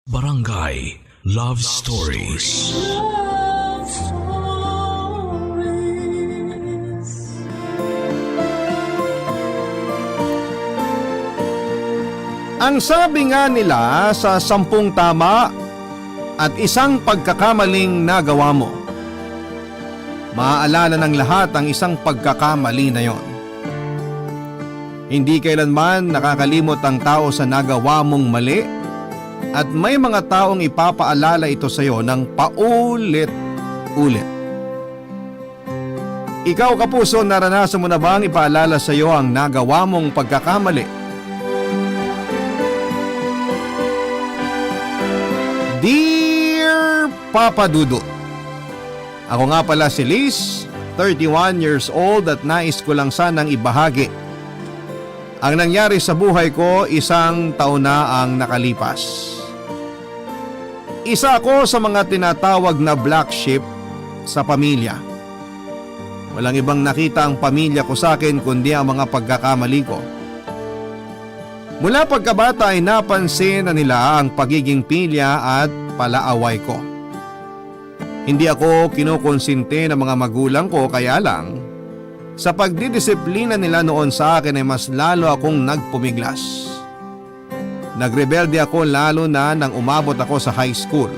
Barangay Love Stories. Love Stories. Ang sabi nga nila sa 10 tama at isang pagkakamaling nagawa mo, maaalala ng lahat ang isang pagkakamali na yon. Hindi kailanman nakakalimot ang tao sa nagawa mong mali at may mga taong ipapaalala ito sa iyo ng paulit-ulit. Ikaw kapuso, naranasan mo na bang ipaalala sa iyo ang nagawa mong pagkakamali? Dear Papa Dudut, ako nga pala si Liz, 31 years old at nais ko lang sanang ibahagi. Ang nangyari sa buhay ko, 1 taon na ang nakalipas. Isa ako sa mga tinatawag na black sheep sa pamilya. Walang ibang nakita ang pamilya ko sa akin kundi ang mga pagkakamali ko. Mula pagkabata ay napansin na nila ang pagiging pilya at palaaway ko. Hindi ako kinukonsinte ng mga magulang ko, kaya lang sa pagdidisiplina nila noon sa akin ay mas lalo akong nagpumiglas. Nagrebelde ako lalo na nang umabot ako sa high school.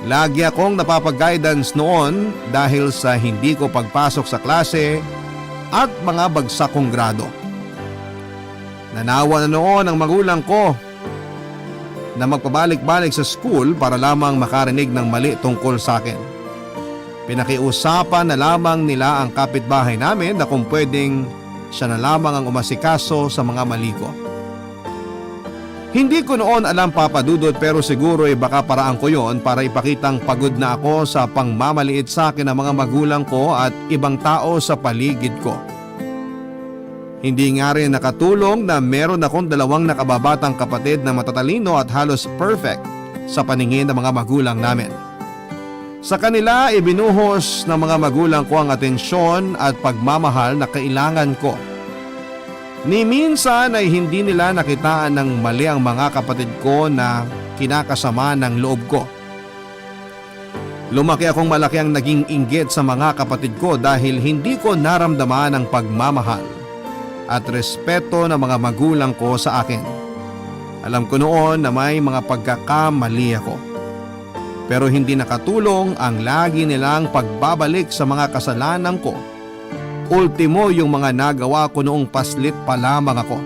Lagi akong napapag-guidance noon dahil sa hindi ko pagpasok sa klase at mga bagsak kong grado. Nanawa na noon ang magulang ko na magpabalik-balik sa school para lamang makarinig ng mali tungkol sa akin. Pinakiusapan na lamang nila ang kapitbahay namin na kung pwedeng siya na lamang ang umasikaso sa mga mali ko. Hindi ko noon alam, Papa Dudut, pero siguro ay baka paraan ko yon para ipakitang pagod na ako sa pangmamaliit sa akin ng mga magulang ko at ibang tao sa paligid ko. Hindi nga rin nakatulong na meron akong 2 nakababatang kapatid na matatalino at halos perfect sa paningin ng mga magulang namin. Sa kanila ibinuhos ng mga magulang ko ang atensyon at pagmamahal na kailangan ko. Ni minsan ay hindi nila nakitaan ng mali ang mga kapatid ko na kinakasama ng loob ko. Lumaki akong malaki ang naging inggit sa mga kapatid ko dahil hindi ko naramdaman ang pagmamahal at respeto ng mga magulang ko sa akin. Alam ko noon na may mga pagkakamali ako. Pero hindi nakatulong ang lagi nilang pagbabalik sa mga kasalanan ko. Ultimo yung mga nagawa ko noong paslit pa lamang ako.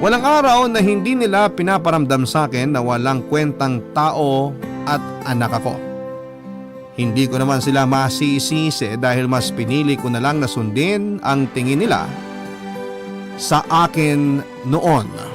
Walang araw na hindi nila pinaparamdam sa akin na walang kwentang tao at anak ako. Hindi ko naman sila masisisi dahil mas pinili ko na lang na sundin ang tingin nila sa akin noon.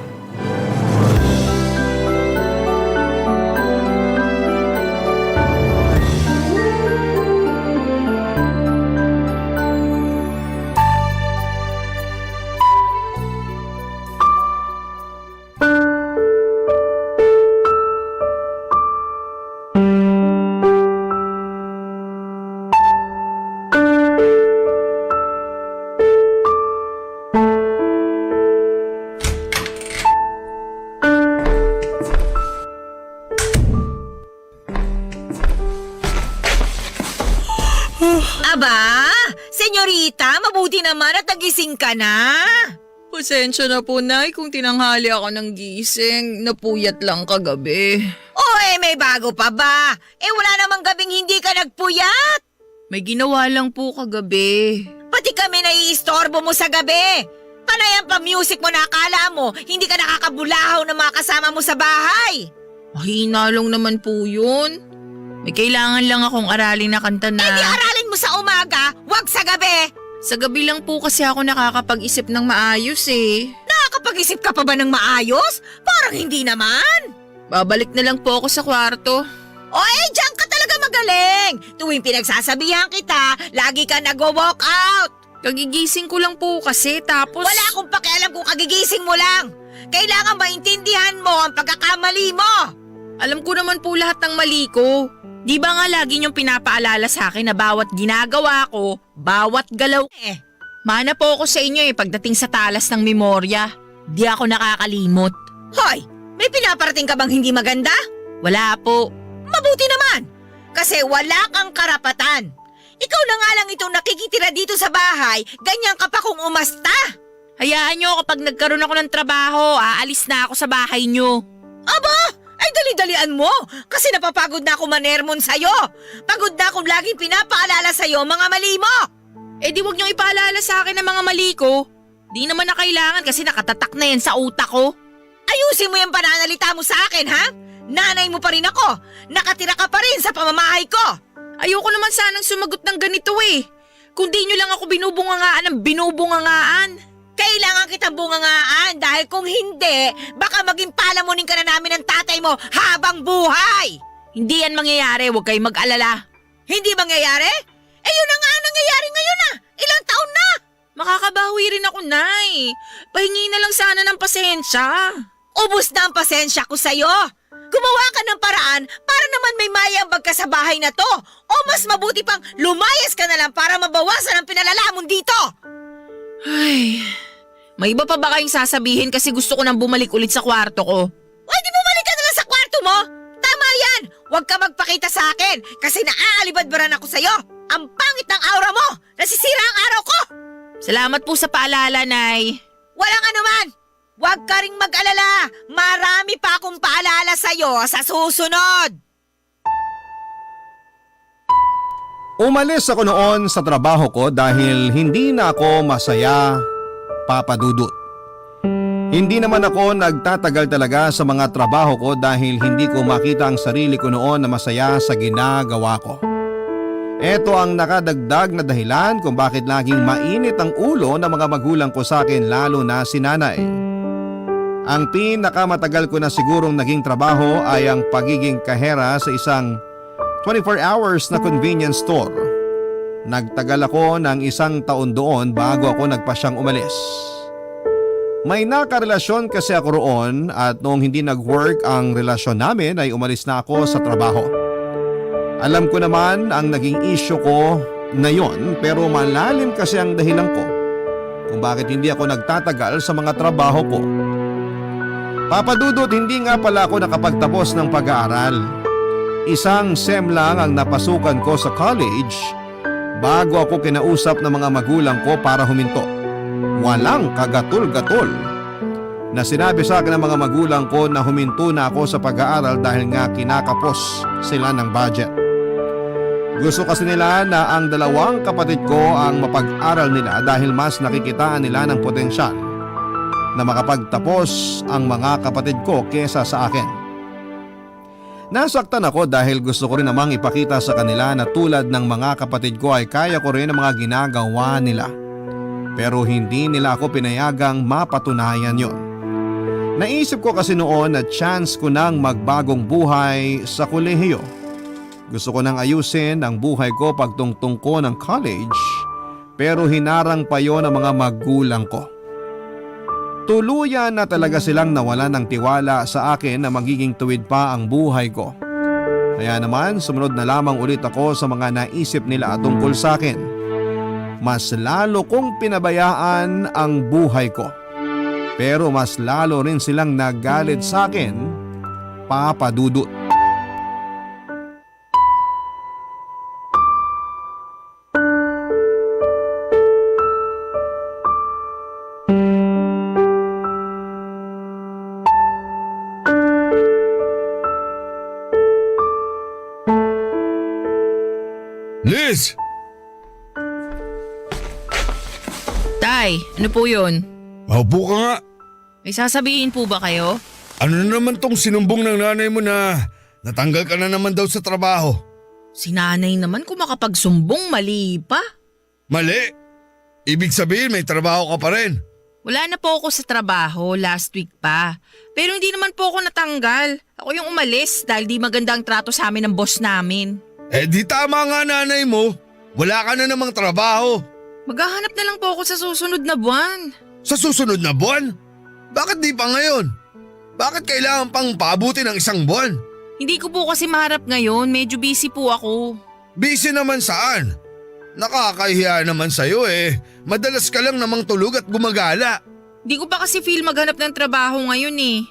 Aba, senyorita, mabuti naman at nagising ka na. Pasensya na po, Nay, kung tinanghali ako ng gising. Napuyat lang kagabi. May bago pa ba? Wala namang gabing hindi ka nagpuyat. May ginawa lang po kagabi. Pati kami naiistorbo mo sa gabi. Panay ang pa-music mo na akala mo, hindi ka nakakabulahaw ng mga kasama mo sa bahay. Mahina lang naman po yun. May kailangan lang akong aralin na kanta na… Di aralin mo sa umaga, wag sa gabi. Sa gabi lang po kasi ako nakakapag-isip ng maayos eh. Nakakapag-isip ka pa ba ng maayos? Parang hindi naman. Babalik na lang po ako sa kwarto. Diyan ka talaga magaling. Tuwing pinagsasabihan kita, lagi ka nag-walk out. Kagigising ko lang po kasi tapos… Wala akong pakialam kung kagigising mo lang. Kailangan maintindihan mo ang pagkakamali mo. Alam ko naman po lahat ng mali ko. Di ba nga lagi niyong pinapaalala sa akin na bawat ginagawa ko, bawat galaw… Mana po ako sa inyo pagdating sa talas ng memorya. Di ako nakakalimot. Hoy, May pinaparating ka bang hindi maganda? Wala po. Mabuti naman, kasi wala kang karapatan. Ikaw na nga lang itong nakikitira dito sa bahay, ganyan ka pa kung umasta. Hayaan nyo kapag nagkaroon ako ng trabaho, aalis na ako sa bahay nyo. Aba, ay dali-dalian mo, kasi napapagod na ako manermon sa'yo. Pagod na akong laging pinapaalala sa'yo mga mali mo. Eh di wag nyo ipaalala sa akin ang mga mali ko. Di naman na kailangan kasi nakatatak na yan sa utak ko. Ayusin mo yung pananalita mo sa akin, ha? Nanay mo pa rin ako, nakatira ka pa rin sa pamamahay ko. Ayoko naman sanang sumagot ng ganito eh. Kung di nyo lang ako binubungangaan ng binubungangaan. Kailangan kitang bungangaan dahil kung hindi, baka maging palamunin ka na namin ng tatay mo habang buhay. Hindi yan mangyayari, huwag kayong mag-alala. Hindi mangyayari? Eh yun na nga ang nangyayari ngayon na. Ilang taon na. Makakabawi rin ako, Nay. Pahingi na lang sana ng pasensya. Ubus na ang pasensya ko sa'yo. Gumawa ka ng paraan para naman may mayambag ka sa bahay na to. O mas mabuti pang lumayas ka na lang para mabawasan ang pinalalamon dito. Ay, may iba pa ba kayong sasabihin kasi gusto ko nang bumalik ulit sa kwarto ko? O di bumalik ka na lang sa kwarto mo. Tama yan. Huwag ka magpakita sa akin kasi naaalibadbaran ako sa'yo. Ang pangit ng aura mo. Nasisira ang araw ko. Salamat po sa paalala, Nay. Walang anuman. Huwag ka ring mag-alala. Marami pa akong paalala sa'yo sa susunod. Umalis ako noon sa trabaho ko dahil hindi na ako masaya, Papa Dudut. Hindi naman ako nagtatagal talaga sa mga trabaho ko dahil hindi ko makita ang sarili ko noon na masaya sa ginagawa ko. Ito ang nakadagdag na dahilan kung bakit laging mainit ang ulo ng mga magulang ko sa akin, lalo na si nanay. Ang pinakamatagal ko na sigurong naging trabaho ay ang pagiging kahera sa isang 24 hours na convenience store. Nagtagal ako ng 1 taon doon bago ako nagpasyang umalis. May nakarelasyon kasi ako roon at noong hindi nag-work ang relasyon namin ay umalis na ako sa trabaho. Alam ko naman ang naging issue ko na yon, pero malalim kasi ang dahilan ko kung bakit hindi ako nagtatagal sa mga trabaho ko. Papa Dudut, hindi nga pala ako nakapagtapos ng pag-aaral. 1 SEM lang ang napasukan ko sa college bago ako kinausap ng mga magulang ko para huminto. Walang kagatul-gatul na sinabi sa akin ng mga magulang ko na huminto na ako sa pag-aaral dahil nga kinakapos sila ng budget. Gusto kasi nila na ang 2 kapatid ko ang mapag-aral nila dahil mas nakikitaan nila ng potensyal na makapagtapos ang mga kapatid ko kesa sa akin. Nasaktan ako dahil gusto ko rin namang ipakita sa kanila na tulad ng mga kapatid ko ay kaya ko rin ang mga ginagawa nila. Pero hindi nila ako pinayagang mapatunayan yon. Naisip ko kasi noon na chance ko nang magbagong buhay sa kolehiyo. Gusto ko nang ayusin ang buhay ko pagtungtong ko ng college, pero hinarang pa yon ng mga magulang ko. Tuluyan na talaga silang nawala ng tiwala sa akin na magiging tuwid pa ang buhay ko. Kaya naman sumunod na lamang ulit ako sa mga naisip nila tungkol sa akin. Mas lalo kong pinabayaan ang buhay ko. Pero mas lalo rin silang nagalit sa akin, Papa Dudut. Liz! Tay, ano po yun? Maupo ka nga. May sasabihin po ba kayo? Ano na naman tong sinumbong ng nanay mo na natanggal ka na naman daw sa trabaho? Si nanay naman kung makapagsumbong, mali pa. Mali. Ibig sabihin may trabaho ka pa rin. Wala na po ako sa trabaho, last week pa. Pero hindi naman po ako natanggal. Ako yung umalis dahil di maganda ang trato sa amin ng boss namin. Eh di tama nga nanay mo. Wala ka na namang trabaho. Maghahanap na lang po ako sa susunod na buwan. Sa susunod na buwan? Bakit di pa ngayon? Bakit kailangan pang paabuti ng 1 buwan? Hindi ko po kasi maharap ngayon, medyo busy po ako. Busy naman saan? Nakakahiya naman sa'yo eh. Madalas ka lang namang tulog at gumagala. Hindi ko pa kasi feel maghanap ng trabaho ngayon eh.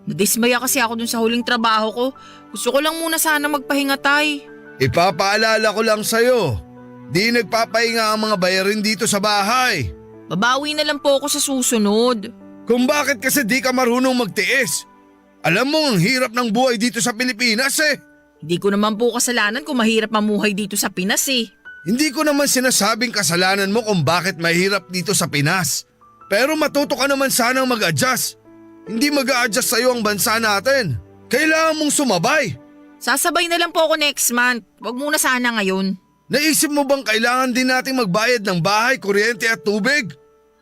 Nadismaya kasi ako dun sa huling trabaho ko. Gusto ko lang muna sana magpahinga, Tay. Ipapaalala ko lang sa'yo, di nagpapahinga ang mga bayarin dito sa bahay. Babawi na lang po ako sa susunod. Kung bakit kasi di ka marunong magtiis. Alam mo ang hirap ng buhay dito sa Pilipinas eh. Hindi ko naman po kasalanan kung mahirap mamuhay dito sa Pinas eh. Hindi ko naman sinasabing kasalanan mo kung bakit mahirap dito sa Pinas. Pero matuto ka naman sanang mag-adjust. Hindi mag-a-adjust sa'yo ang bansa natin. Kailangan mong sumabay. Sasabay na lang po ako next month. Wag muna sana ngayon. Naisip mo bang kailangan din nating magbayad ng bahay, kuryente at tubig?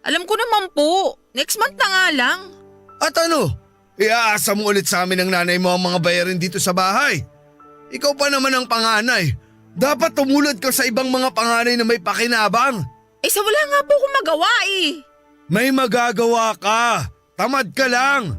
Alam ko naman po. Next month na nga lang. At ano? Iaasa mo ulit sa amin ng nanay mo ang mga bayarin dito sa bahay. Ikaw pa naman ang panganay. Dapat tumulad ka sa ibang mga panganay na may pakinabang. Eh sa wala nga po akong magawa eh. May magagawa ka. Tamad ka lang.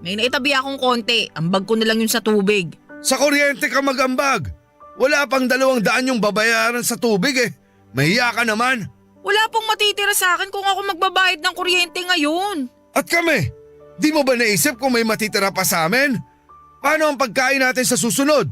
May naitabi akong konti. Ambag ko na lang yun sa tubig. Sa kuryente ka magambag. Wala pang 200 yung babayaran sa tubig eh. Mahiya ka naman. Wala pong matitira sa akin kung ako magbabayad ng kuryente ngayon. At kami, di mo ba naisip kung may matitira pa sa amin? Paano ang pagkain natin sa susunod?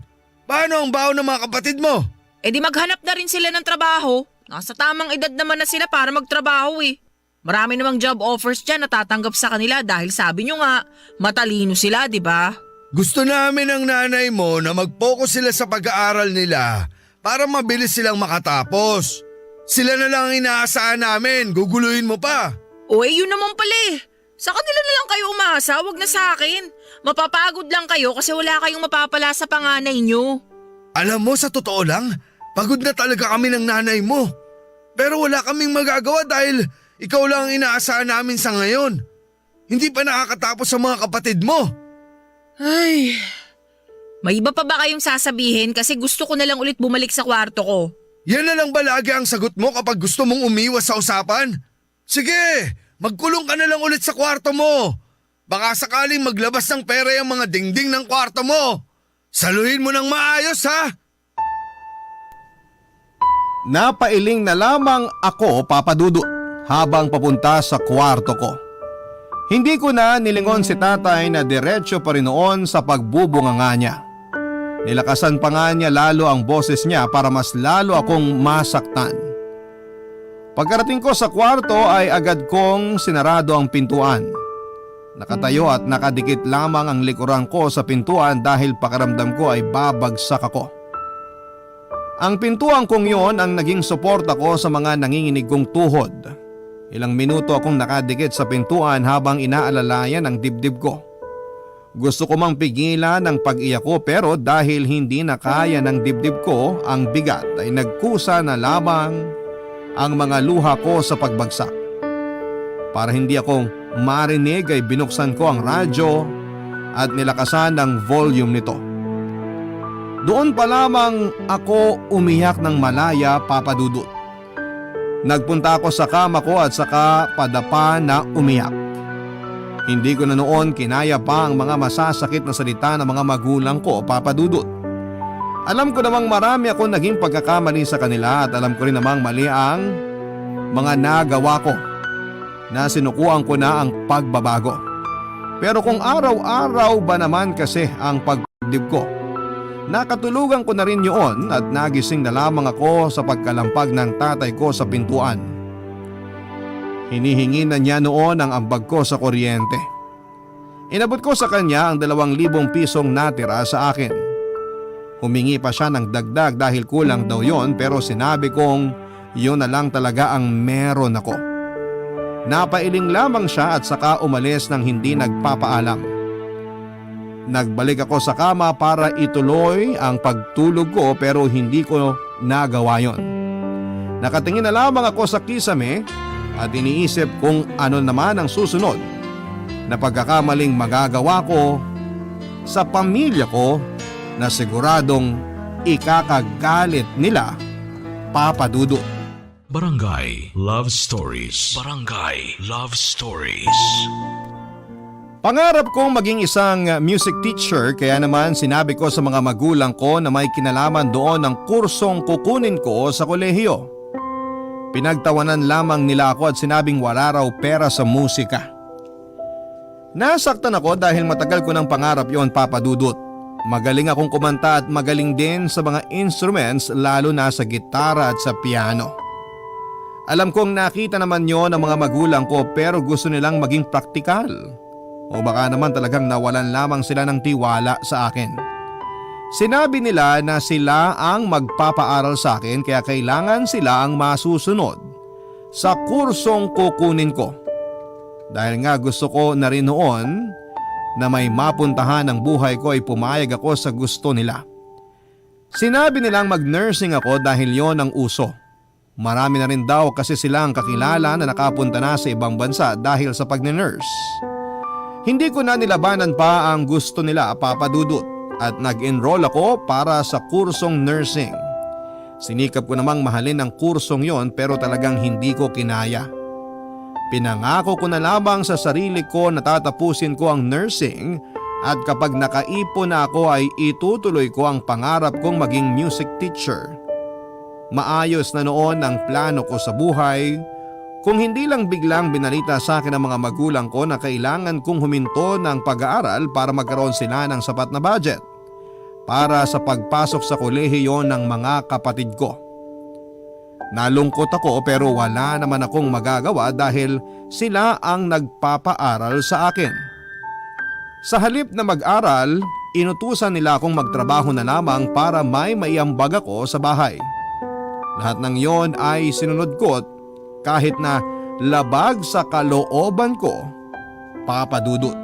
Paano ang baon ng mga kapatid mo? Eh di maghanap na rin sila ng trabaho. Nasa tamang edad naman na sila para magtrabaho eh. Marami namang job offers dyan na tatanggap sa kanila dahil sabi nyo nga, matalino sila, di ba? Gusto namin ng nanay mo na mag-focus sila sa pag-aaral nila para mabilis silang makatapos. Sila na lang ang inaasahan namin, guguluhin mo pa. O eh yun naman pala eh. Sa kanila na lang kayo umasa, wag na sa akin. Mapapagod lang kayo kasi wala kayong mapapala sa panganay nyo. Alam mo, sa totoo lang, pagod na talaga kami ng nanay mo. Pero wala kaming magagawa dahil ikaw lang ang inaasahan namin sa ngayon. Hindi pa nakakatapos sa mga kapatid mo. Ay, may iba pa ba kayong sasabihin kasi gusto ko na lang ulit bumalik sa kwarto ko? Yan na lang ba lagi ang sagot mo kapag gusto mong umiwas sa usapan? Sige, magkulong ka na lang ulit sa kwarto mo. Baka sakaling maglabas ng pera yung mga dingding ng kwarto mo. Saluhin mo ng maayos ha. Napailing na lamang ako, Papa Dudut, habang papunta sa kwarto ko. Hindi ko na nilingon si tatay na diretso pa rin noon sa pagbubunganga niya. Nilakasan pa nga niya lalo ang boses niya para mas lalo akong masaktan. Pagkarating ko sa kwarto ay agad kong sinarado ang pintuan. Nakatayo at nakadikit lamang ang likuran ko sa pintuan dahil pakiramdam ko ay babagsak ako. Ang pintuan kong yon ang naging suporta ko sa mga nanginginig kong tuhod. Ilang minuto akong nakadikit sa pintuan habang inaalalayan ang dibdib ko. Gusto ko mang pigilan ang pag-iyak ko pero dahil hindi na kaya ng dibdib ko ang bigat ay nagkusa na lamang ang mga luha ko sa pagbagsak. Para hindi ako marinig ay binuksan ko ang radyo at nilakasan ang volume nito. Doon pa lamang ako umiyak ng malaya, Papa Dudut. Nagpunta ako sa kama ko at saka padapa na umiyak. Hindi ko na noon kinaya pa ang mga masasakit na salita ng mga magulang ko, Papa Dudut. Alam ko namang marami akong naging pagkakamali sa kanila at alam ko rin namang mali ang mga nagawa ko na sinukuan ko na ang pagbabago. Pero kung araw-araw ba naman kasi ang pagdib ko, nakatulugan ko na rin yun at nagising na lamang ako sa pagkalampag ng tatay ko sa pintuan. Hinihingi na niya noon ang ambag ko sa kuryente. Inabot ko sa kanya ang 2,000 pisong natira sa akin. Humingi pa siya ng dagdag dahil kulang daw yon pero sinabi kong yun na lang talaga ang meron ako. Napailing lamang siya at saka umalis nang hindi nagpapaalam. Nagbalik ako sa kama para ituloy ang pagtulog ko pero hindi ko nagawa yon. Nakatingin na lamang ako sa kisame at iniisip kung ano naman ang susunod na pagkakamaling magagawa ko sa pamilya ko na siguradong ikakagalit nila, Papa Dudut. Barangay Love Stories. Barangay Love Stories. Pangarap kong maging isang music teacher kaya naman sinabi ko sa mga magulang ko na may kinalaman doon ng kursong kukunin ko sa kolehiyo. Pinagtawanan lamang nila ako at sinabing wala raw pera sa musika. Nasaktan ako dahil matagal ko ng pangarap yon, Papa Dudut. Magaling akong kumanta at magaling din sa mga instruments, lalo na sa gitara at sa piano. Alam kong nakita naman yon ng mga magulang ko pero gusto nilang maging praktikal. O baka naman talagang nawalan lamang sila ng tiwala sa akin. Sinabi nila na sila ang magpapaaral sa akin kaya kailangan sila ang masusunod sa kursong kukunin ko. Dahil nga gusto ko na rin noon na may mapuntahan ng buhay ko ay pumayag ako sa gusto nila. Sinabi nilang mag-nursing ako dahil yon ang uso. Marami na rin daw kasi silang kakilala na nakapunta na sa ibang bansa dahil sa pag-nurse. Hindi ko na nilabanan pa ang gusto nila, Papa Dudut, at nag-enroll ako para sa kursong nursing. Sinikap ko namang mahalin ang kursong yon pero talagang hindi ko kinaya. Pinangako ko na lamang sa sarili ko na tatapusin ko ang nursing at kapag nakaipon na ako ay itutuloy ko ang pangarap kong maging music teacher. Maayos na noon ang plano ko sa buhay kung hindi lang biglang binalita sa akin ng mga magulang ko na kailangan kong huminto ng pag-aaral para magkaroon sila ng sapat na budget para sa pagpasok sa kolehiyo ng mga kapatid ko. Nalungkot ako pero wala naman akong magagawa dahil sila ang nagpapaaral sa akin. Sa halip na mag-aral, inutusan nila akong magtrabaho na lamang para may maiambag ako sa bahay. Lahat ng yon ay sinunod ko kahit na labag sa kalooban ko, Papa Dudut.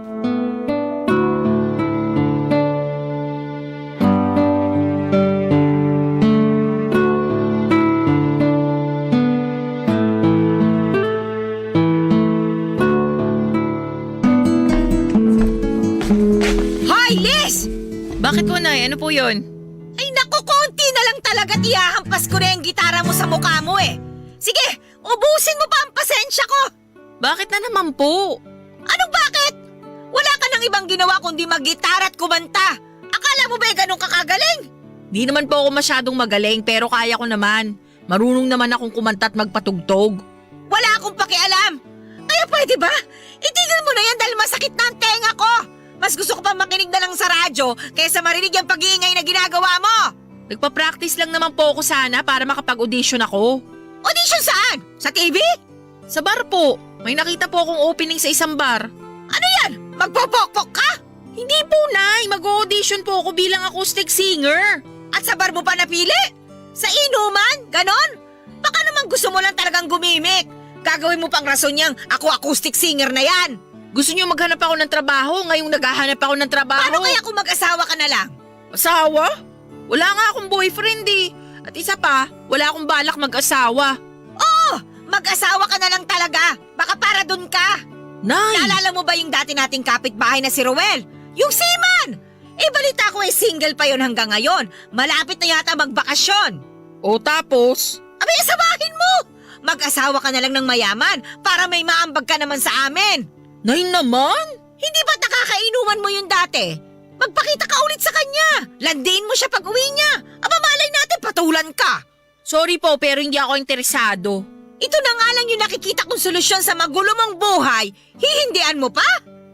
Hoy, Liz! Bakit po, Nay? Ano po yun? Ay naku, konti na lang talaga ihahampas ko na yung gitara mo sa mukha mo eh. Sige, ubusin mo pa ang pasensya ko. Bakit na naman po? Anong bakit? Wala ka nang ibang ginawa kundi mag-gitara at kumanta. Akala mo ba ganun kakagaling? Di naman po ako masyadong magaling pero kaya ko naman. Marunong naman akong kumanta at magpatugtog. Wala akong pakialam. Kaya pwede ba? Itigil mo na yan dahil masakit na ang tenga ko. Mas gusto ko pa makinig na lang sa radyo kaysa marinig yung pag-iingay na ginagawa mo. Nagpa-practice lang naman po ako sana para makapag-audition ako. Audition saan? Sa TV? Sa bar po. May nakita po akong opening sa isang bar. Ano yan? Magpopokpok ka? Hindi po, Nay. Mag-audition po ako bilang acoustic singer. At sa bar mo pa napili? Sa inuman? Ganon? Baka naman gusto mo lang talagang gumimik. Gagawin mo pang rason niyang ako acoustic singer na yan. Gusto niyo maghanap ako ng trabaho ngayong naghahanap ako ng trabaho? Paano kaya kung mag-asawa ka na lang? Asawa? Wala nga akong boyfriend eh. At isa pa, wala akong balak mag-asawa. Oh, mag-asawa ka na lang talaga. Baka para dun ka. Nay! Naalala mo ba yung dati nating kapitbahay na si Roel? Yung seaman! Balita ko ay single pa yon hanggang ngayon. Malapit na yata magbakasyon. O tapos? Abay, asawahin mo! Mag-asawa ka na lang ng mayaman para may maambag ka naman sa amin. Nay naman? Hindi ba nakakainuman mo yun dati? Magpakita ka ulit sa kanya. Landiin mo siya pag uwi niya. Aba, malay natin patulan ka. Sorry po pero hindi ako interesado. Ito na nga lang yung nakikita kong solusyon sa magulo mong buhay. Hihindian mo pa?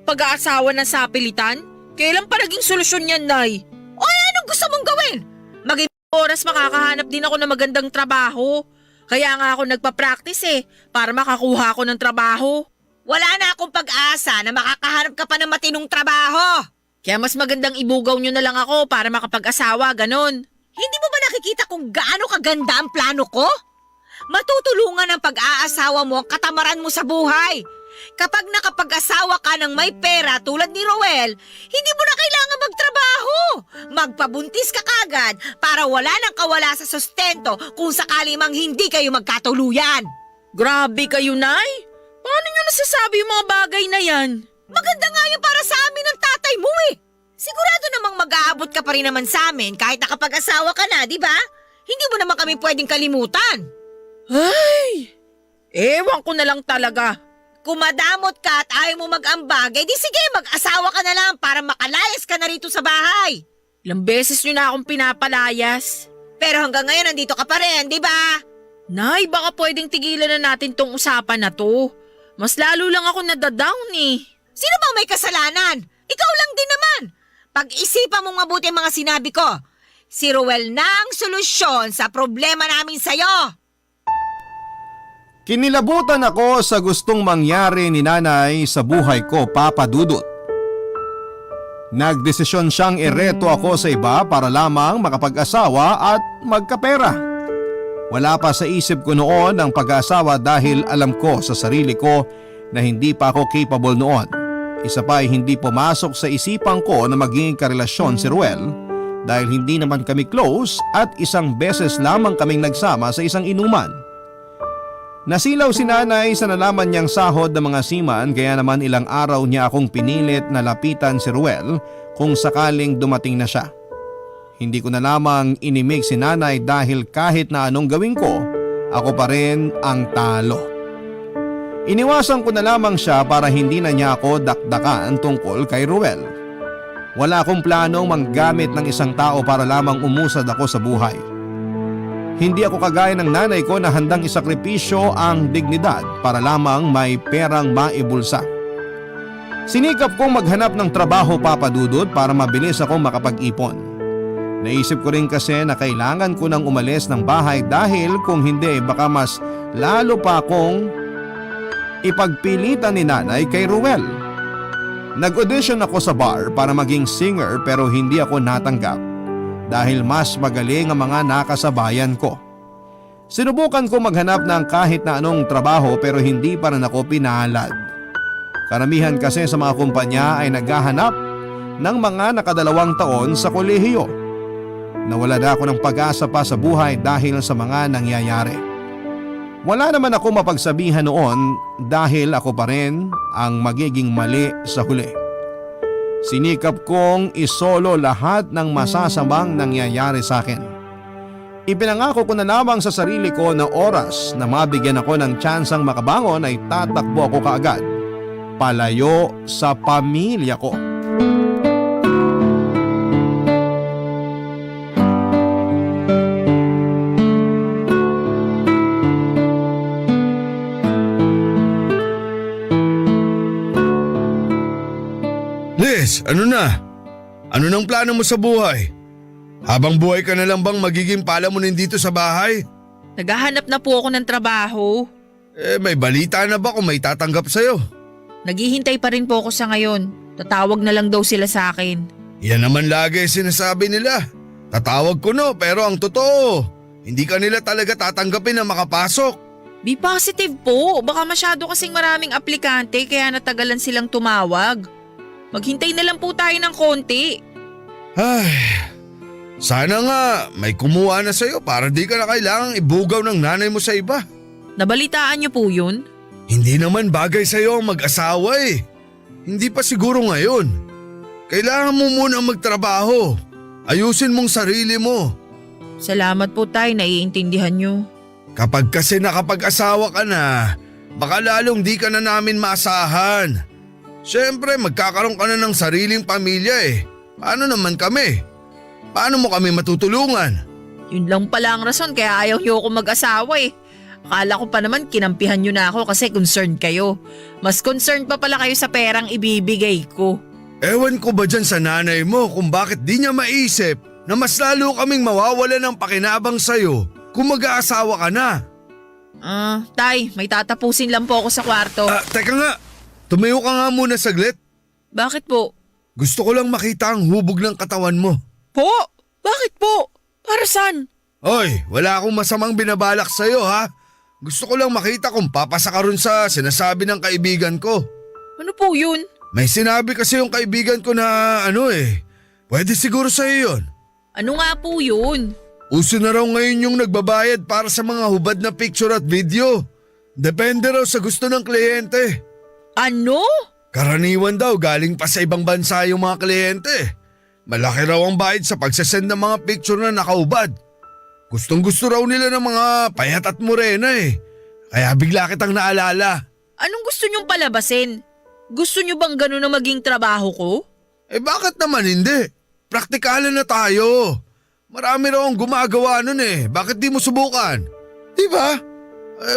Pag-aasawa ng sapilitan? Kailan pa naging solusyon yan, Nay? O anong gusto mong gawin? Maging Oras makakahanap din ako ng magandang trabaho. Kaya nga ako nagpa-practice para makakuha ako ng trabaho. wala na akong pag-asa na makakahanap ka pa ng matinong trabaho. Kaya mas magandang ibugaw nyo na lang ako para makapag-asawa, ganon. Hindi mo ba nakikita kung gaano kaganda ang plano ko? Matutulungan ang pag-aasawa mo ang katamaran mo sa buhay. Kapag nakapag-asawa ka ng may pera tulad ni Roel, hindi mo na kailangan magtrabaho. Magpabuntis ka kagad para wala nang kawala sa sustento kung sakali mang hindi kayo magkatuluyan. Grabe kayo, Nay. Paano nyo nasasabi yung mga bagay na yan? Maganda nga yun para sa amin ng tatay mo eh. Sigurado namang mag-aabot ka pa rin naman sa amin kahit nakapag-asawa ka na, di ba? Hindi mo naman kami pwedeng kalimutan. Ay! Ewan ko na lang talaga. Kung madamot ka at ayaw mo mag-ambag, di sige, mag-asawa ka na lang para makalayas ka na rito sa bahay. Ilang beses nyo na akong pinapalayas. Pero hanggang ngayon nandito ka pa rin, di ba? Nay, baka pwedeng tigilan na natin tong usapan na to. Mas lalo lang ako nadadown eh. Sino ba may kasalanan? Ikaw lang din naman. Pag-isipan mong mabuti ang mga sinabi ko. Si Ruel na ang solusyon sa problema namin sa'yo. Kinilabutan ako sa gustong mangyari ni nanay sa buhay ko, Papa Dudut. Nagdesisyon siyang ireto ako sa iba para lamang makapag-asawa at magkapera. Wala pa sa isip ko noon ang pag-asawa dahil alam ko sa sarili ko na hindi pa ako capable noon. Isa pa ay hindi pumasok sa isipan ko na maging karelasyon si Ruel dahil hindi naman kami close at isang beses lamang kaming nagsama sa isang inuman. Nasilaw si nanay sa nalaman niyang sahod ng mga seaman kaya naman ilang araw niya akong pinilit na lapitan si Ruel kung sakaling dumating na siya. Hindi ko na lamang inimig si nanay dahil kahit na anong gawin ko, ako pa rin ang talo. Iniwasan ko na lamang siya para hindi na niya ako dakdakan tungkol kay Ruel. Wala akong planong manggamit ng isang tao para lamang umusad ako sa buhay. Hindi ako kagaya ng nanay ko na handang isakripisyo ang dignidad para lamang may perang maibulsa. Sinikap kong maghanap ng trabaho, Papa Dudut, para mabilis akong makapag-ipon. Naisip ko rin kasi na kailangan ko nang umalis ng bahay dahil kung hindi baka mas lalo pa akong ipagpilitan ni nanay kay Ruel. Nag-audition ako sa bar para maging singer pero hindi ako natanggap dahil mas magaling ang mga nakasabayan ko. Sinubukan ko maghanap ng kahit na anong trabaho pero hindi pa rin ako pinalad. Karamihan kasi sa mga kumpanya ay naghahanap ng mga nakadalawang taon sa kolehiyo. Nawala na ako ng pag-asa pa sa buhay dahil sa mga nangyayari. Wala naman ako mapagsabihan noon dahil ako pa rin ang magiging mali sa huli. Sinikap kong isolo lahat ng masasamang nangyayari sa akin. Ipinangako ko na lamang sa sarili ko na oras na mabigyan ako ng tsansang makabangon ay tatakbo ako kaagad, palayo sa pamilya ko. Liz, ano na? Ano nang plano mo sa buhay? Habang buhay ka na lang bang magiging palamunin dito sa bahay? Naghahanap na po ako ng trabaho. May balita na ba kung may tatanggap sa'yo? Naghihintay pa rin po ako sa ngayon. Tatawag na lang daw sila sa akin. Yan naman lagi sinasabi nila. Tatawag ko no, pero ang totoo, hindi ka nila talaga tatanggapin na makapasok. Be positive po. Baka masyado kasing maraming aplikante kaya natagalan silang tumawag. Maghintay na lang po tayo ng konti. Ay, sana nga may kumuha na sa'yo para di ka na kailangang ibugaw ng nanay mo sa iba. Nabalitaan niyo po yun? Hindi naman bagay sa'yo ang mag-asawa eh. Hindi pa siguro ngayon. Kailangan mo muna magtrabaho. Ayusin mong sarili mo. Salamat po tay, naiintindihan niyo. Kapag kasi nakapag-asawa ka na, baka lalong di ka na namin maasahan. Siyempre magkakaroon ka na ng sariling pamilya eh. Paano naman kami? Paano mo kami matutulungan? Yun lang pala ang rason kaya ayaw niyo ako mag-asawa eh. Akala ko pa naman kinampihan niyo na ako kasi concerned kayo. Mas concerned pa pala kayo sa perang ibibigay ko. Ewan ko ba dyan sa nanay mo kung bakit di niya maisip na mas lalo kaming mawawala ng pakinabang sa'yo kung mag-aasawa ka na. Tay, may tatapusin lang po ako sa kwarto. Teka nga, tumayo ka nga muna saglit. Bakit po? Gusto ko lang makita ang hubog ng katawan mo. Po? Bakit po? Para saan? Hoy, wala akong masamang binabalak sa'yo ha. Gusto ko lang makita kung papasa ka rin sa sinasabi ng kaibigan ko. Ano po yun? May sinabi kasi yung kaibigan ko na pwede siguro sa'yo yun. Ano nga po yun? Uso na raw ngayon yung nagbabayad para sa mga hubad na picture at video. Depende raw sa gusto ng kliyente. Ano? Karaniwan daw galing pa sa ibang bansa yung mga kliyente. Malaki raw ang bayad sa pagsasend ng mga picture na nakahubad. Gustong gusto raw nila ng mga payat at morena eh. Kaya bigla kitang naalala. Anong gusto nyong palabasin? Gusto nyo bang gano'n na maging trabaho ko? Bakit naman hindi? Praktikalan na tayo. Marami raw ang gumagawa nun eh. Bakit di mo subukan? Diba?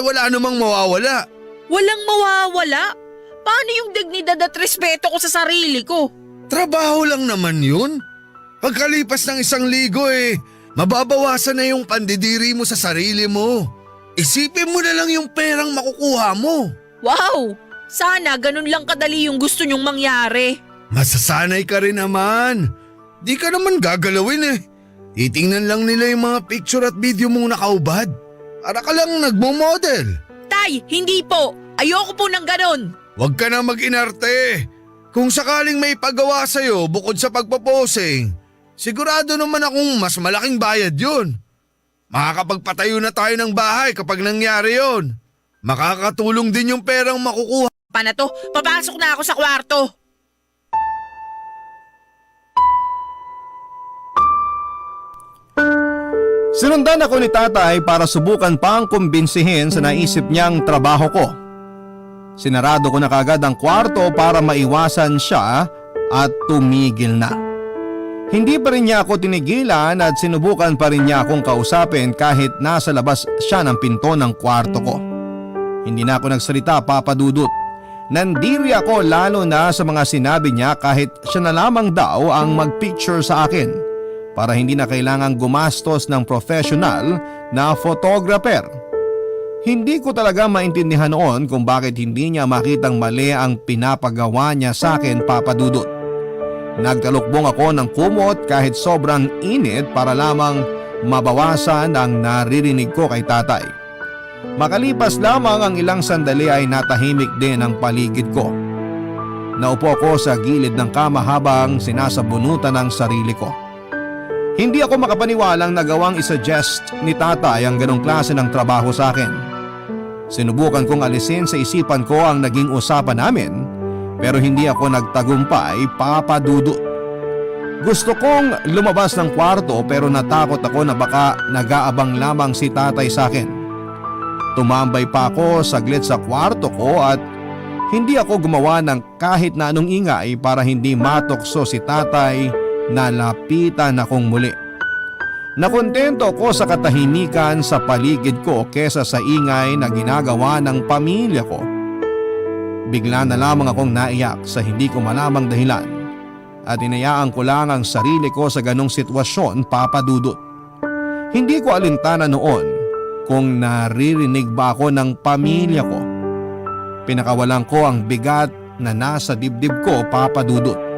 Wala namang mawawala. Walang mawawala. Paano yung dignidad at respeto ko sa sarili ko? Trabaho lang naman yun. Pagkalipas ng 1 linggo mababawasan na yung pandidiri mo sa sarili mo. Isipin mo na lang yung perang makukuha mo. Wow! Sana ganun lang kadali yung gusto nyong mangyari. Masasanay ka rin naman. Di ka naman gagalawin Titingnan lang nila yung mga picture at video mong nakaubad. Para ka lang nagmo-model. Tay, hindi po. Ayoko po ng ganun. Huwag ka na mag-inarte. Kung sakaling may pagawa sa'yo bukod sa pagpaposing, sigurado naman akong mas malaking bayad yun. Makakapagpatayo na tayo ng bahay kapag nangyari yun. Makakatulong din yung perang makukuha. Paano to? Papasok na ako sa kwarto. Sinundan ako ni tatay para subukan pang kumbinsihin sa naisip niyang trabaho ko. Sinarado ko na kagad ang kwarto para maiwasan siya at tumigil na. Hindi pa rin niya ako tinigilan at sinubukan pa rin niya akong kausapin kahit nasa labas siya ng pinto ng kwarto ko. Hindi na ako nagsalita, Papa Dudut. Nandiri ako lalo na sa mga sinabi niya kahit siya na lamang daw ang magpicture sa akin para hindi na kailangang gumastos ng professional na photographer. Hindi ko talaga maintindihan noon kung bakit hindi niya makitang mali ang pinapagawa niya sa akin, Papa Dudut. Nagtalukbong ako ng kumot kahit sobrang init para lamang mabawasan ang naririnig ko kay tatay. Makalipas lamang ang ilang sandali ay natahimik din ang paligid ko. Naupo ako sa gilid ng kama habang sinasabunutan ang sarili ko. Hindi ako makapaniwalang nagawang isuggest ni tatay ang ganong klase ng trabaho sa akin. Sinubukan kong alisin sa isipan ko ang naging usapan namin pero hindi ako nagtagumpay, Papa Dudut. Gusto kong lumabas ng kwarto pero natakot ako na baka nag-aabang lamang si tatay sa akin. Tumambay pa ako saglit sa kwarto ko at hindi ako gumawa ng kahit na anong ingay para hindi matokso si tatay na lapitan akong muli. Nakontento ko sa katahimikan sa paligid ko kesa sa ingay na ginagawa ng pamilya ko. Bigla na lamang akong naiyak sa hindi ko malamang dahilan at inayaan ko lang ang sarili ko sa ganong sitwasyon, Papa Dudut. Hindi ko alintana noon kung naririnig ba ako ng pamilya ko. Pinakawalan ko ang bigat na nasa dibdib ko, Papa Dudut.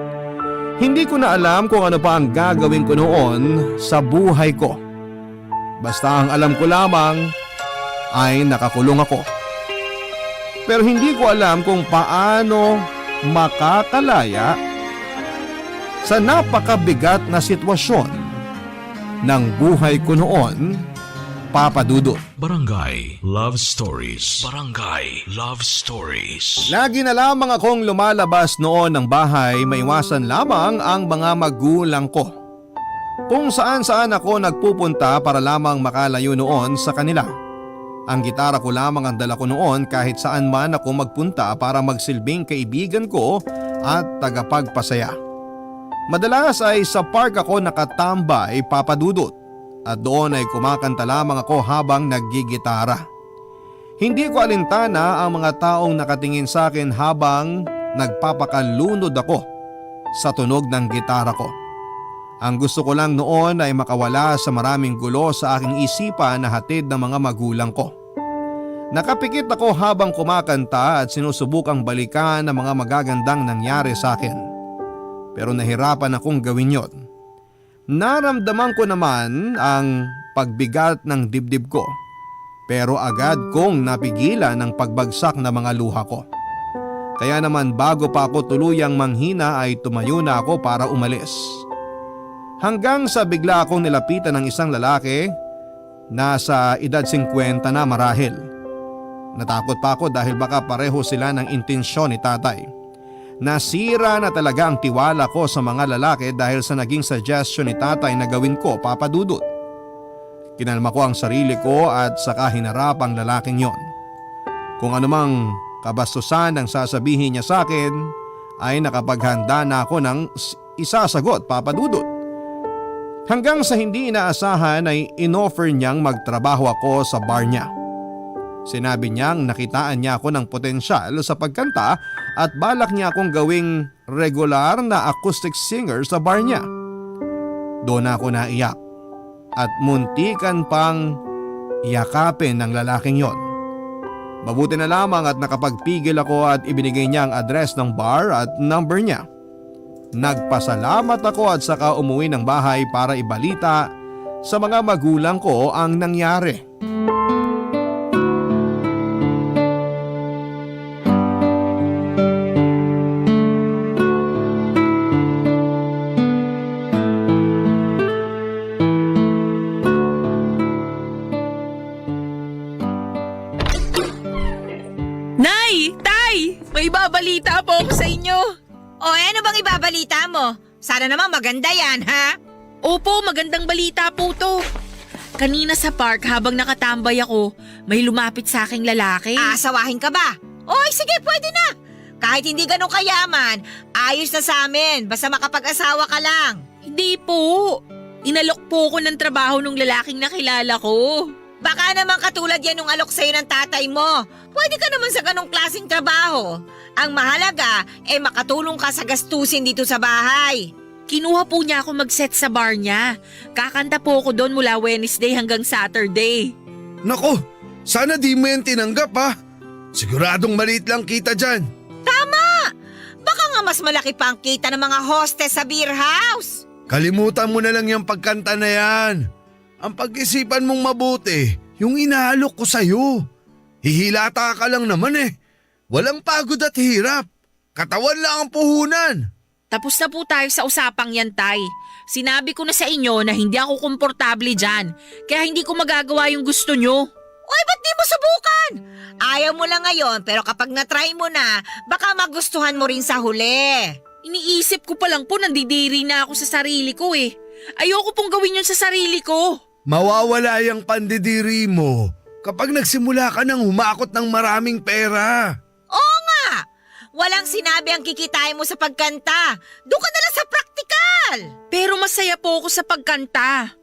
Hindi ko na alam kung ano pa ang gagawin ko noon sa buhay ko. Basta ang alam ko lamang ay nakakulong ako. Pero hindi ko alam kung paano makakalaya sa napakabigat na sitwasyon ng buhay ko noon, Papa Dudut. Barangay Love Stories. Barangay Love Stories. Lagi na lamang akong lumalabas noon ng bahay, maiwasan lamang ang mga magulang ko. Kung saan-saan ako nagpupunta para lamang makalayo noon sa kanila. Ang gitara ko lamang ang dala ko noon kahit saan man ako magpunta para magsilbing kaibigan ko at tagapagpasaya. Madalas ay sa park ako nakatambay, Papa Dudut. At doon ay kumakanta lamang ako habang naggigitara. Hindi ko alintana ang mga taong nakatingin sa akin habang nagpapakalunod ako sa tunog ng gitara ko. Ang gusto ko lang noon ay makawala sa maraming gulo sa aking isipan na hatid ng mga magulang ko. Nakapikit ako habang kumakanta at sinusubukang balikan ang mga magagandang nangyari sa akin. Pero nahirapan akong gawin yon. Naramdaman ko naman ang pagbigat ng dibdib ko pero agad kong napigilan ang pagbagsak na mga luha ko. Kaya naman bago pa ako tuluyang manghina ay tumayo na ako para umalis. Hanggang sa bigla akong nilapitan ng isang lalaki na sa edad 50 na marahil. Natakot pa ako dahil baka pareho sila ng intensyon ni tatay. Nasira na talaga ang tiwala ko sa mga lalaki dahil sa naging suggestion ni tatay na gawin ko, Papa Dudut. Kinalma ko ang sarili ko at saka hinarap ang lalaking yon. Kung anumang kabastusan ang sasabihin niya sa akin ay nakapaghanda na ako ng isasagot, Papa Dudut. Hanggang sa hindi inaasahan ay inoffer niyang magtrabaho ako sa bar niya. Sinabi niyang nakitaan niya ako ng potensyal sa pagkanta at balak niya akong gawing regular na acoustic singer sa bar niya. Doon ako naiyak at muntikan pang yakapin ng lalaking yon. Mabuti na lamang at nakapagpigil ako at ibinigay niya ang address ng bar at number niya. Nagpasalamat ako at saka umuwi ng bahay para ibalita sa mga magulang ko ang nangyari. Nay! Tay! May babalita po ako sa inyo. O ano bang ibabalita mo? Sana naman maganda yan, ha? Opo, magandang balita po to. Kanina sa park habang nakatambay ako, may lumapit sa aking lalaki. Aasawahin ka ba? Oy, sige, pwede na. Kahit hindi ganun kayaman, ayos na sa amin. Basta makapag-asawa ka lang. Hindi po. Inalok po ako ng trabaho ng lalaking nakilala ko. Baka naman katulad yan nung alok sa'yo ng tatay mo. Pwede ka naman sa ganong klaseng trabaho. Ang mahalaga, makatulong ka sa gastusin dito sa bahay. Kinuha po niya ako mag-set sa bar niya. Kakanta po ako doon mula Wednesday hanggang Saturday. Nako, sana di mo yan tinanggap ha. Siguradong maliit lang kita dyan. Baka nga mas malaki pa ang kita ng mga hostess sa beer house. Kalimutan mo na lang yung pagkanta na yan. Ang pag-isipan mong mabuti, yung inaalok ko sa'yo. Hihilata ka lang naman eh. Walang pagod at hirap. Katawan lang ang puhunan. Tapos na po tayo sa usapang yan, Tay. Sinabi ko na sa inyo na hindi ako komportable dyan. Kaya hindi ko magagawa yung gusto nyo. Oy, ba't di mo subukan? Ayaw mo lang ngayon, pero kapag na-try mo na, baka magustuhan mo rin sa huli. Iniisip ko pa lang po nandidiri na ako sa sarili ko eh. Ayoko pong gawin yun sa sarili ko. Mawawala yung pandidiri mo kapag nagsimula ka ng humakot ng maraming pera. Oo nga! Walang sinabi ang kikitain mo sa pagkanta. Doon ka na lang sa praktikal. Pero masaya po ako sa pagkanta.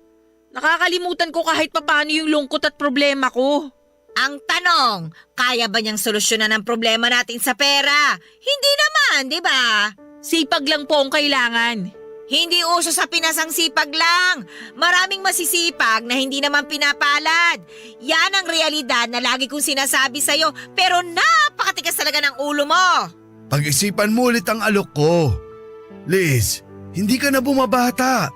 Nakakalimutan ko kahit papano yung lungkot at problema ko. Ang tanong, kaya ba niyang solusyonan ang problema natin sa pera? Hindi naman, di ba? Sipag lang po ang kailangan. Hindi uso sa Pinas ang sipag lang. Maraming masisipag na hindi naman pinapalad. Yan ang realidad na lagi kong sinasabi sa'yo, pero napakatigas talaga ng ulo mo. Pag-isipan mo ulit ang alok ko. Liz, hindi ka na bumabata.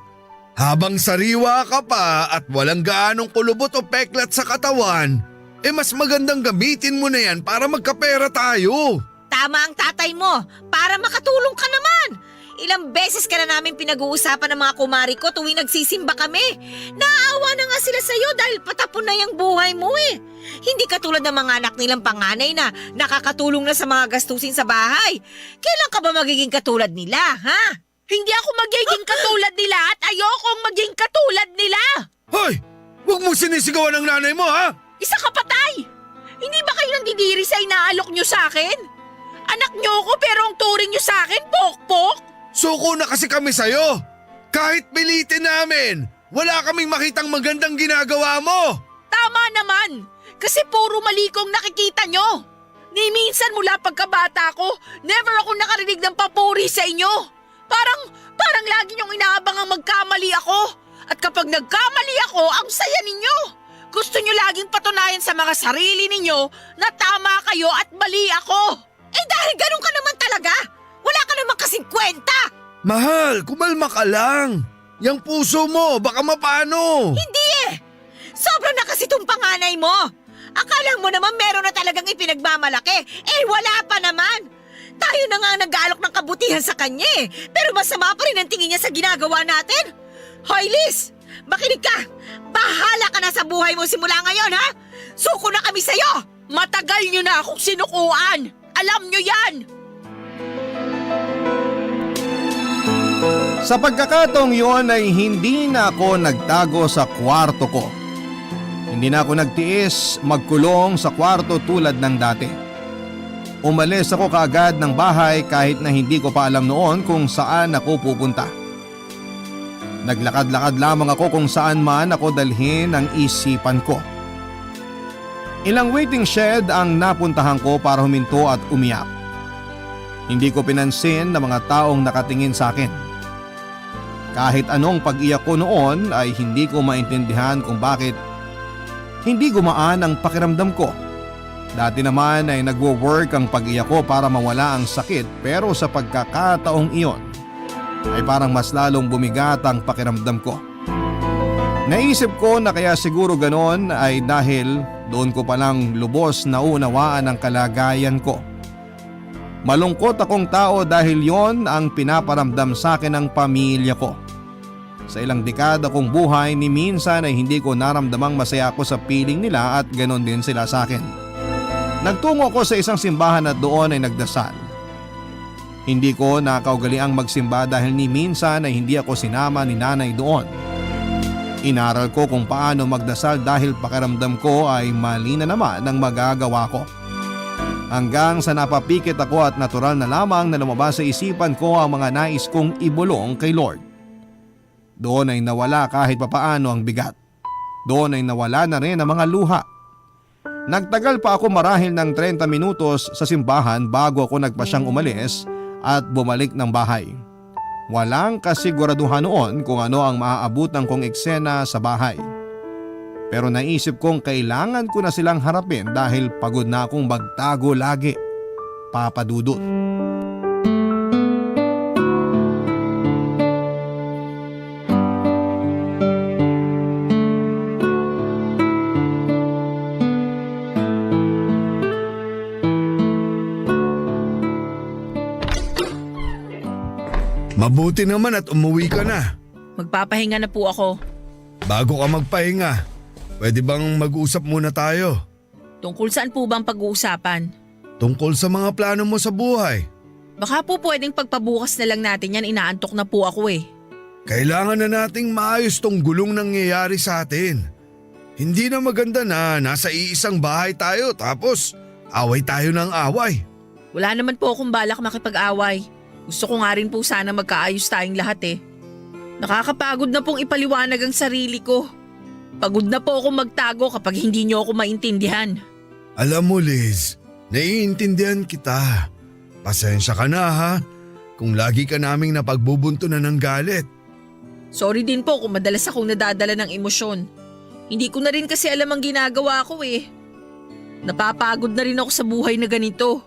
Habang sariwa ka pa at walang gaanong kulubot o peklat sa katawan, mas magandang gamitin mo na yan para magkapera tayo. Tama ang tatay mo, para makatulong ka naman. Ilang beses ka na namin pinag-uusapan ng mga kumari ko tuwing nagsisimba kami. Naaawa na nga sila sa'yo dahil patapon na yung buhay mo eh. Hindi katulad ng mga anak nilang panganay na nakakatulong na sa mga gastusin sa bahay. Kailan ka ba magiging katulad nila, ha? Hindi ako magiging katulad nila at ayokong maging katulad nila. Hoy! Huwag mo sinisigawan ang nanay mo ha! Isa ka patay! Hindi ba kayo nandidiri sa inaalok nyo sa akin? Anak nyo ko pero ang turing nyo sa akin, pokpok! Suko na kasi kami sa'yo! Kahit pilitin namin, wala kaming makitang magandang ginagawa mo! Tama naman! Kasi puro mali kong nakikita nyo! Ni minsan mula pagkabata ko, never ako nakarinig ng papuri sa inyo! Parang lagi niyong inaabangang magkamali ako! At kapag nagkamali ako, ang saya ninyo! Gusto niyo laging patunayan sa mga sarili ninyo na tama kayo at mali ako! Dahil ganun ka naman talaga! Wala ka naman kasing kwenta! Mahal, kumalma ka lang. Yang puso mo, baka mapano. Hindi eh! Sobra na kasi itong panganay mo! Akala mo naman meron na talagang ipinagmamalaki. Wala pa naman! Tayo na nga nag-aalok ng kabutihan sa kanya eh. Pero masama pa rin ang tingin niya sa ginagawa natin. Hoy Liz! Makinig ka! Bahala ka na sa buhay mo simula ngayon ha! Suko na kami sa'yo! Matagal niyo na akong sinukuan! Alam niyo yan! Sa pagkakataong yun ay hindi na ako nagtago sa kwarto ko. Hindi na ako nagtiis magkulong sa kwarto tulad ng dati. Umalis ako kaagad ng bahay kahit na hindi ko pa alam noon kung saan ako pupunta. Naglakad-lakad lamang ako kung saan man ako dalhin ang isipan ko. Ilang waiting shed ang napuntahan ko para huminto at umiyak. Hindi ko pinansin na mga taong nakatingin sa akin. Kahit anong pag-iyak ko noon ay hindi ko maintindihan kung bakit hindi gumaan ang pakiramdam ko. Dati naman ay nagwo-work ang pag-iyak ko para mawala ang sakit, pero sa pagkakataong iyon ay parang mas lalong bumigat ang pakiramdam ko. Naisip ko na kaya siguro ganon ay dahil doon ko palang lubos na unawaan ang kalagayan ko. Malungkot akong tao dahil yon ang pinaparamdam sa akin ng pamilya ko. Sa ilang dekada kong buhay, ni minsan ay hindi ko naramdamang masaya ako sa piling nila at ganon din sila sa akin. Nagtungo ako sa isang simbahan at doon ay nagdasal. Hindi ko nakaugaliang magsimba dahil ni minsan ay hindi ako sinama ni nanay doon. Inaral ko kung paano magdasal dahil pakiramdam ko ay mali na naman ang magagawa ko. Hanggang sa napapikit ako at natural na lamang na lumabas sa isipan ko ang mga nais kong ibulong kay Lord. Doon ay nawala kahit papaano ang bigat. Doon ay nawala na rin ang mga luha. Nagtagal pa ako marahil ng 30 minutos sa simbahan bago ako nagpasyang umalis at bumalik ng bahay. Walang kasiguraduhan noon kung ano ang maaabutan kong eksena sa bahay. Pero naisip kong kailangan ko na silang harapin dahil pagod na akong magtago lagi. Papa Dudut. Mabuti naman at umuwi ka na. Magpapahinga na po ako. Bago ka magpahinga, pwede bang mag-usap muna tayo? Tungkol saan po bang pag-uusapan? Tungkol sa mga plano mo sa buhay. Baka po pwedeng pagpabukas na lang natin yan, inaantok na po ako eh. Kailangan na nating maayos tong gulong nangyayari sa atin. Hindi na maganda na nasa iisang bahay tayo tapos away tayo ng away. Wala naman po akong balak makipag-away. Gusto ko nga rin po sana magkaayos tayong lahat eh. Nakakapagod na pong ipaliwanag ang sarili ko. Pagod na po akong magtago kapag hindi niyo ako maintindihan. Alam mo Liz, naiintindihan kita. Pasensya ka na ha, kung lagi ka naming napagbubuntunan ng galit. Sorry din po kung madalas akong nadadala ng emosyon. Hindi ko na rin kasi alam ang ginagawa ko eh. Napapagod na rin ako sa buhay na ganito.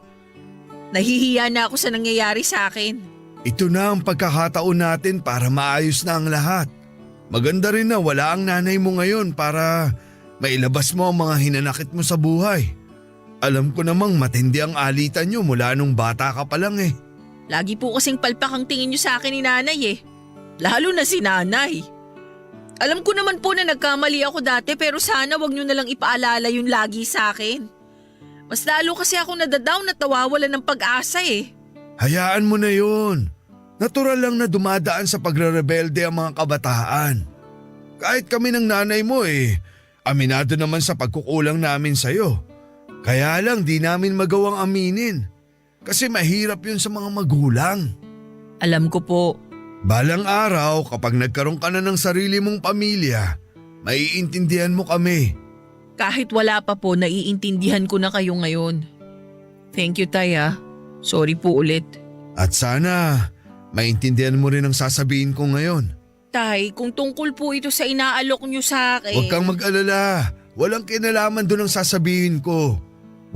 Nahihiya na ako sa nangyayari sa akin. Ito na ang pagkakataon natin para maayos na ang lahat. Maganda rin na wala ang nanay mo ngayon para mailabas mo ang mga hinanakit mo sa buhay. Alam ko namang matindi ang alitan nyo mula nung bata ka pa lang eh. Lagi po kasing palpak ang tingin niyo sa akin ni nanay eh. Lalo na si nanay. Alam ko naman po na nagkamali ako dati pero sana wag niyo na lang ipaalala yun lagi sa akin. Mas lalo kasi ako nadadown at nawawalan ng pag-asa eh. Hayaan mo na yun. Natural lang na dumadaan sa pagre-rebelde ang mga kabataan. Kahit kami ng nanay mo aminado naman sa pagkukulang namin sa'yo. Kaya lang di namin magawang aminin. Kasi mahirap yun sa mga magulang. Alam ko po. Balang araw kapag nagkaroon ka na ng sarili mong pamilya, maiintindihan mo kami. Kahit wala pa po, naiintindihan ko na kayo ngayon. Thank you, Tay ah. Sorry po ulit. At sana maintindihan mo rin ang sasabihin ko ngayon. Tay, kung tungkol po ito sa inaalok niyo sa akin… Huwag kang mag-alala. Walang kinalaman doon ang sasabihin ko.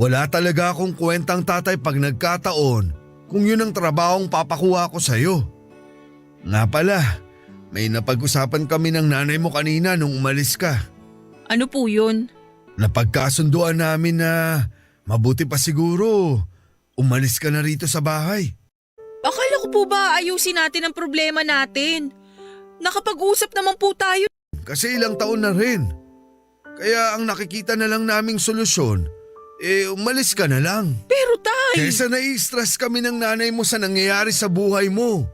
Wala talaga akong kwentang tatay pag nagkataon kung yun ang trabahong papakuha ko sa'yo. Nga pala, may napag-usapan kami ng nanay mo kanina nung umalis ka. Ano po yun? Napagkasunduan namin na mabuti pa siguro umalis ka na rito sa bahay. Akala ko po ba ayusin natin ang problema natin? Nakapag-usap naman po tayo. Kasi ilang taon na rin. Kaya ang nakikita na lang naming solusyon, umalis ka na lang. Pero Tay… Kesa nai-stress kami ng nanay mo sa nangyayari sa buhay mo.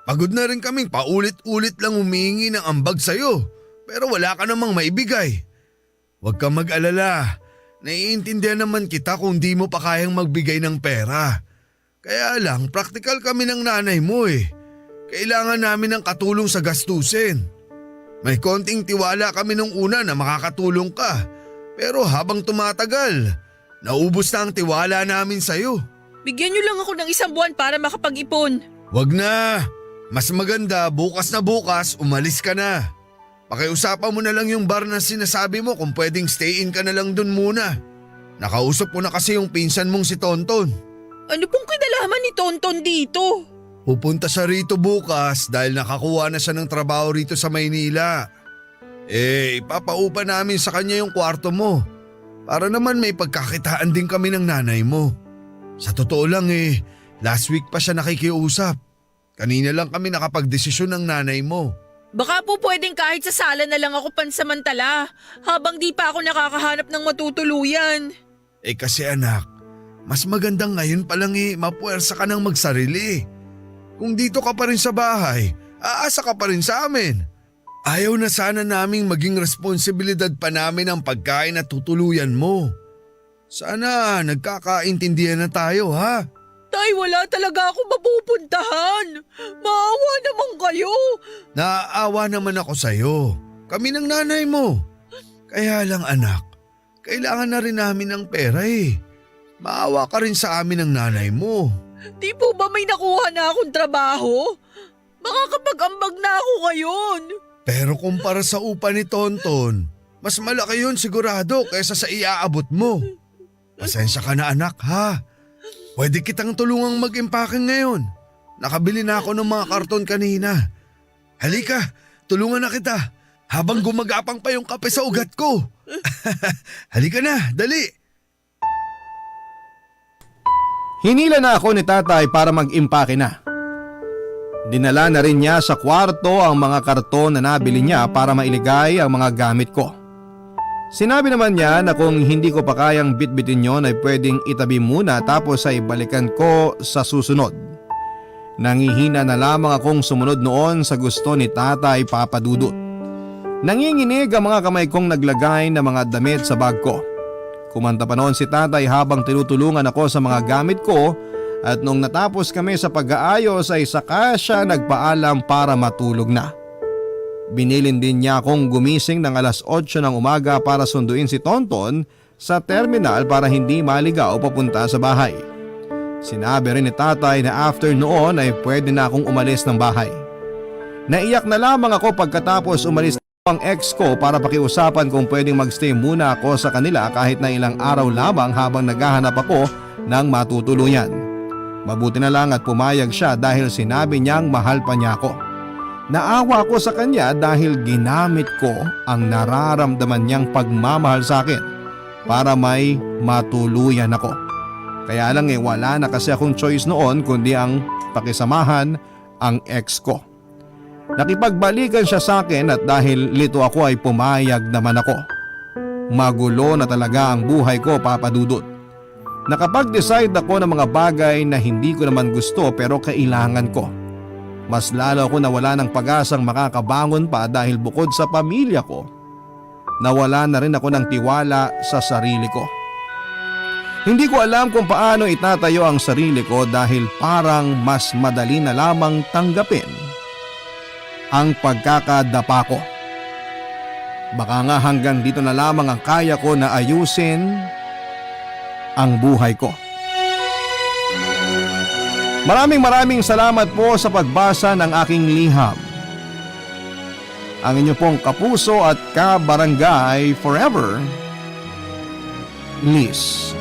Pagod na rin kaming paulit-ulit lang humingi ng ambag sa'yo, pero wala ka namang maibigay. Huwag kang mag-alala, naiintindihan naman kita kung di mo pa kayang magbigay ng pera. Kaya lang, praktikal kami ng nanay mo eh. Kailangan namin ng katulong sa gastusin. May konting tiwala kami nung una na makakatulong ka. Pero habang tumatagal, naubos na ang tiwala namin sa'yo. Bigyan niyo lang ako ng 1 buwan para makapag-ipon. Wag na. Mas maganda bukas na bukas umalis ka na. Pakiusapan mo na lang yung bar na sinasabi mo kung pwedeng stay in ka na lang dun muna. Nakausap ko na kasi yung pinsan mong si Tonton. Ano pong kinalaman ni Tonton dito? Pupunta siya rito bukas dahil nakakuha na siya ng trabaho rito sa Maynila. Ipapaupa namin sa kanya yung kwarto mo. Para naman may pagkakitaan din kami ng nanay mo. Sa totoo lang last week pa siya nakikiusap. Kanina lang kami nakapagdesisyon ng nanay mo. Baka po pwedeng kahit sa sala na lang ako pansamantala habang di pa ako nakakahanap ng matutuluyan. Kasi anak, mas magandang ngayon pa lang mapuwersa ka ng magsarili. Kung dito ka pa rin sa bahay, aasa ka pa rin sa amin. Ayaw na sana naming maging responsibilidad pa namin ang pagkain at tutuluyan mo. Sana nagkakaintindihan na tayo ha? Tay, wala talaga ako mapupuntahan. Maawa naman kayo. Naaawa naman ako sa'yo. Kami ng nanay mo. Kaya lang anak, kailangan na rin namin ng pera Maawa ka rin sa amin ng nanay mo. Di po ba may nakuha na akong trabaho? Makakapag-ambag na ako ngayon. Pero kumpara sa upa ni Tonton, mas malaki yun sigurado kaysa sa iaabot mo. Pasensya ka na anak ha. Pwede kitang tulungang mag-impake ngayon. Nakabili na ako ng mga karton kanina. Halika, tulungan na kita habang gumagapang pa yung kape sa ugat ko. Halika na, dali. Hinila na ako ni tatay para mag-impake na. Dinala na rin niya sa kwarto ang mga karton na nabili niya para mailigay ang mga gamit ko. Sinabi naman niya na kung hindi ko pa kayang bitbitin yon ay pwedeng itabi muna tapos ay balikan ko sa susunod. Nangihina na lamang akong sumunod noon sa gusto ni Tatay Papa Dudut. Nanginginig ang mga kamay kong naglagay ng mga damit sa bag ko. Kumanta pa noon si Tatay habang tinutulungan ako sa mga gamit ko at nung natapos kami sa pag-aayos ay saka siya nagpaalam para matulog na. Binilin din niya akong gumising ng alas 8 ng umaga para sunduin si Tonton sa terminal para hindi maligaw papunta sa bahay. Sinabi rin ni tatay na after noon ay pwede na akong umalis ng bahay. Naiyak na lamang ako pagkatapos umalis ang ex ko para pakiusapan kung pwedeng magstay muna ako sa kanila kahit na ilang araw lamang habang naghahanap ako ng matutuluyan. Mabuti na lang at pumayag siya dahil sinabi niyang mahal pa niya ako. Naawa ko sa kanya dahil ginamit ko ang nararamdaman niyang pagmamahal sa akin para may matuluyan ako. Kaya lang wala na kasi akong choice noon kundi ang pakisamahan ang ex ko. Nakipagbalikan siya sa akin at dahil lito ako ay pumayag naman ako. Magulo na talaga ang buhay ko, Papa Dudut. Nakapag-decide ako ng mga bagay na hindi ko naman gusto pero kailangan ko. Mas lalo ako nawala ng pag-asang makakabangon pa dahil bukod sa pamilya ko, nawala na rin ako ng tiwala sa sarili ko. Hindi ko alam kung paano itatayo ang sarili ko dahil parang mas madali na lamang tanggapin ang pagkakadapa ko. Baka nga hanggang dito na lamang ang kaya ko na ayusin ang buhay ko. Maraming salamat po sa pagbasa ng aking liham. Ang inyo pong kapuso at kabarangay forever, Liz.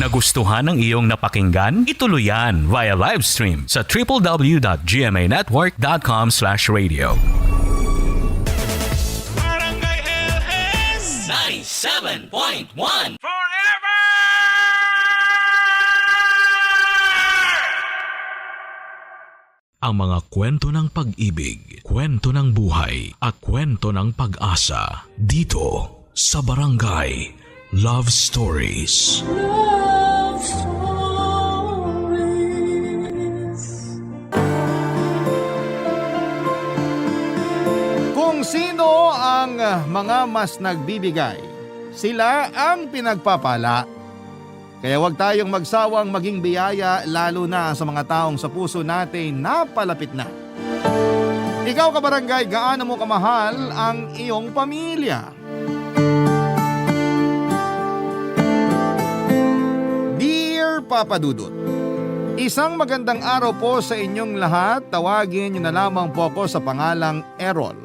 Nagustuhan ng iyong napakinggan? Ituloy yan via live stream sa www.gmanetwork.com/radio. Barangay LS 97.1 ang mga kwento ng pag-ibig, kwento ng buhay, at kwento ng pag-asa dito sa Barangay Love Stories. Love Stories. Kung sino ang mga mas nagbibigay, sila ang pinagpapala. Kaya huwag tayong magsawang maging biyaya lalo na sa mga taong sa puso natin napalapit na. Ikaw kabarangay, gaano mo kamahal ang iyong pamilya? Papa Dudut. Isang magandang araw po sa inyong lahat. Tawagin niyo na lamang po ako sa pangalang Errol.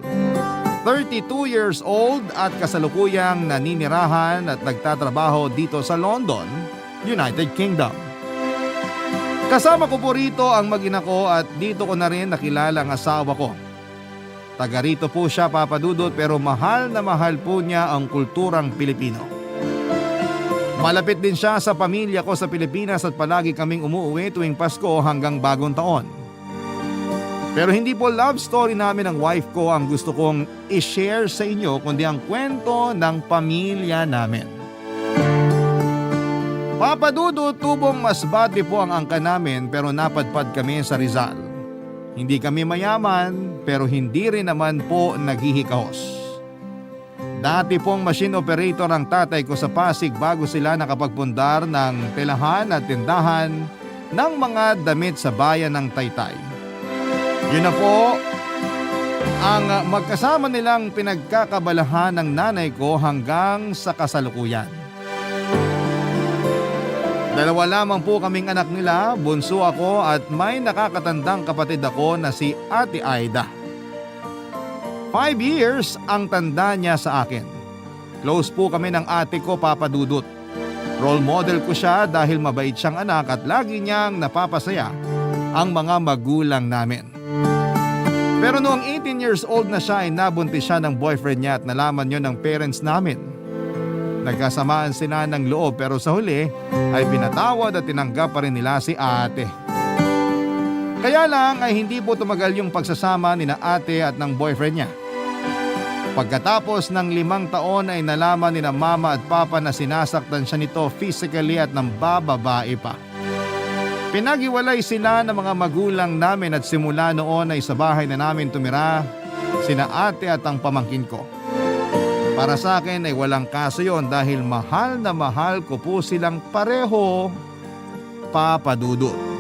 32 years old at kasalukuyang naninirahan at nagtatrabaho dito sa London, United Kingdom. Kasama ko po rito ang mag-ina ko at dito ko na rin nakilala ang asawa ko. Taga rito po siya, Papa Dudut, pero mahal na mahal po niya ang kulturang Pilipino. Malapit din siya sa pamilya ko sa Pilipinas at palagi kaming umuwi tuwing Pasko hanggang Bagong Taon. Pero hindi po love story namin ng wife ko ang gusto kong i-share sa inyo kundi ang kwento ng pamilya namin. Papa Dudut, tubong masbate po ang angka namin pero napadpad kami sa Rizal. Hindi kami mayaman pero hindi rin naman po naghihikahos. Dati pong machine operator ang tatay ko sa Pasig bago sila nakapagpundar ng telahan at tindahan ng mga damit sa bayan ng Taytay. Yun na po ang magkasama nilang pinagkakabalahan ng nanay ko hanggang sa kasalukuyan. Dalawa lamang po kaming anak nila, bunso ako at may nakakatandang kapatid ako na si Ate Aida. 5 years ang tanda niya sa akin. Close po kami ng ate ko, Papa Dudut. Role model ko siya dahil mabait siyang anak at lagi niyang napapasaya ang mga magulang namin. Pero noong 18 years old na siya ay nabuntis siya ng boyfriend niya at nalaman yun ng parents namin. Nagkasamaan sila ng loob pero sa huli ay pinatawad at tinanggap pa rin nila si ate. Kaya lang ay hindi po tumagal yung pagsasama ni na ate at ng boyfriend niya. Pagkatapos ng 5 taon ay nalaman ni na mama at papa na sinasaktan siya nito physically at ng bababae pa. Pinaghiwalay sila ng mga magulang namin at simula noon ay sa bahay na namin tumira sina ate at ang pamangkin ko. Para sa akin ay walang kaso yon dahil mahal na mahal ko po silang pareho, Papa Dudut.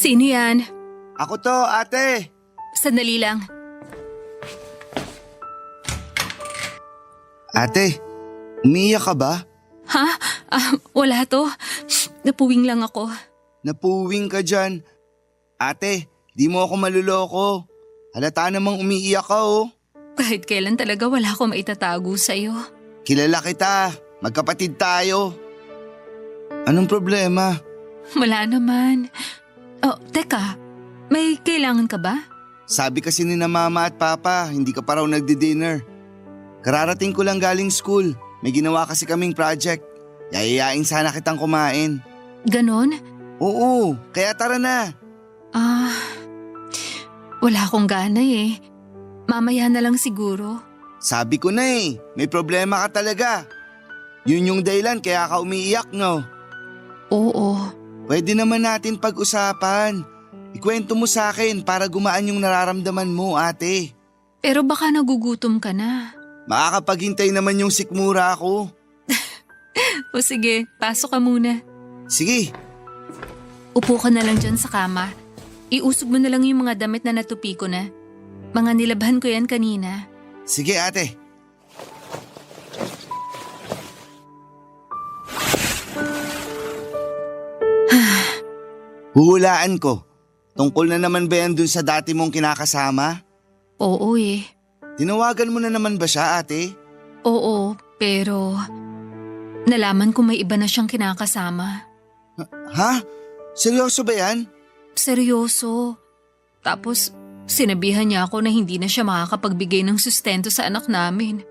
Sino yan? Ako to, ate. Sandali lang. Ate, umiiyak ka ba? Ha? Wala to. Napuwing lang ako. Napuwing ka dyan. Ate, di mo ako maluloko. Halata namang umiiyak ka oh. Kahit kailan talaga wala akong maitatago sa'yo. Kilala kita. Magkapatid tayo. Anong problema? Wala naman. Oh, teka. May kailangan ka ba? Sabi kasi ni na mama at papa, hindi ka pa raw nagdi-dinner. Kararating ko lang galing school. May ginawa kasi kaming project. Yayayain sana kitang kumain. Ganon? Oo, kaya tara na. Wala akong gana eh. Mamaya na lang siguro. Sabi ko na eh, may problema ka talaga. Yun yung dahilan kaya ka umiiyak no. Oo. Pwede naman natin pag-usapan. Ikwento mo sa akin para gumaan yung nararamdaman mo, ate. Pero baka nagugutom ka na. Makakapaghintay naman yung sikmura ko. O sige, pasok ka muna. Sige. Upo ka na lang dyan sa kama. Iusog mo na lang yung mga damit na natupi ko na. Mga nilabhan ko yan kanina. Sige, ate. Huhulaan ko. Tungkol na naman ba yan dun sa dati mong kinakasama? Oo eh. Tinawagan mo na naman ba siya, ate? Oo, pero nalaman ko may iba na siyang kinakasama. Ha? Seryoso ba yan? Seryoso. Tapos sinabihan niya ako na hindi na siya makakapagbigay ng sustento sa anak namin.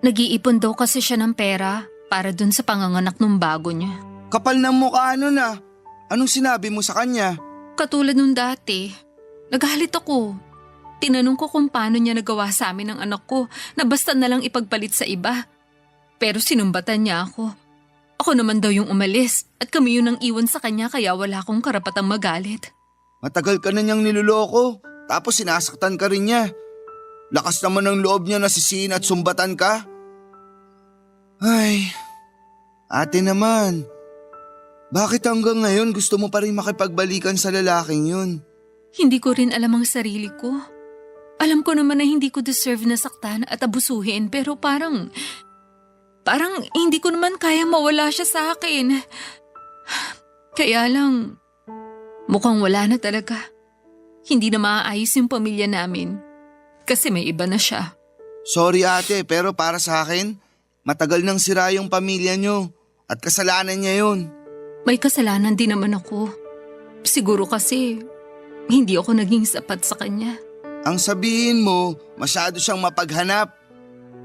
Nag-iipon daw kasi siya ng pera para dun sa panganganak ng bago niya. Kapal ng mukha ano na. Anong sinabi mo sa kanya? Katulad nung dati, nagalit ako. Tinanong ko kung paano niya nagawa sa amin ng anak ko na basta na lang ipagpalit sa iba. Pero sinumbatan niya ako. Ako naman daw yung umalis at kami yun ang iwan sa kanya kaya wala akong karapatang magalit. Matagal ka na niyang niloloko, tapos sinasaktan ka rin niya. Lakas naman ng loob niya na sisihin at sumbatan ka. Ay, ate naman. Bakit hanggang ngayon gusto mo pa rin makipagbalikan sa lalaking yun? Hindi ko rin alam ang sarili ko. Alam ko naman na hindi ko deserve na saktan at abusuhin pero parang hindi ko naman kaya mawala siya sa akin. Kaya lang, mukhang wala na talaga. Hindi na maaayos yung pamilya namin kasi may iba na siya. Sorry ate, pero para sa akin, matagal nang sira yung pamilya niyo at kasalanan niya yun. May kasalanan din naman ako. Siguro kasi hindi ako naging sapat sa kanya. Ang sabihin mo, masyado siyang mapaghanap.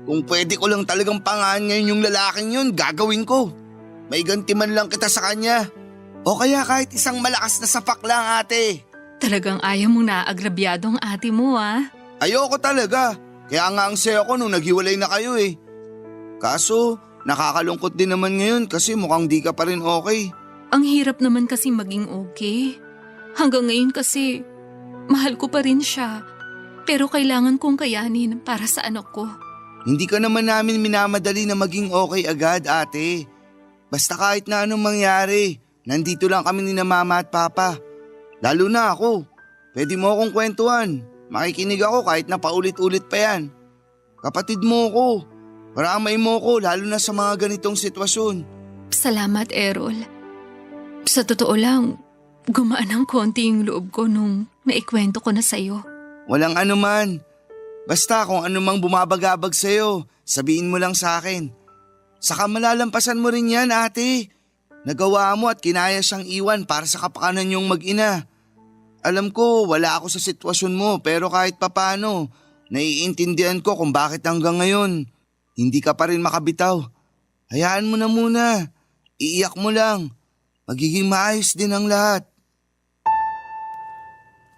Kung pwede ko lang talagang pangahan ngayon yung lalaking yun, gagawin ko. May ganti man lang kita sa kanya. O kaya kahit isang malakas na sapak lang ate. Talagang ayaw mong naagrabyado ang ate mo Ayoko talaga. Kaya nga ang saya ko nung naghiwalay na kayo eh. Kaso, nakakalungkot din naman ngayon kasi mukhang di ka pa rin okay. Ang hirap naman kasi maging okay. Hanggang ngayon kasi, mahal ko pa rin siya. Pero kailangan kong kayanin para sa anak ko. Hindi ka naman namin minamadali na maging okay agad ate. Basta kahit na anong mangyari, nandito lang kami ni na mama at papa. Lalo na ako. Pwede mo akong kwentuhan. Makikinig ako kahit na paulit-ulit pa yan. Kapatid mo ko. Paramay mo ko lalo na sa mga ganitong sitwasyon. Salamat, Errol. Sa totoo lang, gumaan ng konti yung loob ko nung naikwento ko na sa'yo. Walang anuman. Basta kung anumang bumabagabag sa'yo, sabihin mo lang sa akin. Saka malalampasan mo rin yan ate. Nagawa mo at kinaya siyang iwan para sa kapakanan niyong mag-ina. Alam ko wala ako sa sitwasyon mo pero kahit papano, naiintindihan ko kung bakit hanggang ngayon hindi ka pa rin makabitaw. Hayaan mo na muna. Iiyak mo lang. Magiging maayos din ang lahat.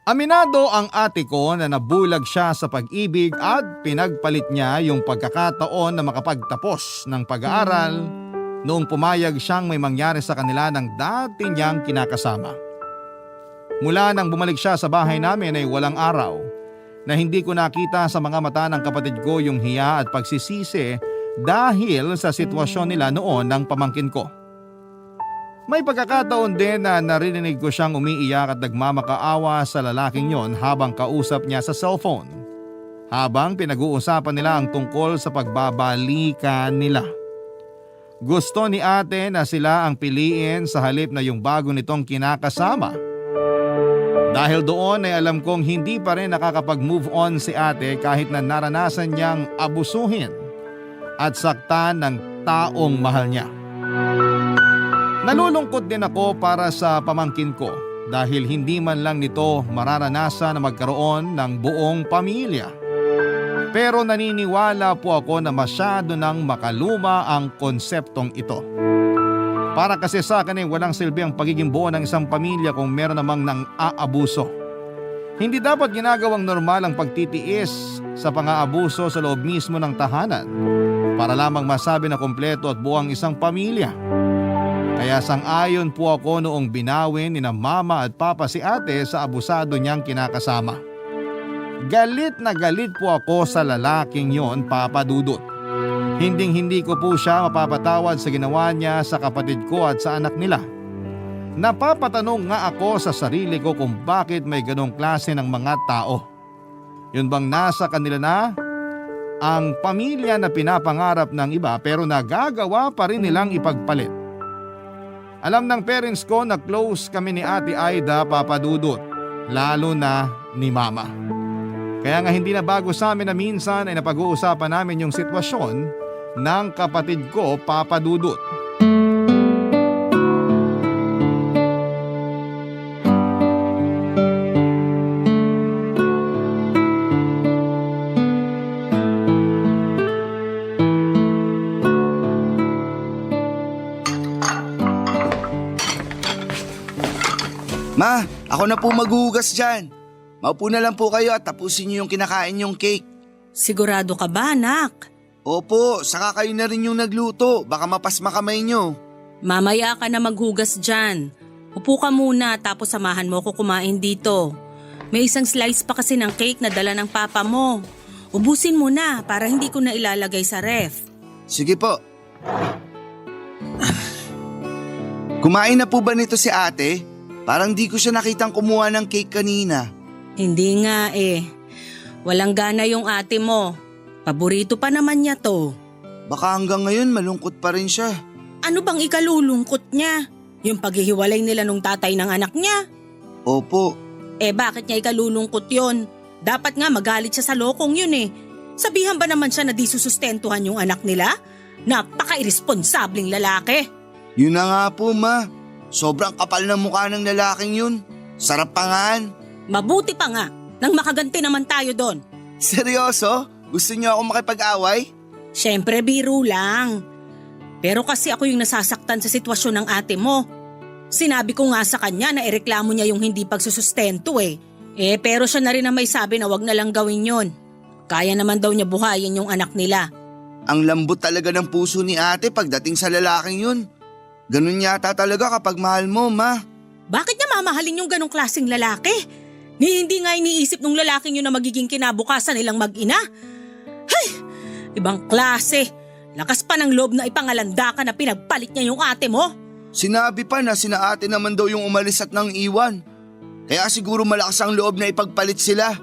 Aminado ang ate ko na nabulag siya sa pag-ibig at pinagpalit niya yung pagkakataon na makapagtapos ng pag-aaral noong pumayag siyang may mangyari sa kanila ng dati niyang kinakasama. Mula nang bumalik siya sa bahay namin ay walang araw na hindi ko nakita sa mga mata ng kapatid ko yung hiya at pagsisisi dahil sa sitwasyon nila noon ng pamangkin ko. May pagkakataon din na narinig ko siyang umiiyak at nagmamakaawa sa lalaking yon habang kausap niya sa cellphone. Habang pinag-uusapan nila ang tungkol sa pagbabalikan nila. Gusto ni ate na sila ang piliin sa halip na yung bago nitong kinakasama. Dahil doon ay alam kong hindi pa rin nakakapag-move on si ate kahit na naranasan niyang abusuhin at saktan ng taong mahal niya. Nalulungkot din ako para sa pamangkin ko dahil hindi man lang nito mararanasan na magkaroon ng buong pamilya. Pero naniniwala po ako na masyado nang makaluma ang konseptong ito. Para kasi sa akin ay walang silbi ang pagiging buo ng isang pamilya kung meron namang nang aabuso. Hindi dapat ginagawang normal ang pagtitiis sa pang-aabuso sa loob mismo ng tahanan para lamang masabi na kompleto at buo ang isang pamilya. Kaya sang-ayon po ako noong binawin ni na mama at papa si ate sa abusado niyang kinakasama. Galit na galit po ako sa lalaking yon, Papa Dudut. Hinding-hindi ko po siya mapapatawad sa ginawa niya sa kapatid ko at sa anak nila. Napapatanong nga ako sa sarili ko kung bakit may ganong klase ng mga tao. Yun bang nasa kanila na ang pamilya na pinapangarap ng iba pero nagagawa pa rin nilang ipagpalit. Alam ng parents ko na close kami ni Ate Aida, Papa Dudut, lalo na ni Mama. Kaya nga hindi na bago sa amin na minsan ay napag-uusapan namin yung sitwasyon ng kapatid ko, Papa Dudut. Ma, ako na po maghuhugas dyan. Maupo na lang po kayo at tapusin niyo yung kinakain yung cake. Sigurado ka ba, anak? Opo, saka kayo na rin yung nagluto. Baka mapasma kamay nyo. Mamaya ka na maghugas dyan. Upo ka muna tapos samahan mo ko kumain dito. May isang slice pa kasi ng cake na dala ng papa mo. Ubusin mo na para hindi ko na ilalagay sa ref. Sige po. Kumain na po ba nito si ate? Parang di ko siya nakitang kumuha ng cake kanina. Hindi nga eh. Walang gana yung ate mo. Paborito pa naman niya to. Baka hanggang ngayon malungkot pa rin siya. Ano bang ikalulungkot niya? Yung paghihiwalay nila nung tatay ng anak niya? Opo. Eh bakit niya ikalulungkot yon? Dapat nga magalit siya sa lokong yun eh. Sabihan ba naman siya na di susustentuhan yung anak nila? Napaka-irresponsabling lalaki. Yun na nga po, ma. Sobrang kapal ng mukha ng lalaking yun. Sarap pangaan. Mabuti pa nga, nang makaganti naman tayo doon. Seryoso? Gusto niyo ako makipag-away? Siyempre biro lang. Pero kasi ako yung nasasaktan sa sitwasyon ng ate mo. Sinabi ko nga sa kanya na ireklamo niya yung hindi pagsusustento eh. Pero siya na rin ang may sabi na wag na lang gawin yon. Kaya naman daw niya buhayin yung anak nila. Ang lambot talaga ng puso ni ate pagdating sa lalaking yun. Ganun yata talaga kapag mahal mo, ma. Bakit niya mamahalin yung ganong klaseng lalaki? Hindi nga iniisip nung lalaking yun na magiging kinabukasan nilang mag-ina. Hay! Ibang klase. Lakas pa ng loob na ipangalanda ka na pinagpalit niya yung ate mo. Sinabi pa na sina ate naman daw yung umalis at nang iwan. Kaya siguro malakas ang loob na ipagpalit sila.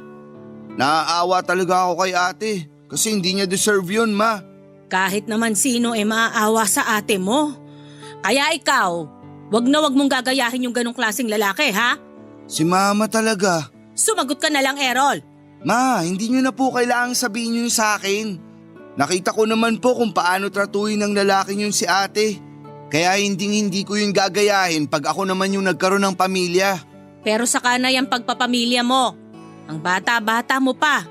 Naaawa talaga ako kay ate kasi hindi niya deserve yun, ma. Kahit naman sino maaawa sa ate mo. Kaya ikaw, wag na wag mong gagayahin yung ganong klaseng lalaki, ha? Si mama talaga. Sumagot ka na lang, Errol. Ma, hindi niyo na po kailangang sabihin yun sa akin. Nakita ko naman po kung paano tratuhin ng lalaking yun si ate. Kaya hindi ko yun gagayahin pag ako naman yung nagkaroon ng pamilya. Pero saka na yung pagpapamilya mo. Ang bata-bata mo pa.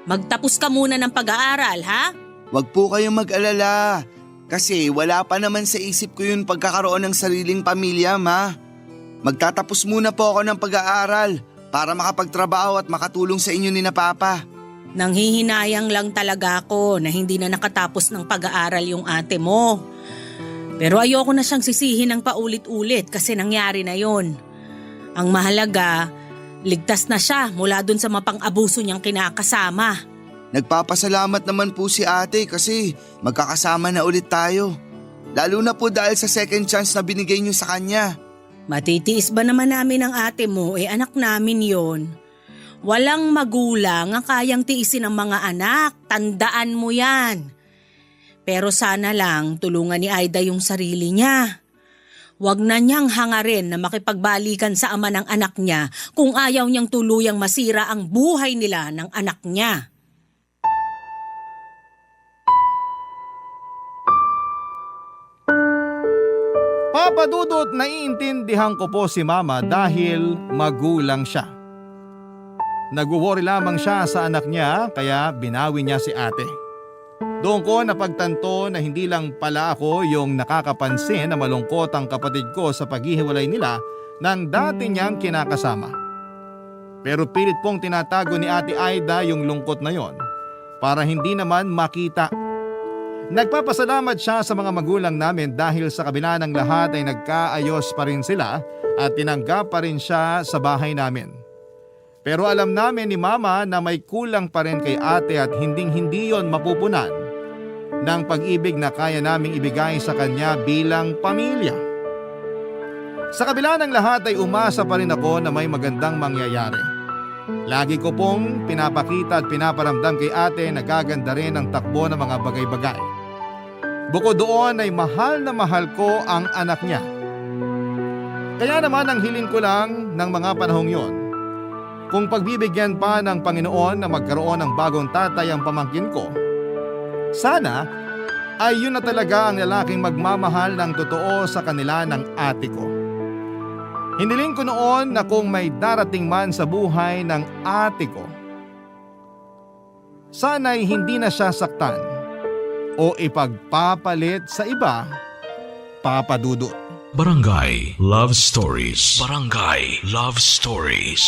Magtapos ka muna ng pag-aaral, ha? Wag po kayong mag-alala. Kasi wala pa naman sa isip ko yun pagkakaroon ng sariling pamilya, ma. Magtatapos muna po ako ng pag-aaral para makapagtrabaho at makatulong sa inyo ni na Papa. Nanghihinayang lang talaga ako na hindi na nakatapos ng pag-aaral yung ate mo. Pero ayoko na siyang sisihin ng paulit-ulit kasi nangyari na yon. Ang mahalaga, ligtas na siya mula dun sa mapang-abuso niyang kinakasama. Nagpapasalamat naman po si ate kasi magkakasama na ulit tayo. Lalo na po dahil sa second chance na binigay niyo sa kanya. Matitiis ba naman namin ang ate mo? Anak namin yon. Walang magulang ang kayang tiisin ng mga anak. Tandaan mo yan. Pero sana lang tulungan ni Aida yung sarili niya. Huwag na niyang hangarin na makipagbalikan sa ama ng anak niya kung ayaw niyang tuluyang masira ang buhay nila ng anak niya. Papa Dudut, naiintindihan ko po si Mama dahil magulang siya. Nag-worry lamang siya sa anak niya kaya binawi niya si ate. Doon ko napagtanto na hindi lang pala ako yung nakakapansin na malungkot ang kapatid ko sa paghihiwalay nila ng dati niyang kinakasama. Pero pilit pong tinatago ni Ate Aida yung lungkot na yon para hindi naman makita. Nagpapasalamat siya sa mga magulang namin dahil sa kabila ng lahat ay nagkaayos pa rin sila at tinanggap pa rin siya sa bahay namin. Pero alam namin ni Mama na may kulang pa rin kay ate at hinding-hindi yon mapupunan ng pag-ibig na kaya naming ibigay sa kanya bilang pamilya. Sa kabila ng lahat ay umasa pa rin ako na may magandang mangyayari. Lagi ko pong pinapakita at pinaparamdam kay ate na gaganda rin ang takbo ng mga bagay-bagay. Bukod doon ay mahal na mahal ko ang anak niya. Kaya naman ang hiling ko lang ng mga panahong yon, kung pagbibigyan pa ng Panginoon na magkaroon ng bagong tatay ang pamangkin ko, sana ay yun na talaga ang lalaking magmamahal ng totoo sa kanila ng ate ko. Hiniling ko noon na kung may darating man sa buhay ng ate ko, sana'y hindi na siya saktan o ipagpapalit sa iba, Papa Dudut. Barangay Love Stories. Barangay Love Stories.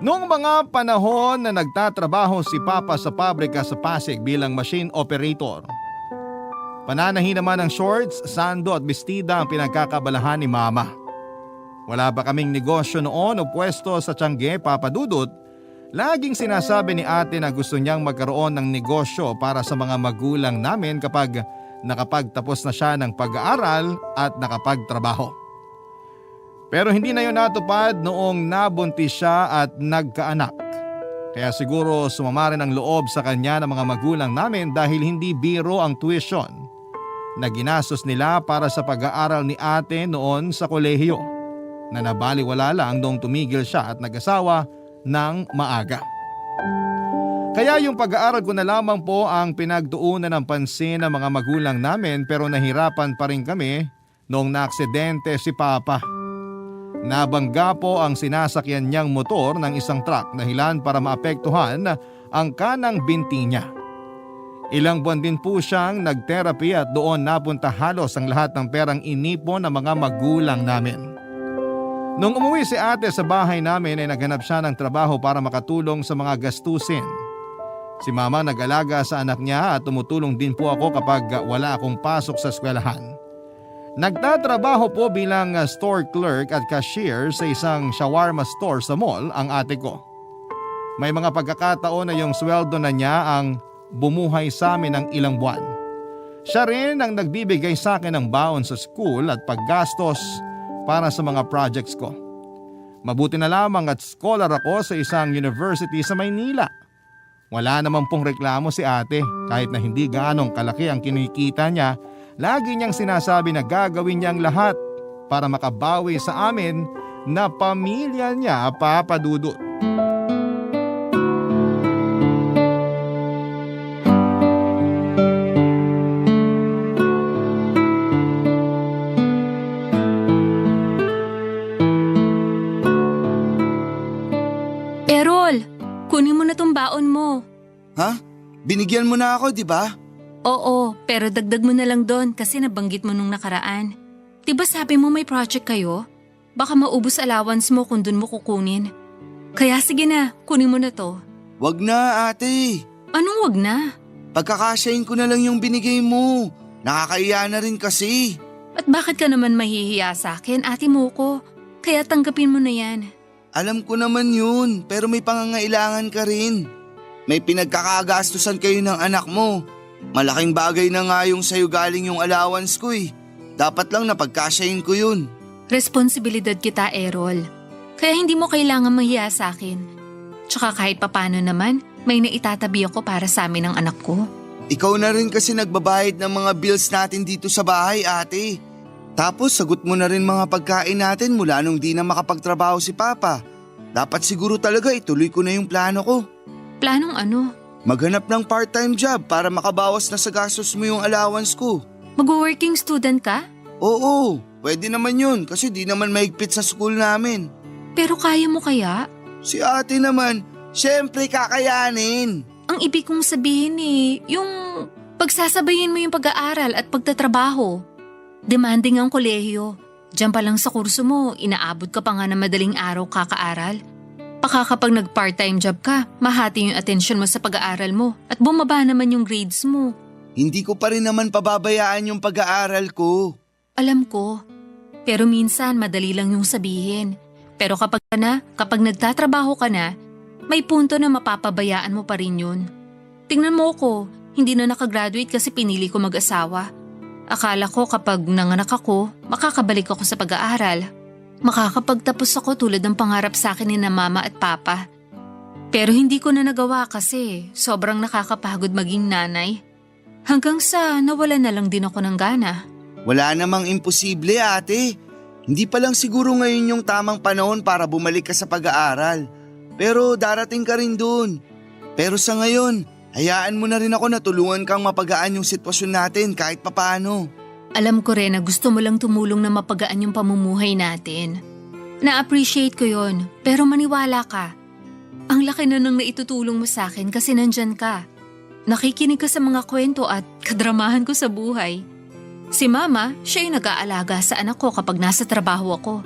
Noong mga panahon na nagtatrabaho si Papa sa pabrika sa Pasig bilang machine operator, pananahi naman ng shorts, sando at bestida ang pinagkakabalahan ni Mama. Wala ba kaming negosyo noon o pwesto sa Tiangge, Papa Dudut? Laging sinasabi ni ate na gusto niyang magkaroon ng negosyo para sa mga magulang namin kapag nakapagtapos na siya ng pag-aaral at nakapagtrabaho. Pero hindi na yun natupad noong nabuntis siya at nagkaanak. Kaya siguro sumama rin ang loob sa kanya ng mga magulang namin dahil hindi biro ang tuition na ginastos nila para sa pag-aaral ni ate noon sa kolehiyo na nabaliwala lang noong tumigil siya at nag-asawa ng maaga. Kaya yung pag-aaral ko na lamang po ang pinagtuunan ng pansin ng mga magulang namin pero nahirapan pa rin kami noong naaksidente si Papa. Nabangga po ang sinasakyan niyang motor ng isang truck dahilan para maapektuhan ang kanang binti niya. Ilang buwan din po siyang nag-therapy at doon napunta halos ang lahat ng perang inipon ng mga magulang namin. Nung umuwi si ate sa bahay namin ay naghanap siya ng trabaho para makatulong sa mga gastusin. Si Mama nag-alaga sa anak niya at tumutulong din po ako kapag wala akong pasok sa eskwelahan. Nagtatrabaho po bilang store clerk at cashier sa isang shawarma store sa mall ang ate ko. May mga pagkakataon na yung sweldo na niya ang bumuhay sa amin ng ilang buwan. Siya rin ang nagbibigay sa akin ng baon sa school at paggastos para sa mga projects ko. Mabuti na lamang at scholar ako sa isang university sa Maynila. Wala naman pong reklamo si ate kahit na hindi gaanong kalaki ang kinikita niya. Lagi niyang sinasabi na gagawin niya ang lahat para makabawi sa amin na pamilya niya, Papa Dudut. Errol, kunin mo na tong baon mo. Ha? Binigyan mo na ako, di ba? Oo, pero dagdag mo na lang doon kasi nabanggit mo nung nakaraan. Diba sabi mo may project kayo? Baka maubos allowance mo kung dun mo kukunin. Kaya sige na, kunin mo na to. Wag na, ate. Anong wag na? Pagkakasyahin ko na lang yung binigay mo. Nakakaiya na rin kasi. At bakit ka naman mahihiya sa akin, ate mo ko? Kaya tanggapin mo na yan. Alam ko naman yun, pero may pangangailangan ka rin. May pinagkakagastusan kayo ng anak mo. Malaking bagay na nga yung sa'yo galing yung allowance ko eh. Dapat lang napagkasyahin ko yun. Responsibilidad kita, Errol. Kaya hindi mo kailangan mahiya sa akin. Tsaka kahit papano naman, may naitatabi ako para sa amin ng anak ko. Ikaw na rin kasi nagbabayad ng mga bills natin dito sa bahay, ate. Tapos sagot mo na rin mga pagkain natin mula nung di na makapagtrabaho si Papa. Dapat siguro talaga ituloy ko na yung plano ko. Planong ano? Maghanap ng part-time job para makabawas na sa gastos mo yung allowance ko. Mag-working student ka? Oo, pwede naman yun kasi di naman mahigpit sa school namin. Pero kaya mo kaya? Si ate naman, syempre kakayanin. Ang ibig kong sabihin yung pagsasabayin mo yung pag-aaral at pagtatrabaho. Demanding ang kolehiyo. Diyan pa lang sa kurso mo, inaabot ka pa nga na madaling araw kakaaral. Baka kapag nag-part-time job ka, mahati yung atensyon mo sa pag-aaral mo at bumaba naman yung grades mo. Hindi ko pa rin naman pababayaan yung pag-aaral ko. Alam ko, pero minsan madali lang yung sabihin. Pero kapag nagtatrabaho ka na, may punto na mapapabayaan mo pa rin yun. Tingnan mo ko, hindi na nakagraduate kasi pinili ko mag-asawa. Akala ko kapag nanganak ako, makakabalik ako sa pag-aaral. Makakapagtapos ako tulad ng pangarap sa akin ni na Mama at Papa. Pero hindi ko na nagawa kasi sobrang nakakapagod maging nanay. Hanggang sa nawala na lang din ako ng gana. Wala namang imposible, ate. Hindi pa lang siguro ngayon yung tamang panahon para bumalik ka sa pag-aaral. Pero darating ka rin dun. Pero sa ngayon, hayaan mo na rin ako na tulungan kang mapagaan yung sitwasyon natin kahit papaano. Alam ko rin na gusto mo lang tumulong na mapagaan yung pamumuhay natin. Na-appreciate ko yon, pero maniwala ka. Ang laki na nang naitutulong mo sa akin kasi nandyan ka. Nakikinig ka sa mga kwento at kadramahan ko sa buhay. Si Mama, siya yung nag-aalaga sa anak ko kapag nasa trabaho ako.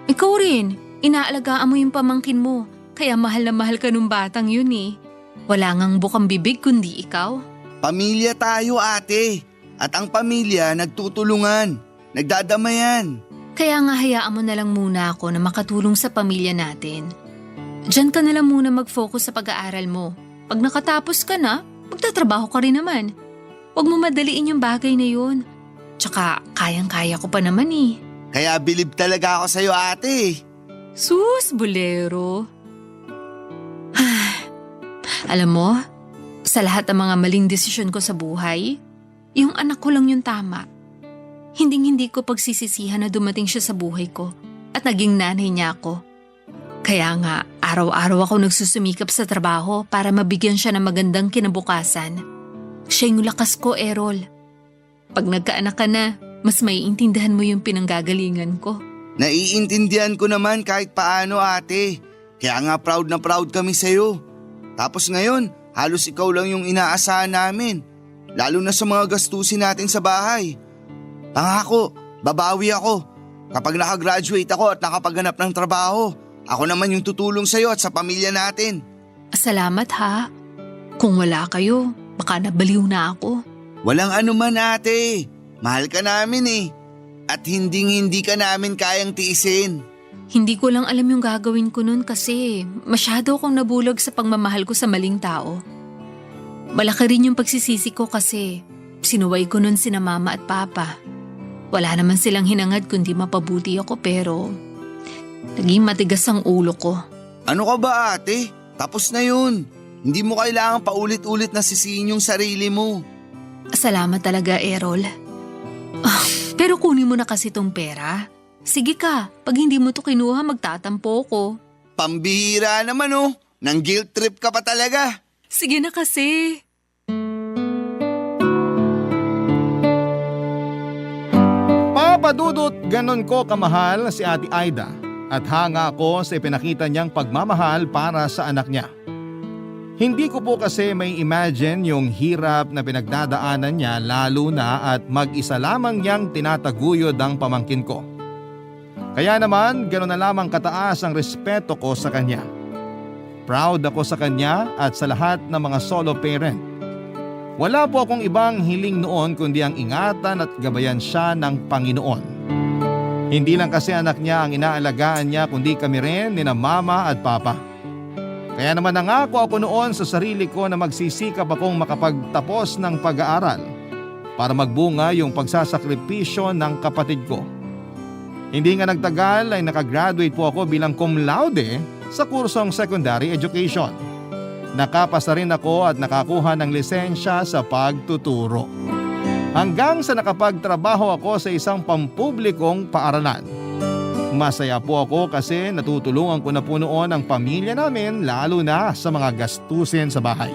Ikaw rin, inaalagaan mo yung pamangkin mo. Kaya mahal na mahal ka nung batang yun eh. Wala ngang bukang bibig kundi ikaw. Pamilya tayo ate. At ang pamilya nagtutulungan. Nagdadamayan. Kaya nga hayaan mo na lang muna ako na makatulong sa pamilya natin. Diyan ka na lang muna mag-focus sa pag-aaral mo. Pag nakatapos ka na, magtatrabaho ka rin naman. Huwag mo madaliin yung bagay na yun. Tsaka kayang-kaya ko pa naman eh. Kaya bilib talaga ako sa'yo ate. Sus, bolero. Alam mo, sa lahat ng mga maling desisyon ko sa buhay, yung anak ko lang yung tama. Hinding-hindi ko pagsisisihan na dumating siya sa buhay ko at naging nanay niya ako. Kaya nga, araw-araw ako nagsusumikap sa trabaho para mabigyan siya ng magandang kinabukasan. Siya yung lakas ko, Errol. Pag nagkaanak ka na, mas maiintindihan mo yung pinanggagalingan ko. Naiintindihan ko naman kahit paano ate. Kaya nga proud na proud kami sa'yo. Tapos ngayon, halos ikaw lang yung inaasahan namin. Lalo na sa mga gastusin natin sa bahay. Pangako, babawi ako. Kapag nakagraduate ako at nakapaghanap ng trabaho, ako naman yung tutulong sa'yo at sa pamilya natin. Salamat ha. Kung wala kayo, baka nabaliw na ako. Walang anuman ate. Mahal ka namin eh. At hindi ka namin kayang tiisin. Hindi ko lang alam yung gagawin ko nun kasi masyado akong nabulag sa pagmamahal ko sa maling tao. Malaki rin yung pagsisisi ko kasi sinuway ko nun sina mama at papa. Wala naman silang hinangad kundi mapabuti ako pero naging matigas ang ulo ko. Ano ka ba ate? Tapos na yun. Hindi mo kailangan paulit-ulit na sisihin yung sarili mo. Salamat talaga, Errol. Pero kunin mo na kasi tong pera. Sige ka, pag hindi mo to kinuha magtatampo ko. Pambihira naman oh. Nang guilt trip ka pa talaga. Sige na kasi. Papadudot, ganon ko kamahal si Ate Aida at hanga ako sa ipinakita niyang pagmamahal para sa anak niya. Hindi ko po kasi may imagine yung hirap na pinagdadaanan niya lalo na at mag-isa lamang niyang tinataguyod ang pamangkin ko. Kaya naman gano'n na lamang kataas ang respeto ko sa kanya. Proud ako sa kanya at sa lahat ng mga solo parent. Wala po akong ibang hiling noon kundi ang ingatan at gabayan siya ng Panginoon. Hindi lang kasi anak niya ang inaalagaan niya kundi kami rin ni na mama at papa. Kaya naman nangako ako noon sa sarili ko na magsisikap akong makapagtapos ng pag-aaral para magbunga yung pagsasakripisyo ng kapatid ko. Hindi nga nagtagal ay nakagraduate po ako bilang cum laude sa kursong secondary education. Nakapasa rin ako at nakakuha ng lisensya sa pagtuturo. Hanggang sa nakapagtrabaho ako sa isang pampublikong paaralan. Masaya po ako kasi natutulungan ko na po noon ang pamilya namin lalo na sa mga gastusin sa bahay.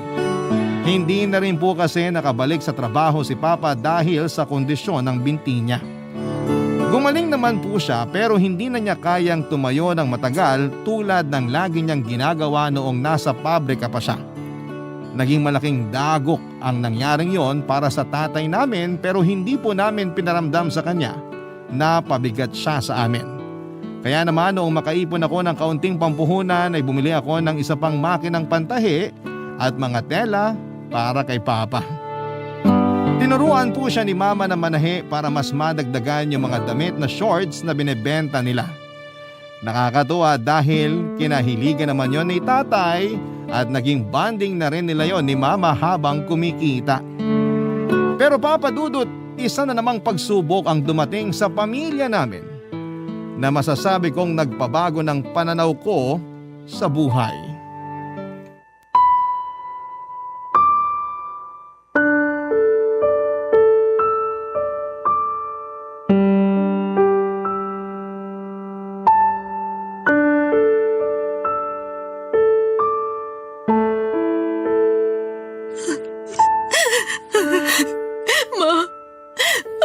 Hindi na rin po kasi nakabalik sa trabaho si Papa dahil sa kondisyon ng binti niya. Gumaling naman po siya pero hindi na niya kayang tumayo ng matagal tulad ng lagi niyang ginagawa noong nasa pabrika pa siya. Naging malaking dagok ang nangyaring yon para sa tatay namin pero hindi po namin pinaramdam sa kanya na pabigat siya sa amin. Kaya naman noong makaipon ako ng kaunting pampuhunan ay bumili ako ng isa pang makinang pantahi at mga tela para kay Papa. Tinuruan po siya ni Mama na manahi para mas madagdagan yung mga damit na shorts na binebenta nila. Nakakatuwa dahil kinahiligan naman yon ni tatay at naging bonding na rin nila yon ni Mama habang kumikita. Pero Papa Dudut, isa na namang pagsubok ang dumating sa pamilya namin na masasabi kong nagpabago ng pananaw ko sa buhay.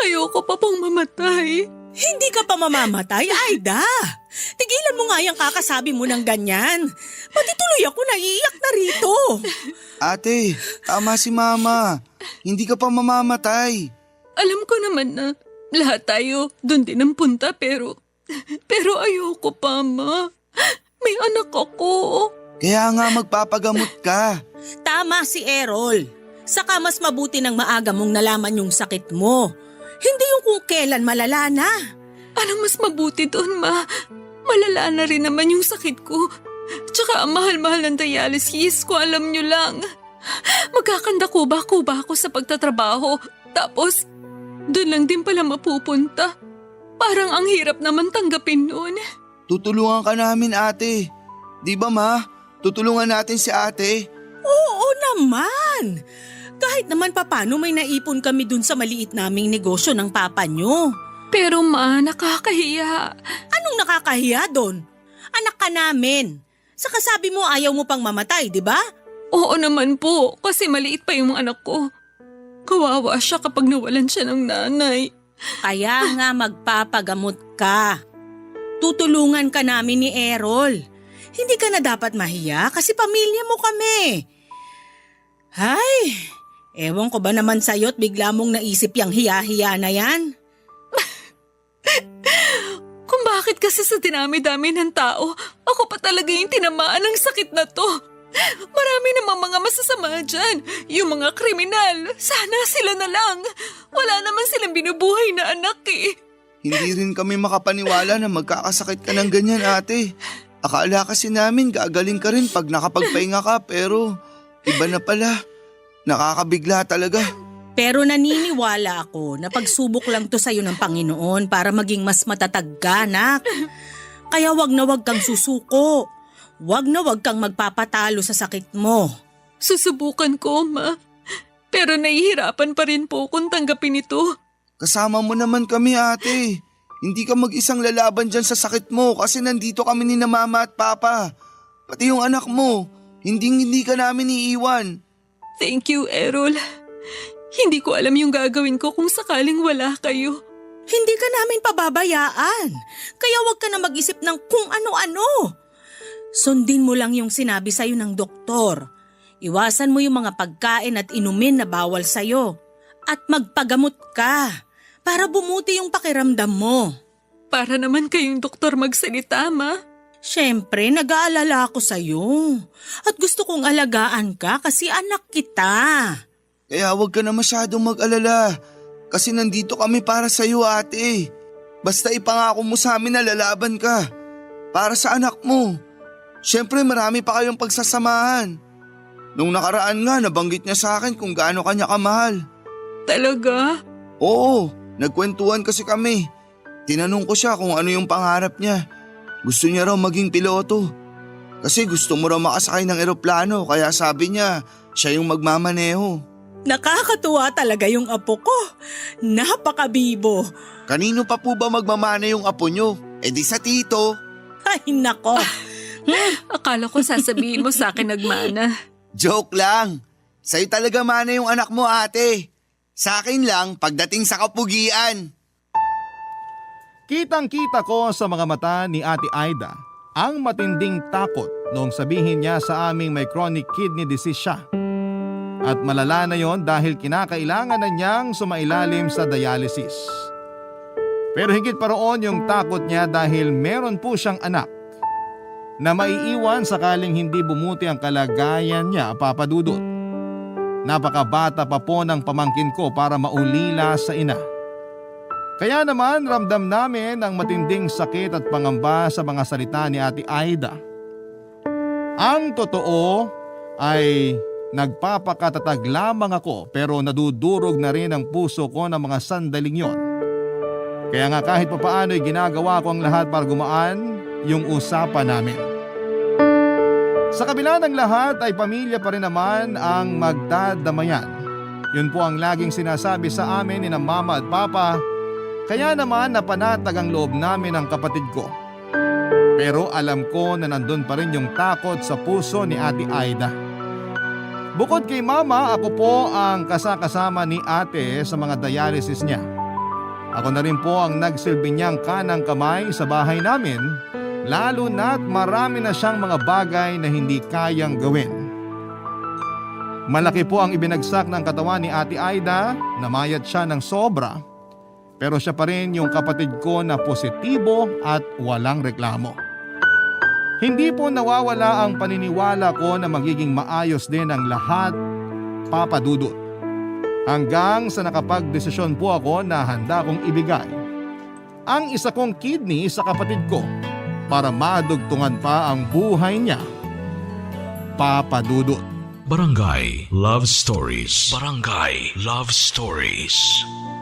Ayoko pa pong mamatay. Hindi ka pa mamamatay, Aida. Tigilan mo nga yung kakasabi mo ng ganyan. Pati tuloy ako naiiyak na rito. Ate, tama si Mama. Hindi ka pa mamamatay. Alam ko naman na lahat tayo doon din ang punta pero ayoko pa, Ma. May anak ako. Kaya nga magpapagamot ka. Tama si Errol. Saka mas mabuti ng maaga mong nalaman yung sakit mo. Hindi yung kung kailan malala na. Anong mas mabuti doon, Ma? Malala na rin naman yung sakit ko. Tsaka ang mahal-mahal ng dialysis ko, alam nyo lang. Magkakanda kuba-kuba ako sa pagtatrabaho. Tapos, doon lang din pala mapupunta. Parang ang hirap naman tanggapin noon. Tutulungan ka namin, ate. Di ba, Ma? Tutulungan natin si ate. Oo naman. Kahit naman papano may naipon kami dun sa maliit naming negosyo ng papa nyo. Pero Ma, nakakahiya. Anong nakakahiya doon? Anak ka namin. Saka sabi mo ayaw mo pang mamatay, di ba? Oo naman po, kasi maliit pa yung mga anak ko. Kawawa siya kapag nawalan siya ng nanay. Kaya nga magpapagamot ka. Tutulungan ka namin ni Errol. Hindi ka na dapat mahiya kasi pamilya mo kami. Hay, ewan ko ba naman sa'yo't bigla mong naisip yung hiya-hiya na yan? Kung bakit kasi sa dinami-dami ng tao, ako pa talaga yung tinamaan ng sakit na to. Marami namang mga masasama dyan. Yung mga kriminal, sana sila na lang. Wala naman silang binubuhay na anak eh. Hindi rin kami makapaniwala na magkakasakit ka ng ganyan, ate. Akala kasi namin gagaling ka rin pag nakapagpahinga ka pero iba na pala. Nakakabigla talaga. Pero naniniwala ako na pagsubok lang to sa'yo ng Panginoon para maging mas matatag ka, anak. Kaya wag na wag kang susuko. Wag na wag kang magpapatalo sa sakit mo. Susubukan ko, Ma. Pero nahihirapan pa rin po kung tanggapin ito. Kasama mo naman kami, ate. Hindi ka mag-isang lalaban dyan sa sakit mo kasi nandito kami ni na mama at papa. Pati yung anak mo, hindi ka namin iiwan. Thank you, Errol. Hindi ko alam yung gagawin ko kung sakaling wala kayo. Hindi ka namin pababayaan. Kaya wag ka na mag-isip ng kung ano-ano. Sundin mo lang yung sinabi sa'yo ng doktor. Iwasan mo yung mga pagkain at inumin na bawal sa'yo. At magpagamot ka para bumuti yung pakiramdam mo. Para naman kayong doktor magsalita, Ma. Siyempre, nag-aalala ako sa'yo. At gusto kong alagaan ka kasi anak kita. Kaya huwag ka na masyadong mag-alala kasi nandito kami para sa'yo, ate. Basta ipangako mo sa amin na lalaban ka para sa anak mo. Siyempre marami pa kayong pagsasamahan. Nung nakaraan nga nabanggit niya sa akin kung gaano kanya kamahal. Talaga? Oo, nagkwentuhan kasi kami. Tinanong ko siya kung ano yung pangarap niya. Gusto niya raw maging piloto. Kasi gusto mo raw makasakay ng eroplano kaya sabi niya siya yung magmamaneho. Nakakatuwa talaga yung apo ko. Napakabibo. Kanino pa po ba magmamana yung apo niyo? Eh di sa tito. Ay nako. Akala ko sasabihin mo sa akin nagmana. Joke lang. Sa'yo talaga mana yung anak mo, ate. Sa akin lang pagdating sa kapugian. Kitang-kita ko sa mga mata ni Ate Aida ang matinding takot noong sabihin niya sa aming may chronic kidney disease siya. At malala na yon dahil kinakailangan na niyang sumailalim sa dialysis. Pero higit pa roon yung takot niya dahil meron po siyang anak na maiiwan sakaling hindi bumuti ang kalagayan niya, Papa Dudut. Napakabata pa po ng pamangkin ko para maulila sa ina. Kaya naman ramdam namin ang matinding sakit at pangamba sa mga salita ni Ate Aida. Ang totoo ay nagpapakatatag lamang ako pero nadudurog na rin ang puso ko ng mga sandaling yon. Kaya nga kahit papaano ay ginagawa ko ang lahat para gumaan yung usapan namin. Sa kabila ng lahat ay pamilya pa rin naman ang magdadamayan. Yun po ang laging sinasabi sa amin ni na mama at papa. Kaya naman napanatag ang loob namin ng kapatid ko. Pero alam ko na nandun pa rin yung takot sa puso ni Ate Aida. Bukod kay mama, ako po ang kasakasama ni ate sa mga dialysis niya. Ako na rin po ang nagsilbi niyang kanang kamay sa bahay namin, lalo na't marami na siyang mga bagay na hindi kayang gawin. Malaki po ang ibinagsak ng katawan ni Ate Aida, namayat siya ng sobra. Pero siya pa rin yung kapatid ko na positibo at walang reklamo. Hindi po nawawala ang paniniwala ko na magiging maayos din ang lahat, Papa Dudut. Hanggang sa nakapagdesisyon po ako na handa kong ibigay ang isa kong kidney sa kapatid ko para madugtungan pa ang buhay niya, Papa Dudut. Barangay Love Stories. Barangay Love Stories.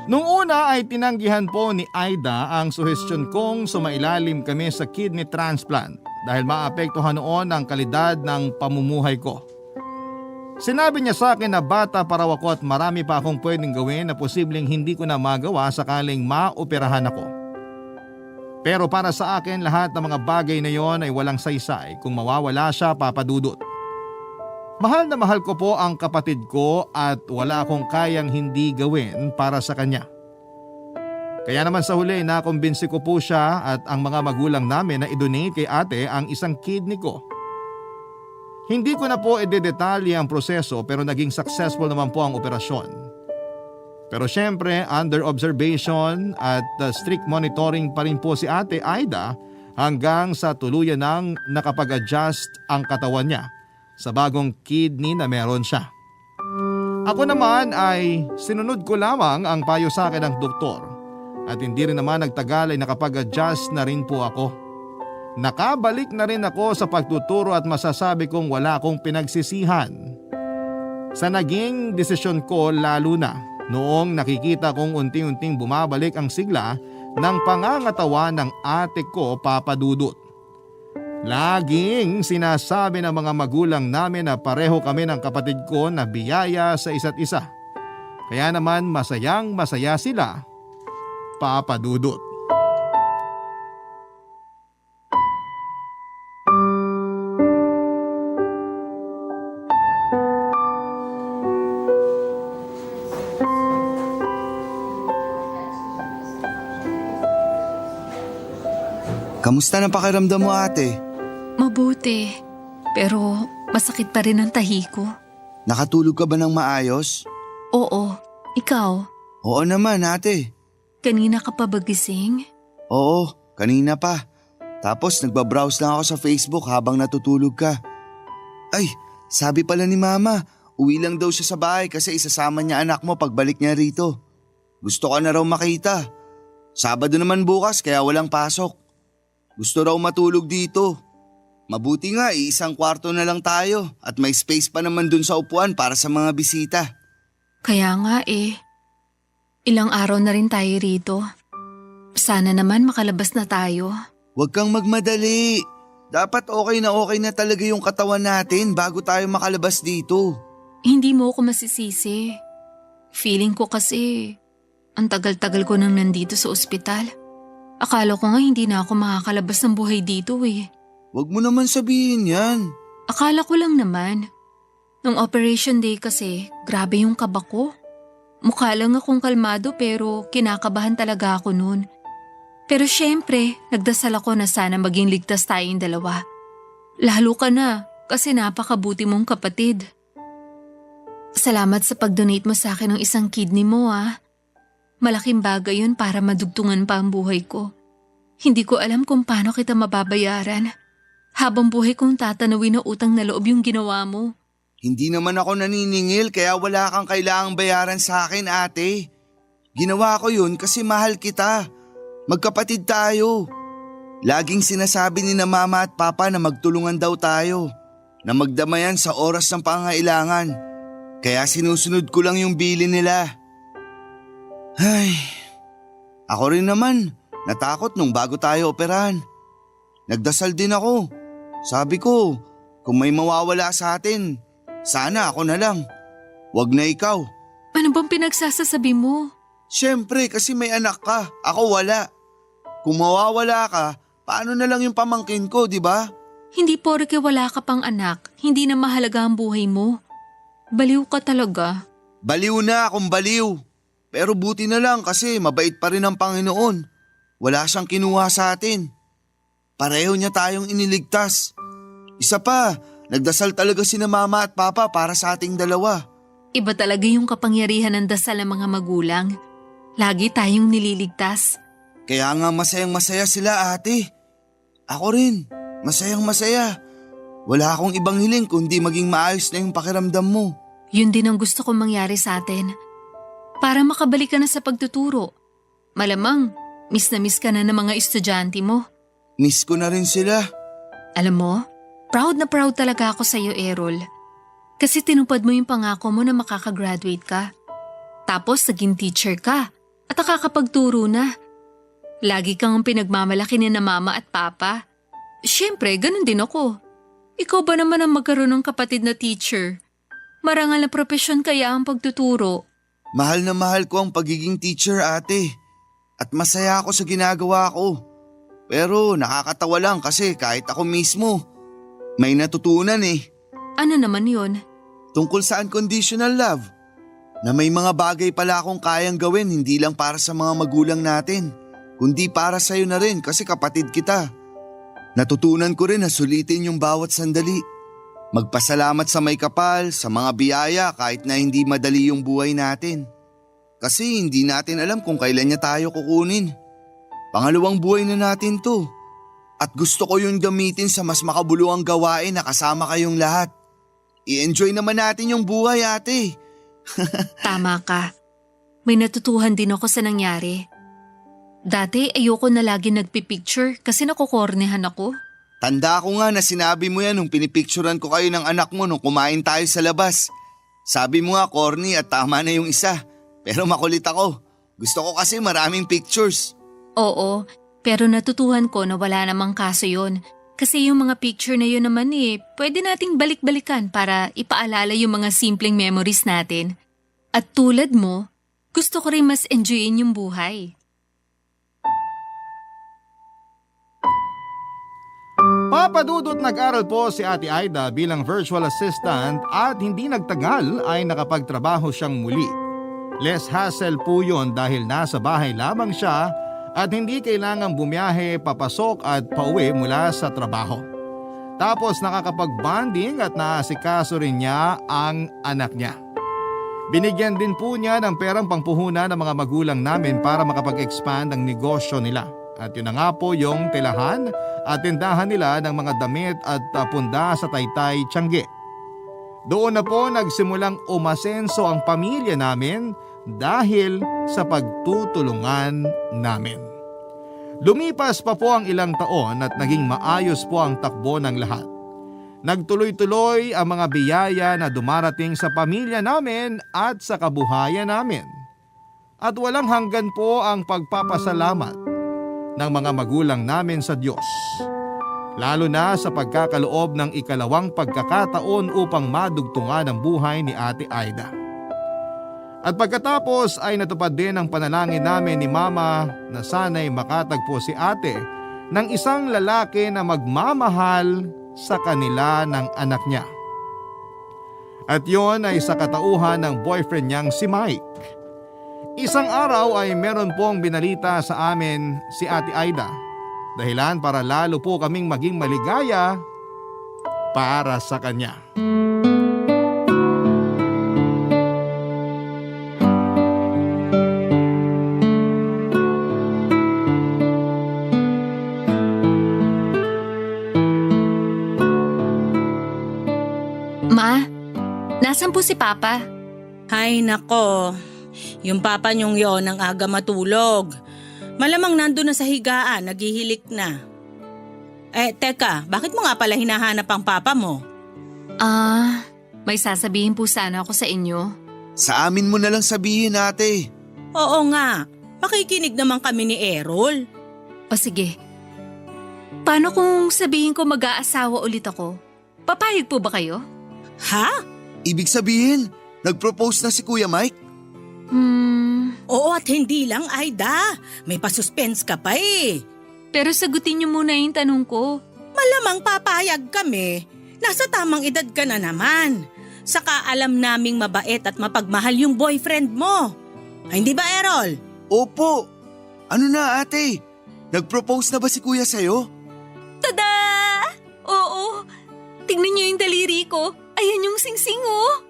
Nung una ay tinanggihan po ni Aida ang suhestyon kong sumailalim kami sa kidney transplant dahil maapektuhan noon ang kalidad ng pamumuhay ko. Sinabi niya sa akin na bata pa raw ako at marami pa akong pwedeng gawin na posibleng hindi ko na magawa sakaling maoperahan ako. Pero para sa akin lahat ng mga bagay na yon ay walang saysay kung mawawala siya, Papa Dudut. Mahal na mahal ko po ang kapatid ko at wala akong kayang hindi gawin para sa kanya. Kaya naman sa huli nakumbinsi ko po siya at ang mga magulang namin na i-donate kay ate ang isang kidney ko. Hindi ko na po i-detalye ang proseso pero naging successful naman po ang operasyon. Pero syempre under observation at strict monitoring pa rin po si ate Aida hanggang sa tuluyan nang nakapag-adjust ang katawan niya sa bagong kidney na meron siya. Ako naman ay sinunod ko lamang ang payo sa akin ng doktor at hindi rin naman nagtagal ay nakapag-adjust na rin po ako. Nakabalik na rin ako sa pagtuturo at masasabi kong wala akong pinagsisihan sa naging desisyon ko, lalo na noong nakikita kong unti-unting bumabalik ang sigla ng pangangatawan ng ate ko, Papa Dudut. Laging sinasabi ng mga magulang namin na pareho kami ng kapatid ko na biyaya sa isa't isa. Kaya naman masayang masaya sila, Papa Dudut. Kamusta na pakiramdam mo, ate? Mabuti, pero masakit pa rin ang tahi ko. Nakatulog ka ba ng maayos? Oo, ikaw, Oo naman, ate. kanina ka pa ba gising? Oo, kanina pa. Tapos nagbabrowse lang ako sa Facebook habang natutulog ka. Ay, sabi pala ni mama, uwi lang daw siya sa bahay kasi isasama niya anak mo pagbalik niya rito. Gusto ka na raw makita. Sabado naman bukas kaya walang pasok. Gusto raw matulog dito. Mabuti nga, isang kwarto na lang tayo at may space pa naman dun sa upuan para sa mga bisita. Kaya nga ilang araw na rin tayo rito. Sana naman makalabas na tayo. Huwag kang magmadali. Dapat okay na talaga yung katawan natin bago tayo makalabas dito. Hindi mo ako masisisi. Feeling ko kasi ang tagal-tagal ko nang nandito sa ospital. Akala ko nga hindi na ako makakalabas ng buhay dito Huwag mo naman sabihin yan. Akala ko lang naman. Nung operation day kasi, grabe yung kaba ko. Mukha lang akong kalmado pero kinakabahan talaga ako noon. Pero syempre, nagdasal ako na sana maging ligtas tayong dalawa. Lalo ka na kasi napakabuti mong kapatid. Salamat sa pag-donate mo sa akin ng isang kidney mo Malaking bagay yun para madugtungan pa ang buhay ko. Hindi ko alam kung paano kita mababayaran. Habang buhay kong tatanawin na utang na loob yung ginawa mo. Hindi naman ako naniningil kaya wala kang kailangang bayaran sa akin, ate. Ginawa ko yun kasi mahal kita. Magkapatid tayo. Laging sinasabi ni na mama at papa na magtulungan daw tayo. Na magdamayan sa oras ng pangailangan. Kaya sinusunod ko lang yung bilin nila. Ay, ako rin naman, natakot nung bago tayo operahan. Nagdasal din ako. Sabi ko, kung may mawawala sa atin, sana ako na lang. Wag na ikaw. Ano bang pinagsasasabi mo? Siyempre kasi may anak ka, ako wala. Kung mawawala ka, paano na lang yung pamangkin ko, di ba? Hindi porke wala ka pang anak, hindi na mahalaga ang buhay mo. Baliw ka talaga. Baliw na akong baliw. Pero buti na lang kasi mabait pa rin ang Panginoon. Wala siyang kinuha sa atin. Pareho niya tayong iniligtas. Isa pa, nagdasal talaga sina mama at papa para sa ating dalawa. Iba talaga yung kapangyarihan ng dasal ng mga magulang. Lagi tayong nililigtas. Kaya nga masayang masaya sila, ate. Ako rin. Masayang masaya. Wala akong ibang hiling kundi maging maayos na yung pakiramdam mo. Yun din ang gusto kong mangyari sa atin. Para makabalik ka na sa pagtuturo. Malamang, miss na miss ka na ng mga estudyante mo. Miss ko na rin sila. Alam mo, proud na proud talaga ako sa iyo, Errol. Kasi tinupad mo yung pangako mo na makakagraduate ka. Tapos naging teacher ka at nakakapagturo na. Lagi kang pinagmamalaki ni na mama at papa. Siyempre, ganun din ako. Ikaw ba naman ang magkaroon ng kapatid na teacher? Marangal na propesyon kaya ang pagtuturo. Mahal na mahal ko ang pagiging teacher, ate. At masaya ako sa ginagawa ko. Pero nakakatawa lang kasi kahit ako mismo, may natutunan eh. Ano naman yun? Tungkol sa unconditional love. Na may mga bagay pala akong kayang gawin hindi lang para sa mga magulang natin, kundi para sa'yo na rin kasi kapatid kita. Natutunan ko rin na sulitin yung bawat sandali. Magpasalamat sa may kapal, sa mga biyaya kahit na hindi madali yung buhay natin. Kasi hindi natin alam kung kailan niya tayo kukunin. Pangalawang buhay na natin to. At gusto ko yung gamitin sa mas makabuluhang gawain na kasama kayong lahat. I-enjoy naman natin yung buhay, ate. Tama ka. May natutuhan din ako sa nangyari. Dati ayoko na lagi nagpipicture kasi nakukornehan ako. Tanda ko nga na sinabi mo yan nung pinipicturan ko kayo ng anak mo nung kumain tayo sa labas. Sabi mo nga corny at tama na yung isa. Pero makulit ako. Gusto ko kasi maraming pictures. Oo, pero natutuhan ko na wala namang kaso yun. Kasi yung mga picture na yun naman pwede nating balik-balikan para ipaalala yung mga simpleng memories natin. At tulad mo, gusto ko rin mas enjoyin yung buhay. Papadudot nag-aral po si Ate Aida bilang virtual assistant at hindi nagtagal ay nakapagtrabaho siyang muli. Less hassle po yun dahil nasa bahay lamang siya at hindi kailangang bumiyahe, papasok at pauwi mula sa trabaho. Tapos nakakapag-bonding at naasikaso rin niya ang anak niya. Binigyan din po niya ng perang pangpuhunan ng mga magulang namin para makapag-expand ang negosyo nila. At yun na nga po yung tilahan at tindahan nila ng mga damit at punda sa Taytay, Tiangge. Doon na po nagsimulang umasenso ang pamilya namin dahil sa pagtutulungan namin. Lumipas pa po ang ilang taon at naging maayos po ang takbo ng lahat. Nagtuloy-tuloy ang mga biyaya na dumarating sa pamilya namin at sa kabuhayan namin. At walang hanggan po ang pagpapasalamat ng mga magulang namin sa Diyos. Lalo na sa pagkakaloob ng ikalawang pagkakataon upang madugtungan ang buhay ni Ate Aida. At pagkatapos ay natupad din ang panalangin namin ni Mama na sana'y makatagpo si Ate ng isang lalaki na magmamahal sa kanila ng anak niya. At yon ay sa katauhan ng boyfriend niyang si Mike. Isang araw ay meron pong binalita sa amin si Ate Aida. Dahilan para lalo po kaming maging maligaya para sa kanya. Ma, nasan po si Papa? Ay nako, yung papa niyong yon ang aga matulog. Malamang nandun na sa higaan, naghihilik na. Teka, bakit mo nga pala hinahanap ang papa mo? May sasabihin po sana ako sa inyo. Sa amin mo na lang sabihin, ate. Oo nga, makikinig naman kami ni Errol. O sige, paano kung sabihin ko mag-aasawa ulit ako? Papayag po ba kayo? Ha? Ibig sabihin, nag-propose na si Kuya Mike? Oo at hindi lang, Aida. May pasuspense ka pa eh. Pero sagutin niyo muna yung tanong ko. Malamang papayag kami. Nasa tamang edad ka na naman. Saka alam naming mabait at mapagmahal yung boyfriend mo. Ay, hindi ba, Errol? Opo. Ano na, ate? Nag-propose na ba si Kuya sa'yo? Tada! Oo. Tingnan niyo yung daliri ko. Ayan yung singsing oh.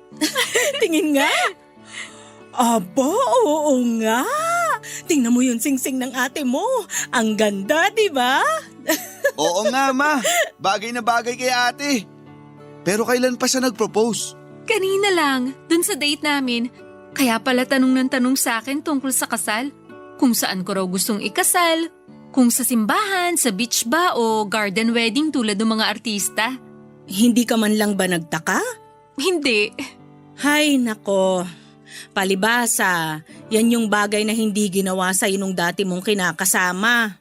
Tingin nga. Aba, oo nga. Tingnan mo yung singsing ng ate mo. Ang ganda, di ba? Oo nga ma, bagay na bagay kay ate. Pero kailan pa siya nag-propose? Kanina lang, dun sa date namin. Kaya pala tanong ng tanong sa akin tungkol sa kasal. Kung saan ko raw gustong ikasal, kung sa simbahan, sa beach ba o garden wedding tulad ng mga artista. Hindi ka man lang ba nagtaka? Hindi. Hay nako, palibasa, yan yung bagay na hindi ginawa sa nung dati mong kinakasama.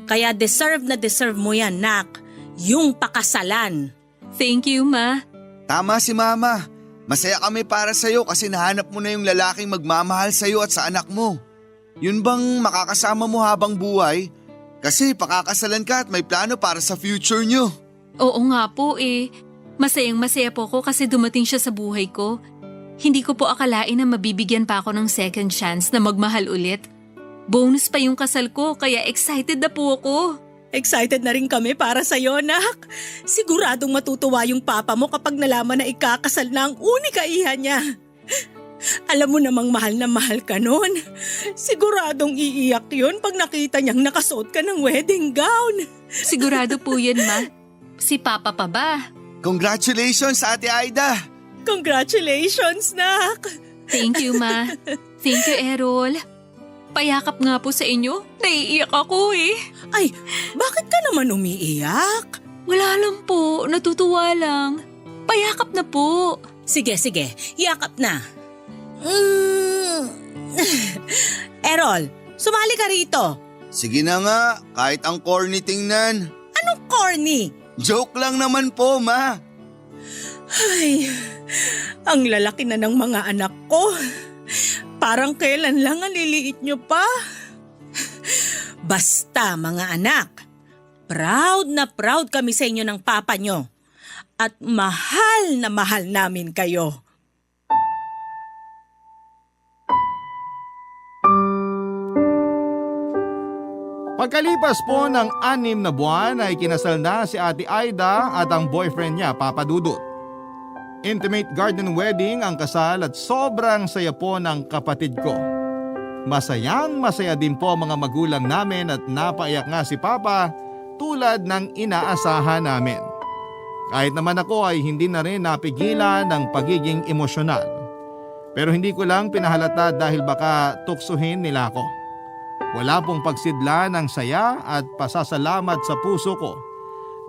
Kaya deserve na deserve mo yan, nak. Yung pakasalan. Thank you, Ma. Tama si mama. Masaya kami para sa'yo kasi nahanap mo na yung lalaking magmamahal sa'yo at sa anak mo. Yun bang makakasama mo habang buhay? Kasi pakakasalan ka at may plano para sa future nyo. Oo nga po eh. Masayang masaya po ko kasi dumating siya sa buhay ko. Hindi ko po akalain na mabibigyan pa ako ng second chance na magmahal ulit. Bonus pa yung kasal ko kaya excited na po ako. Excited na rin kami para sa'yo, nak. Siguradong matutuwa yung papa mo kapag nalaman na ikakasal na ang unika iha niya. Alam mo namang mahal na mahal ka nun. Siguradong iiyak yun pag nakita niyang nakasuot ka ng wedding gown. Sigurado po yun, Ma. Si Papa pa ba? Congratulations, Ate Aida! Congratulations, nak. Thank you, Ma. Thank you, Errol. Payakap nga po sa inyo. Naiiyak ako eh. Ay, bakit ka naman umiiyak? Wala lang po. Natutuwa lang. Payakap na po. Sige, yakap na. Errol, sumali ka rito. Sige na nga, kahit ang corny tingnan. Anong corny? Joke lang naman po, ma. Ay, ang lalaki na ng mga anak ko. Parang kailan lang ang liliit nyo pa. Basta mga anak, proud na proud kami sa inyo ng papa nyo. At mahal na mahal namin kayo. Pagkalipas po ng 6 na buwan ay kinasal na si Ate Aida at ang boyfriend niya, Papa Dudut. Intimate garden wedding ang kasal at sobrang saya po ng kapatid ko. Masayang masaya din po mga magulang namin at napaiyak nga si Papa tulad ng inaasahan namin. Kahit naman ako ay hindi na rin napigilan ng pagiging emosyonal. Pero hindi ko lang pinahalata dahil baka tuksuhin nila ako. Wala pong pagsidla ng saya at pasasalamat sa puso ko.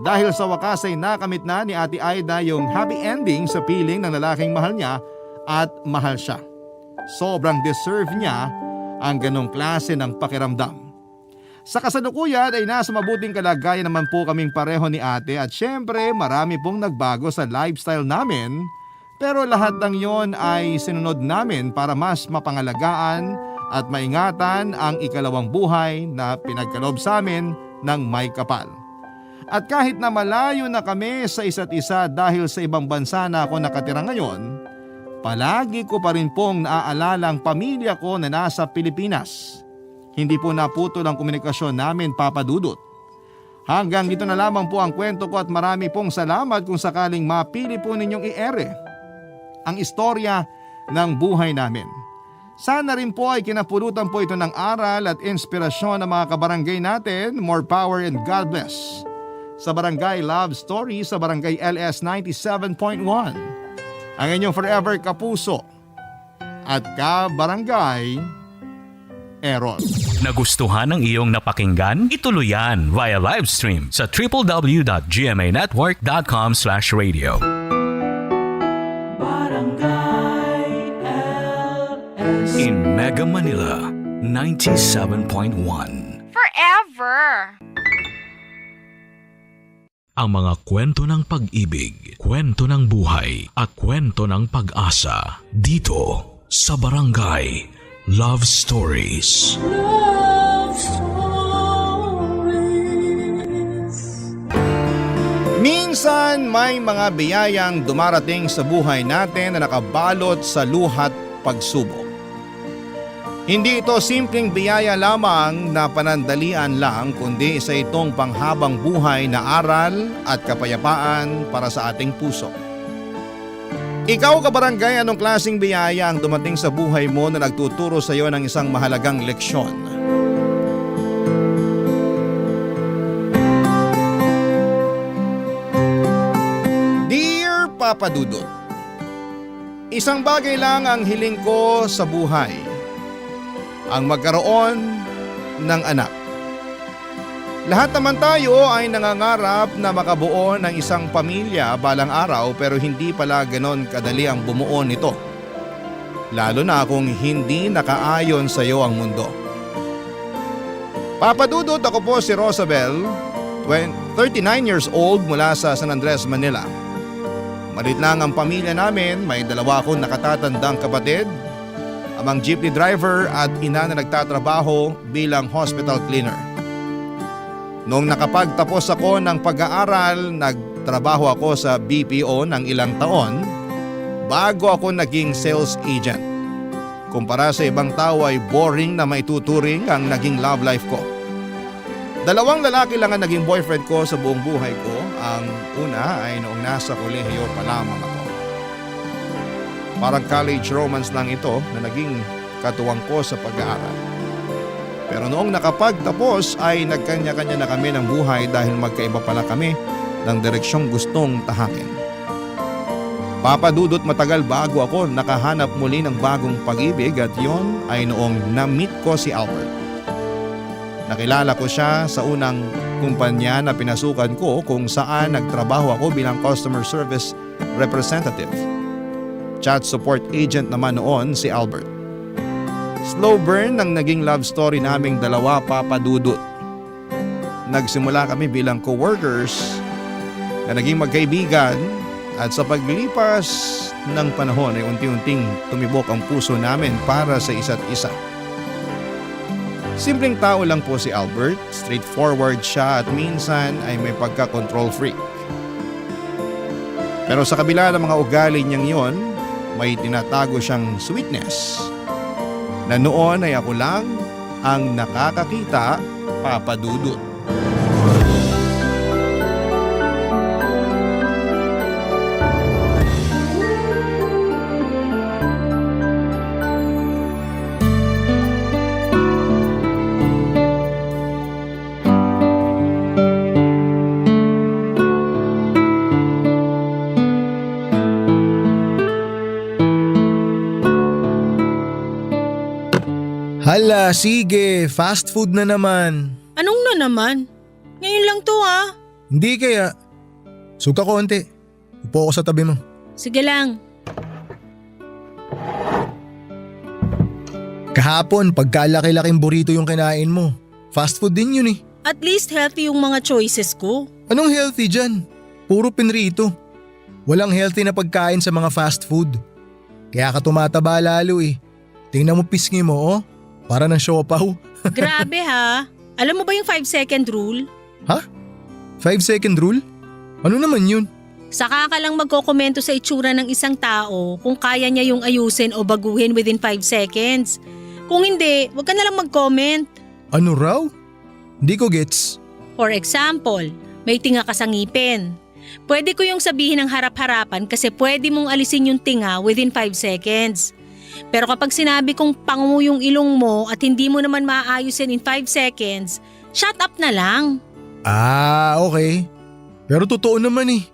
Dahil sa wakas ay nakamit na ni Ate Aida yung happy ending sa piling ng lalaking mahal niya at mahal siya. Sobrang deserve niya ang ganong klase ng pakiramdam. Sa kasalukuyan ay nasa mabuting kalagayan naman po kaming pareho ni ate at syempre marami pong nagbago sa lifestyle namin. Pero lahat ng yon ay sinunod namin para mas mapangalagaan at maingatan ang ikalawang buhay na pinagkaloob sa amin ng may kapal. At kahit na malayo na kami sa isa't isa dahil sa ibang bansa na ako nakatira ngayon, palagi ko pa rin pong naaalala ang pamilya ko na nasa Pilipinas. Hindi po naputol ang komunikasyon namin, Papa Dudut. Hanggang dito na lamang po ang kwento ko at marami pong salamat kung sakaling mapili po ninyong i-ere ang istorya ng buhay namin. Sana rin po ay kinapulutan po ito ng aral at inspirasyon ng mga kabarangay natin. More power and God bless. Sa Barangay Love Story sa Barangay LS 97.1. Ang inyong forever kapuso at kabarangay Errol. Nagustuhan ng iyong napakinggan? Ituloy yan via live stream sa www.gmanetwork.com/radio. In Mega Manila, 97.1. Forever! Ang mga kwento ng pag-ibig, kwento ng buhay at kwento ng pag-asa dito sa Barangay Love Stories. Love Stories. Minsan may mga biyayang dumarating sa buhay natin na nakabalot sa luhat pagsubok. Hindi ito simpleng biyaya lamang na panandalian lang kundi isa itong panghabang buhay na aral at kapayapaan para sa ating puso. Ikaw kabarangay, anong klaseng biyaya ang dumating sa buhay mo na nagtuturo sa iyo ng isang mahalagang leksyon? Papa Dudut. Isang bagay lang ang hiling ko sa buhay. Ang magkaroon ng anak. Lahat naman tayo ay nangangarap na makabuo ng isang pamilya balang araw pero hindi pala ganon kadali ang bumuo nito. Lalo na kung hindi nakaayon sa iyo ang mundo. Papa Dudut, ako po si Rosabel, 39 years old mula sa San Andres, Manila. Malit lang ang pamilya namin, may 2 akong nakatatandang kapatid, amang jeepney driver at ina na nagtatrabaho bilang hospital cleaner. Noong nakapagtapos ako ng pag-aaral, nagtrabaho ako sa BPO ng ilang taon bago ako naging sales agent. Kumpara sa ibang tao ay boring na maituturing ang naging love life ko. 2 lalaki lang ang naging boyfriend ko sa buong buhay ko. Ang una ay noong nasa kolehiyo pa lamang ako. Parang college romance lang ito na naging katuwang ko sa pag-aaral. Pero noong nakapagtapos ay nagkanya-kanya na kami ng buhay dahil magkaiba pala kami ng direksyong gustong tahakin. Papa Dudut, matagal bago ako nakahanap muli ng bagong pag-ibig at yon ay noong na-meet ko si Albert. Nakilala ko siya sa unang kumpanya na pinasukan ko kung saan nagtrabaho ako bilang customer service representative. Chat support agent naman noon si Albert. Slow burn ang naging love story naming 2, Papa Dudut. Nagsimula kami bilang co-workers na naging magkaibigan at sa paglipas ng panahon ay unti-unting tumibok ang puso namin para sa isa't isa. Simpleng tao lang po si Albert, straightforward siya at minsan ay may pagka-control freak. Pero sa kabila ng mga ugali niyang yon, may tinatago siyang sweetness na noon ay ako lang ang nakakakita, Papa Dudut. Hala, sige, fast food na naman. Anong na naman? Ngayon lang to ha. Hindi kaya. Suka konti. Upo ako sa tabi mo. Sige lang. Kahapon, pagkalaki-laking burrito yung kinain mo. Fast food din yun eh. At least healthy yung mga choices ko. Anong healthy dyan? Puro pinrito. Walang healthy na pagkain sa mga fast food. Kaya ka tumataba lalo eh. Tingnan mo pisngi mo oh. Para ng siopaw. Grabe ha. Alam mo ba yung 5-second rule? Ha? 5-second rule? Ano naman yun? Saka ka lang magkokomento sa itsura ng isang tao kung kaya niya yung ayusin o baguhin within 5 seconds. Kung hindi, wag ka na lang mag-comment. Ano raw? Hindi ko gets. For example, may tinga ka sa ngipin. Pwede ko yung sabihin ng harap-harapan kasi pwede mong alisin yung tinga within 5 seconds. Pero kapag sinabi kong pangu yung ilong mo at hindi mo naman maaayusin in 5 seconds, shut up na lang. Ah, okay. Pero totoo naman eh.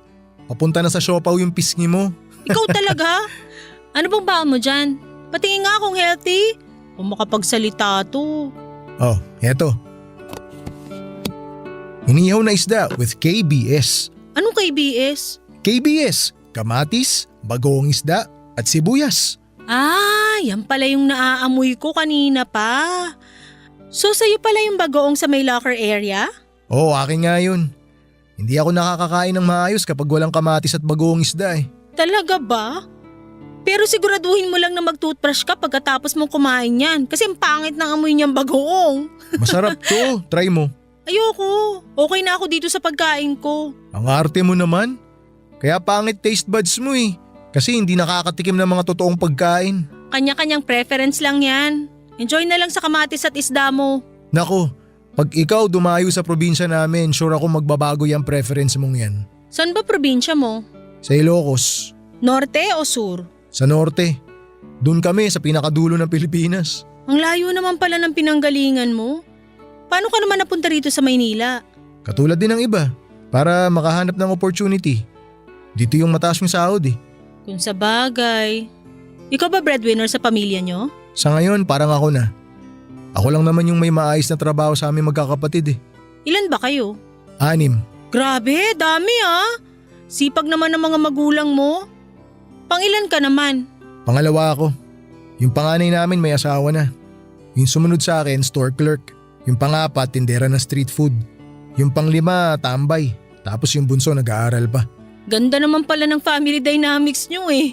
Papunta na sa siopaw yung pisngi mo. Ikaw talaga? Ano bang baon mo dyan? Patingin nga kung healthy. Kung makapagsalita to. Oh, eto. Inihaw na isda with KBS. Anong KBS? KBS, kamatis, bagoong isda at sibuyas. Ah, yan pala yung naaamoy ko kanina pa. So sa'yo pala yung bagoong sa may locker area? Oo, akin nga yun. Hindi ako nakakakain ng maayos kapag walang kamatis at bagoong isda eh. Talaga ba? Pero siguraduhin mo lang na mag-toothbrush ka pagkatapos mong kumain yan kasi ang pangit ng amoy niyang bagoong. Masarap to, try mo. Ayoko, okay na ako dito sa pagkain ko. Ang arte mo naman. Kaya pangit taste buds mo eh. Kasi hindi nakakatikim ng mga totoong pagkain. Kanya-kanyang preference lang yan. Enjoy na lang sa kamatis at isda mo. Nako, pag ikaw dumayo sa probinsya namin, sure ako magbabago yung preference mong yan. Saan ba probinsya mo? Sa Ilocos. Norte o sur? Sa Norte. Doon kami sa pinakadulo ng Pilipinas. Ang layo naman pala ng pinanggalingan mo. Paano ka naman napunta rito sa Maynila? Katulad din ng iba, para makahanap ng opportunity. Dito yung mataas yung sahod eh. Kung sa bagay. Ikaw ba breadwinner sa pamilya nyo? Sa ngayon parang ako na. Ako lang naman yung may maayos na trabaho sa aming magkakapatid eh. Ilan ba kayo? 6. Grabe, dami ah. Sipag naman ng mga magulang mo. Pangilan ka naman? Pangalawa ako. Yung panganay namin may asawa na. Yung sumunod sa akin, store clerk. Yung pangapat, tindera ng street food. Yung panglima, tambay. Tapos yung bunso nag-aaral pa. Ganda naman pala ng family dynamics nyo eh.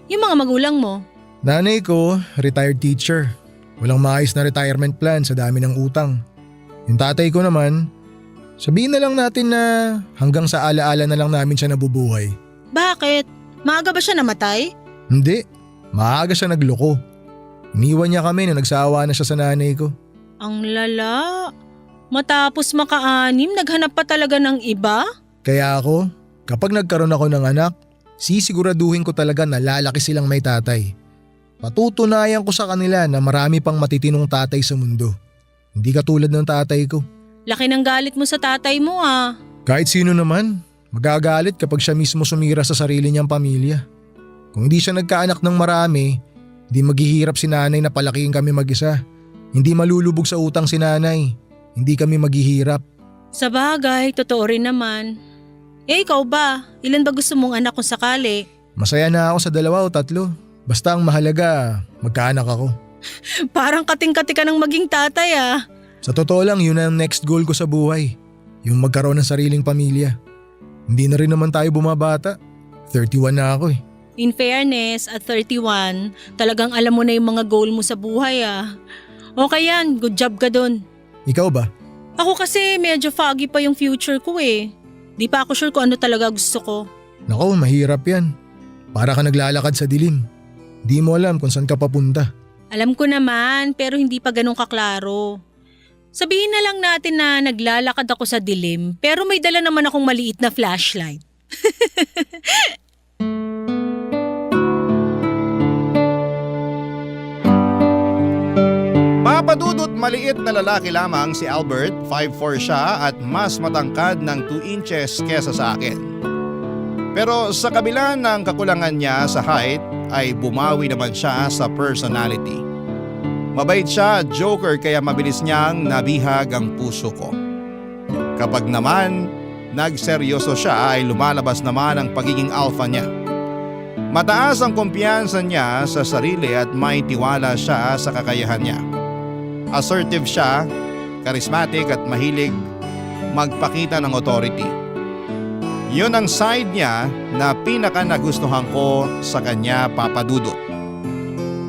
Yung mga magulang mo. Nanay ko, retired teacher. Walang maayos na retirement plan sa dami ng utang. Yung tatay ko naman, sabihin na lang natin na hanggang sa alaala na lang namin siya nabubuhay. Bakit? Maaga ba siya namatay? Hindi, maaga siya nagloko. Iniwan niya kami na nagsawa na siya sa nanay ko. Ang lala. Matapos maka-anim, naghanap pa talaga ng iba? Kaya ako, kapag nagkaroon ako ng anak, sisiguraduhin ko talaga na lalaki silang may tatay. Patutunayan ko sa kanila na marami pang matitinong tatay sa mundo. Hindi katulad ng tatay ko. Laki ng galit mo sa tatay mo ah. Kahit sino naman, magagalit kapag siya mismo sumira sa sarili niyang pamilya. Kung hindi siya nagkaanak ng marami, hindi maghihirap si nanay na palakihin kami mag-isa. Hindi malulubog sa utang si nanay. Hindi kami maghihirap. Sa bagay, totoo rin naman. Eh ikaw ba? Ilan ba gusto mong anak kung sakali? Masaya na ako sa 2 o 3. Basta ang mahalaga, magkaanak ako. Parang kating-kati ka ng maging tatay ah. Sa totoo lang, yun ang next goal ko sa buhay. Yung magkaroon ng sariling pamilya. Hindi na rin naman tayo bumabata. 31 na ako eh. In fairness, at 31, talagang alam mo na yung mga goal mo sa buhay ah. Okay yan, good job ka dun. Ikaw ba? Ako kasi medyo foggy pa yung future ko eh. Di pa ako sure kung ano talaga gusto ko. Nako, mahirap yan. Para ka naglalakad sa dilim. Di mo alam kung saan ka papunta. Alam ko naman, pero hindi pa ganun kaklaro. Sabihin na lang natin na naglalakad ako sa dilim, pero may dala naman akong maliit na flashlight. Mapadudot maliit na lalaki lamang si Albert, 5'4" siya at mas matangkad ng 2 inches kesa sa akin. Pero sa kabila ng kakulangan niya sa height ay bumawi naman siya sa personality. Mabait siya at joker kaya mabilis niyang nabihag ang puso ko. Kapag naman nagseryoso siya ay lumalabas naman ang pagiging alpha niya. Mataas ang kumpiyansa niya sa sarili at may tiwala siya sa kakayahan niya. Assertive siya, charismatic at mahilig magpakita ng authority. Yun ang side niya na pinaka nagustuhan ko sa kanya, Papa Dudut.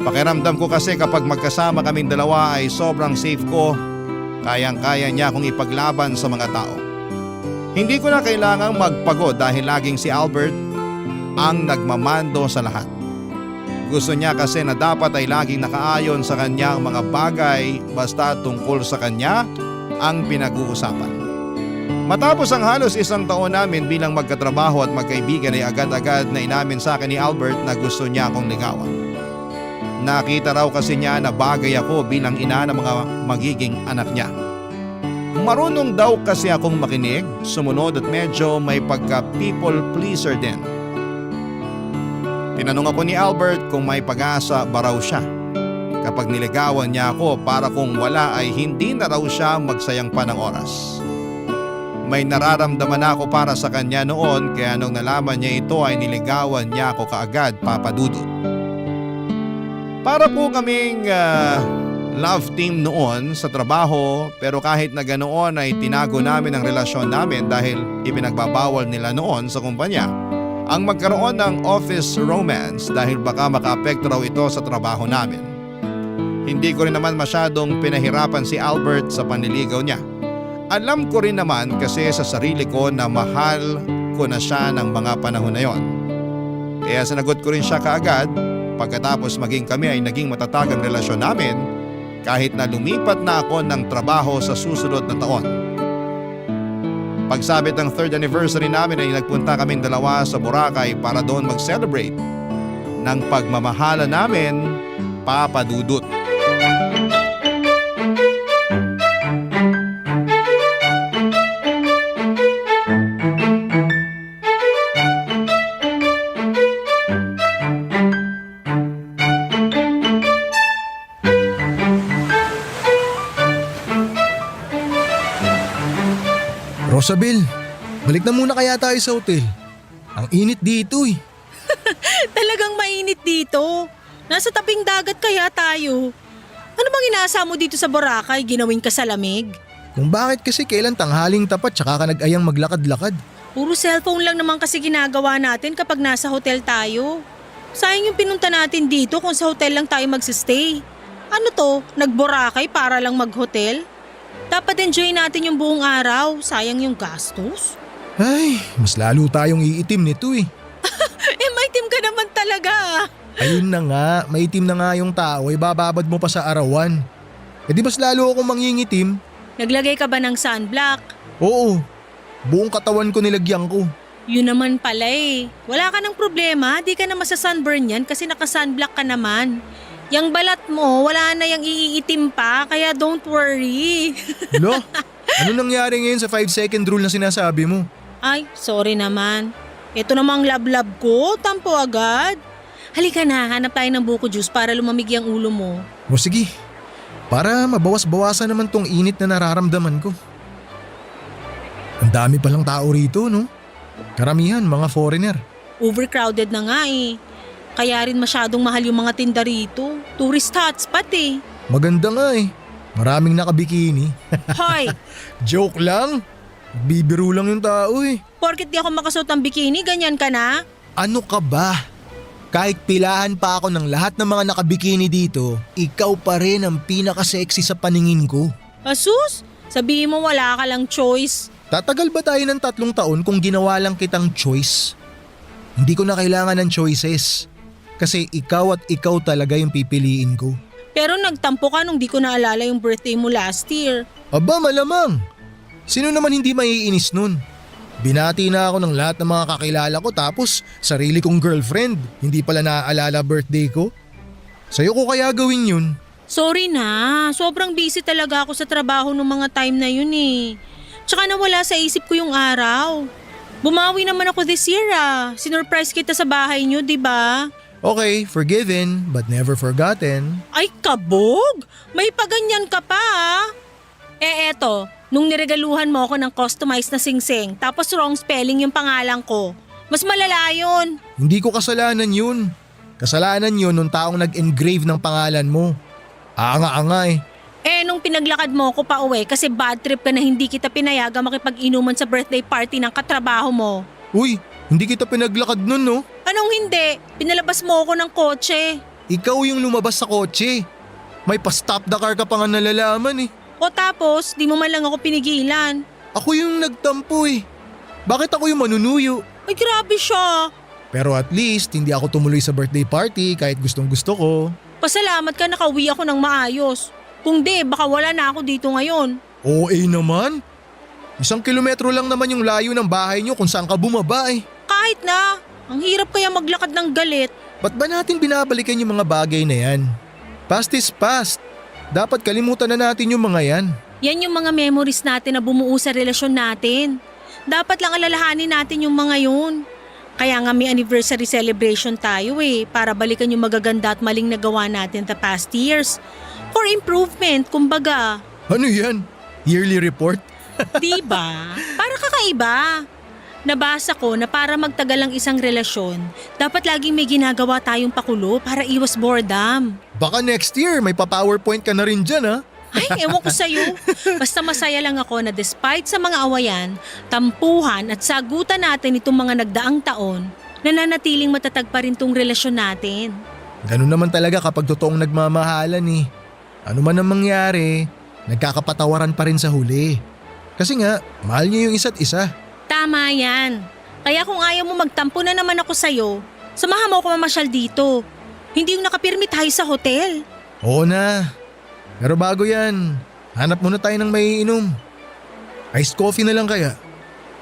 Pakiramdam ko kasi kapag magkasama kaming dalawa ay sobrang safe ko. Kayang-kaya niya akong ipaglaban sa mga tao. Hindi ko na kailangang magpagod dahil laging si Albert ang nagmamando sa lahat. Gusto niya kasi na dapat ay laging nakaayon sa kanyang mga bagay basta tungkol sa kanya ang pinag-uusapan. Matapos ang halos 1 taon namin bilang magkatrabaho at magkaibigan ay agad-agad na inamin sa akin ni Albert na gusto niya akong ligawan. Nakita raw kasi niya na bagay ako bilang ina ng mga magiging anak niya. Marunong daw kasi akong makinig, sumunod at medyo may pagka people pleaser din. Tinanong ako ni Albert kung may pag-asa ba raw siya. Kapag niligawan niya ako para kung wala ay hindi na raw siya magsayang pa ng oras. May nararamdaman ako para sa kanya noon kaya nung nalaman niya ito ay niligawan niya ako kaagad, Papa Dudut. Para po kaming love team noon sa trabaho pero kahit na ganoon ay tinago namin ang relasyon namin dahil ipinagbabawal nila noon sa kumpanya ang magkaroon ng office romance dahil baka makaapekto raw ito sa trabaho namin. Hindi ko rin naman masyadong pinahirapan si Albert sa panliligaw niya. Alam ko rin naman kasi sa sarili ko na mahal ko na siya ng mga panahon na yon. Kaya sinagot ko rin siya kaagad pagkatapos maging kami ay naging matatag ang relasyon namin kahit na lumipat na ako ng trabaho sa susunod na taon. Pagsabit ng 3rd anniversary namin ay nagpunta kaming dalawa sa Boracay para doon mag-celebrate ng pagmamahala namin, Papa Dudut. Rosabel, balik na muna kaya tayo sa hotel. Ang init dito eh. Talagang mainit dito. Nasa tabing dagat kaya tayo. Ano bang inasa mo dito sa Boracay? Ginawin ka sa lamig? Kung bakit kasi kailan tanghaling tapat tsaka ka nag-ayang maglakad-lakad. Puro cellphone lang naman kasi ginagawa natin kapag nasa hotel tayo. Sayang yung pinunta natin dito kung sa hotel lang tayo magsistay. Ano to? Nag-Boracay para lang mag-hotel? Dapat enjoy natin yung buong araw. Sayang yung gastos. Ay, mas lalo tayong iitim nito eh. Maitim ka naman talaga. Ayun na nga, maitim na nga yung tao ay bababad mo pa sa arawan. E di mas lalo akong mangingitim? Naglagay ka ba ng sunblock? Oo, buong katawan ko nilagyan ko. Yun naman pala eh. Wala ka ng problema, di ka na masasunburn yan kasi naka-sunblock ka naman. Yang balat mo, wala na yung iitim pa, kaya don't worry. Lo, ano nangyari ngayon sa 5-second rule na sinasabi mo? Ay, sorry naman. Ito namang lab-lab ko, tampo agad. Halika na, hanap tayo ng buko juice para lumamig yung ulo mo. O sige, para mabawas-bawasan naman tong init na nararamdaman ko. Ang dami palang tao rito, no? Karamihan, mga foreigner. Overcrowded na nga eh. Kaya rin masyadong mahal yung mga tinda rito. Tourist hotspot eh. Maganda nga eh. Maraming nakabikini. Hoy, Joke lang. Bibiro lang yung tao eh. porket di ako makasuot ng bikini, ganyan ka na? Ano ka ba? Kahit pilahan pa ako ng lahat ng mga nakabikini dito, ikaw pa rin ang pinaka-sexy sa paningin ko. Asus, sabihin mo wala ka lang choice. Tatagal ba tayo ng 3 taon kung ginawa lang kitang choice? Hindi ko na kailangan ng choices. Kasi ikaw at ikaw talaga yung pipiliin ko. Pero nagtampo ka nung di ko naalala yung birthday mo last year. Aba malamang. Sino naman hindi maiinis nun? Binati na ako ng lahat ng mga kakilala ko tapos sarili kong girlfriend. Hindi pala naaalala birthday ko. Sa'yo ko kaya gawin yun? Sorry na, sobrang busy talaga ako sa trabaho nung mga time na yun eh. Tsaka nawala sa isip ko yung araw. Bumawi naman ako this year ah. Sinurprise kita sa bahay nyo, di ba? Okay, forgiven but never forgotten. Ay kabog! May paganyan ka pa ah. Eto, nung niregaluhan mo ako ng customized na singsing tapos wrong spelling yung pangalan ko. Mas malala yun. Hindi ko kasalanan yun. Kasalanan yun nung taong nag-engrave ng pangalan mo. Anga-anga eh. Nung pinaglakad mo ako pa uwi kasi bad trip ka na hindi kita pinayaga makipag-inuman sa birthday party ng katrabaho mo. Uy, hindi kita pinaglakad nun no? Anong hindi? Pinalabas mo ako ng kotse. Ikaw yung lumabas sa kotse. May pa-stop the car ka pa nga nalalaman eh. O tapos, di mo man lang ako pinigilan. Ako yung nagtampo eh. Bakit ako yung manunuyo? Ay grabe siya. Pero at least hindi ako tumuloy sa birthday party kahit gustong gusto ko. Pasalamat ka nakauwi ako ng maayos. Kung di, baka wala na ako dito ngayon. OA naman. 1 kilometro lang naman yung layo ng bahay nyo kung saan ka bumaba eh. Kahit na, ang hirap kaya maglakad ng galit. Ba't ba natin binabalikan yung mga bagay na yan? Past is past. Dapat kalimutan na natin yung mga yan. Yan yung mga memories natin na bumuo sa relasyon natin. Dapat lang alalahanin natin yung mga yun. Kaya nga may anniversary celebration tayo eh, para balikan yung magaganda at maling nagawa natin the past years. For improvement, kumbaga. Ano yan? Yearly report? Diba? Para kakaiba. Nabasa ko na para magtagal ang isang relasyon, dapat laging may ginagawa tayong pakulo para iwas boredom. Baka next year may pa-PowerPoint ka na rin dyan ha? Ay, ewan ko sa'yo. Basta masaya lang ako na despite sa mga awayan, tampuhan at sagutan natin itong mga nagdaang taon, nananatiling matatag pa rin tong relasyon natin. Ganun naman talaga kapag totoong nagmamahalan eh. Ano man ang mangyari, nagkakapatawaran pa rin sa huli. Kasi nga, mahal niyo yung isa't isa. Tama yan. Kaya kung ayaw mo magtampo na naman ako sa'yo, samahan mo ako mamasyal dito. Hindi yung nakapirmi tayo sa hotel. Oo na. Pero bago yan, hanap muna tayo ng maiinom. Iced coffee na lang kaya.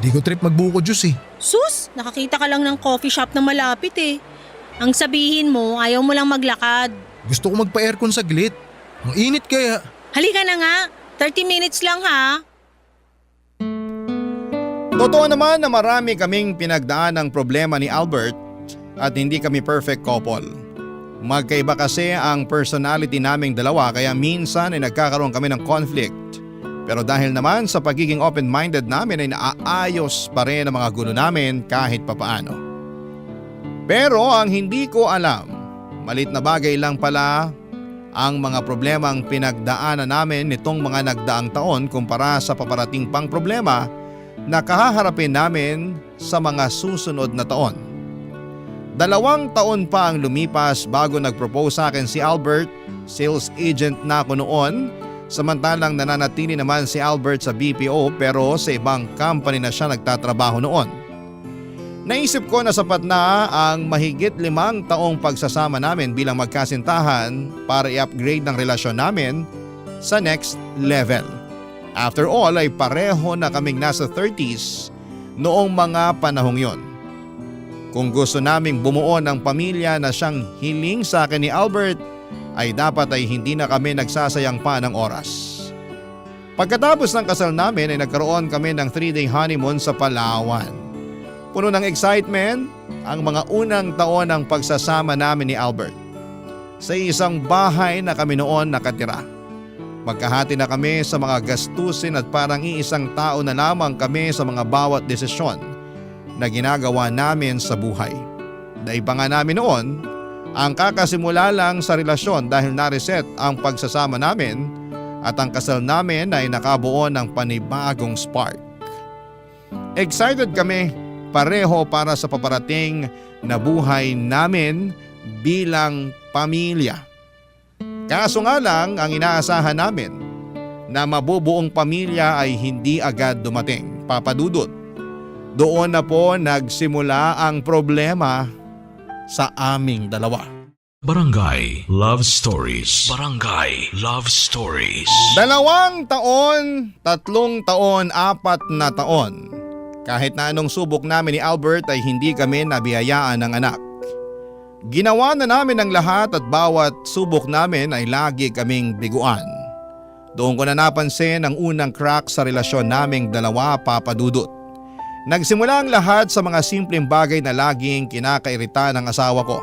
Di ko trip magbuko juice eh. Sus, nakakita ka lang ng coffee shop na malapit eh. Ang sabihin mo, ayaw mo lang maglakad. Gusto ko magpa-aircon saglit. Ang init kaya. Halika na nga, 30 minutes lang ha. Totoo naman na marami kaming pinagdaan ng problema ni Albert at hindi kami perfect couple. Magkaiba kasi ang personality naming dalawa kaya minsan ay nagkakaroon kami ng conflict. Pero dahil naman sa pagiging open-minded namin ay naaayos pa rin ang mga gulo namin kahit papaano. Pero ang hindi ko alam, malit na bagay lang pala ang mga problemang pinagdaanan namin nitong mga nagdaang taon kumpara sa paparating pang problema na kahaharapin namin sa mga susunod na taon. 2 taon pa ang lumipas bago nag-propose sa akin si Albert, sales agent na ako noon, samantalang nananatili naman si Albert sa BPO pero sa ibang company na siya nagtatrabaho noon. Naisip ko na sapat na ang mahigit 5 taong pagsasama namin bilang magkasintahan para i-upgrade ng relasyon namin sa next level. After all ay pareho na kaming nasa 30s noong mga panahong yon. Kung gusto naming bumuo ng pamilya na siyang hiling sa akin ni Albert ay dapat ay hindi na kami nagsasayang pa ng oras. Pagkatapos ng kasal namin ay nagkaroon kami ng 3-day honeymoon sa Palawan. Puno ng excitement ang mga unang taon ng pagsasama namin ni Albert. Sa isang bahay na kami noon nakatira. Magkahati na kami sa mga gastusin at parang iisang tao na lamang kami sa mga bawat desisyon na ginagawa namin sa buhay. Dahil pa nga namin noon, ang kakasimula lang sa relasyon dahil na-reset ang pagsasama namin at ang kasal namin ay nakabuo ng panibagong spark. Excited kami pareho para sa paparating na buhay namin bilang pamilya. Kaso nga lang ang inaasahan namin na mabubuong pamilya ay hindi agad dumating, Papa Dudut. Doon na po nagsimula ang problema sa aming dalawa. Barangay Love Stories. Barangay Love Stories. 2 taon, 3 taon, 4 na taon. Kahit na anong subok namin ni Albert ay hindi kami nabiyayaan ng anak. Ginawa na namin ang lahat at bawat subok namin ay lagi kaming biguan. Doon ko na napansin ang unang crack sa relasyon naming dalawa, Papa Dudut. Nagsimula ang lahat sa mga simpleng bagay na laging kinakairita ng asawa ko.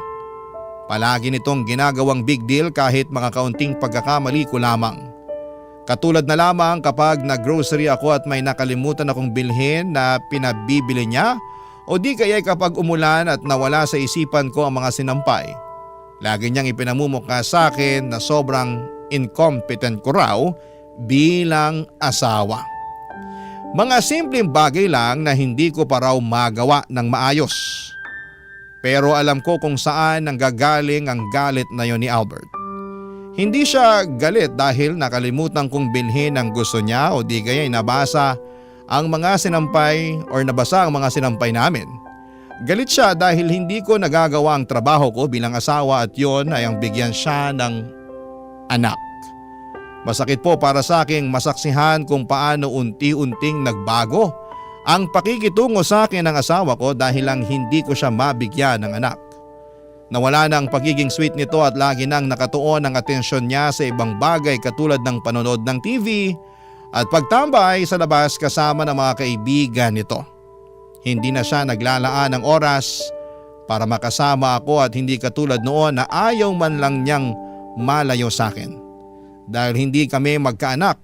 Palagi nitong ginagawang big deal kahit mga kaunting pagkakamali ko lamang. Katulad na lamang kapag nag-grocery ako at may nakalimutan akong bilhin na pinabibili niya o di kaya kapag umulan at nawala sa isipan ko ang mga sinampay. Lagi niyang ipinamumukha sa akin na sobrang incompetent ko raw bilang asawa. Mga simpleng bagay lang na hindi ko pa raw magawa ng maayos. Pero alam ko kung saan nanggagaling ang galit na yon ni Albert. Hindi siya galit dahil nakalimutan kong bilhin ang gusto niya o di kaya nabasa ang mga sinampay or nabasa ang mga sinampay namin. Galit siya dahil hindi ko nagagawa ang trabaho ko bilang asawa at yon ay ang bigyan siya ng anak. Masakit po para sa aking masaksihan kung paano unti-unting nagbago ang pakikitungo sa akin ng asawa ko dahil lang hindi ko siya mabigyan ng anak. Nawala na ang pagiging sweet nito at lagi nang nakatuon ang atensyon niya sa ibang bagay katulad ng panonood ng TV at pagtambay sa labas kasama ng mga kaibigan nito. Hindi na siya naglalaan ng oras para makasama ako at hindi katulad noon na ayaw man lang niyang malayo sa akin. Dahil hindi kami magkaanak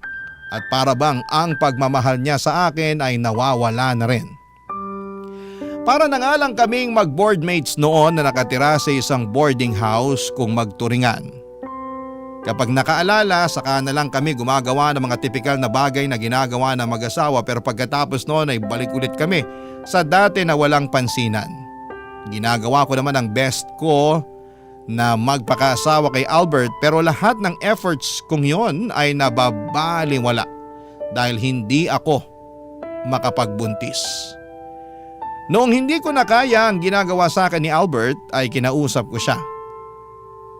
at para bang ang pagmamahal niya sa akin ay nawawala na rin. Para na nga lang kaming mag-boardmates noon na nakatira sa isang boarding house kung magturingan. Kapag nakaalala, saka na lang kami gumagawa ng mga tipikal na bagay na ginagawa ng mag-asawa pero pagkatapos noon ay balik ulit kami sa dati na walang pansinan. Ginagawa ko naman ang best ko na magpakaasawa kay Albert pero lahat ng efforts kong yon ay nababaliwala dahil hindi ako makapagbuntis. Noong hindi ko na kaya ang ginagawa sa akin ni Albert ay kinausap ko siya.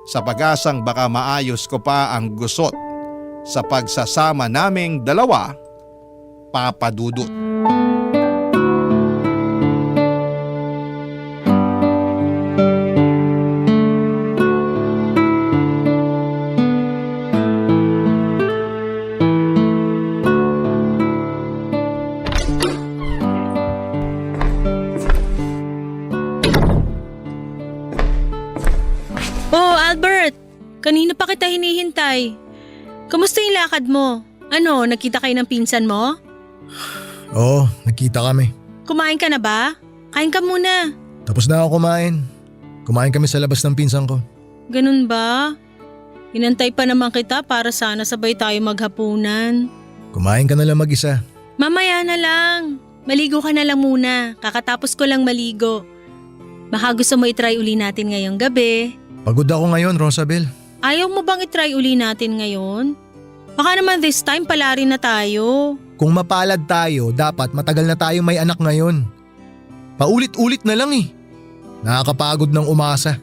Sa pag-asang baka maayos ko pa ang gusot sa pagsasama naming dalawa, Papa Dudut. Oh, Albert! Kanina pa kita hinihintay. Kamusta yung lakad mo? Ano, nakita kayo ng pinsan mo? Oo, nagkita kami. Kumain ka na ba? Kain ka muna. Tapos na ako kumain. Kumain kami sa labas ng pinsan ko. Ganun ba? Inantay pa naman kita para sana sabay tayo maghapunan. Kumain ka na lang mag-isa. Mamaya na lang. Maligo ka na lang muna. Kakatapos ko lang maligo. Baka gusto mo itry uli natin ngayong gabi. Pagod ako ngayon, Rosabel. Ayaw mo bang itry uli natin ngayon? Baka naman this time pala rin na tayo. Kung mapalad tayo, dapat matagal na tayong may anak ngayon. Paulit-ulit na lang eh. Nakakapagod ng umasa.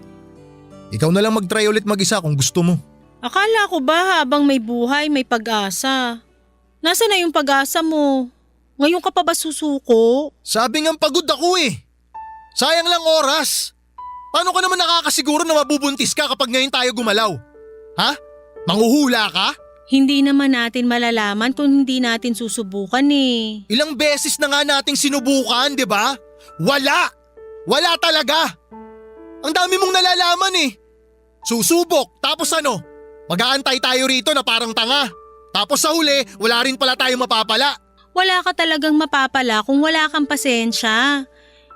Ikaw na lang mag-try ulit mag-isa kung gusto mo. Akala ko ba habang may buhay may pag-asa? Nasaan na yung pag-asa mo? Ngayon ka pa ba susuko? Sabi nga pagod ako eh. Sayang lang oras. Paano ka naman nakakasiguro na mabubuntis ka kapag ngayon tayo gumalaw? Ha? Manghuhula ka? Hindi naman natin malalaman kung hindi natin susubukan eh. Ilang beses na nga nating sinubukan, di ba? Wala! Wala talaga! Ang dami mong nalalaman eh. Susubok, tapos ano? Mag-aantay tayo rito na parang tanga. Tapos sa huli, wala rin pala tayong mapapala. Wala ka talagang mapapala kung wala kang pasensya.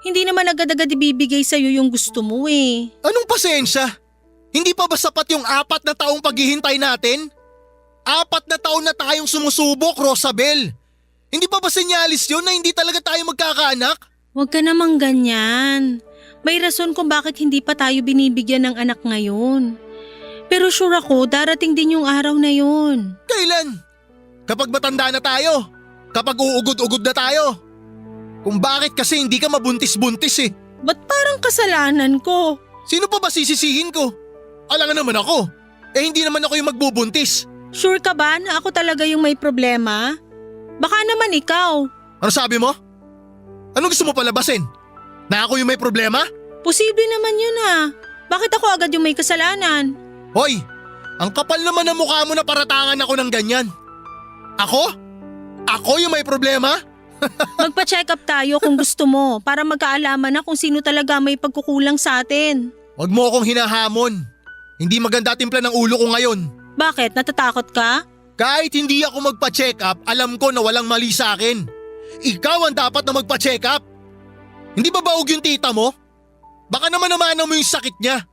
Hindi naman agad-agad ibibigay sa'yo yung gusto mo eh. Anong pasensya? Hindi pa ba sapat yung 4 na taong paghihintay natin? 4 na taon na tayong sumusubok, Rosabel. Hindi pa ba senyalis yun na hindi talaga tayo magkakaanak? Huwag ka namang ganyan. May rason kung bakit hindi pa tayo binibigyan ng anak ngayon. Pero sure ako, darating din yung araw na yun. Kailan? Kapag matanda na tayo? Kapag uugod-ugod na tayo? Kung bakit kasi hindi ka mabuntis-buntis eh. Ba't parang kasalanan ko? Sino pa ba sisisihin ko? Alangan naman ako. Eh hindi naman ako yung magbubuntis. Sure ka ba na ako talaga yung may problema? Baka naman ikaw. Ano sabi mo? Anong gusto mo palabasin? Na ako yung may problema? Posible naman yun ha. Bakit ako agad yung may kasalanan? Hoy, ang kapal naman ng mukha mo na paratangan ako ng ganyan. Ako? Ako yung may problema? Magpa-check up tayo kung gusto mo para magkaalaman na kung sino talaga may pagkukulang sa atin. Huwag mo akong hinahamon. Hindi maganda timpla ng ulo ko ngayon. Bakit? Natatakot ka? Kahit hindi ako magpa-check up, alam ko na walang mali sa akin. Ikaw ang dapat na magpa-check up. Hindi ba baog yung tita mo? Baka naman mo yung sakit niya.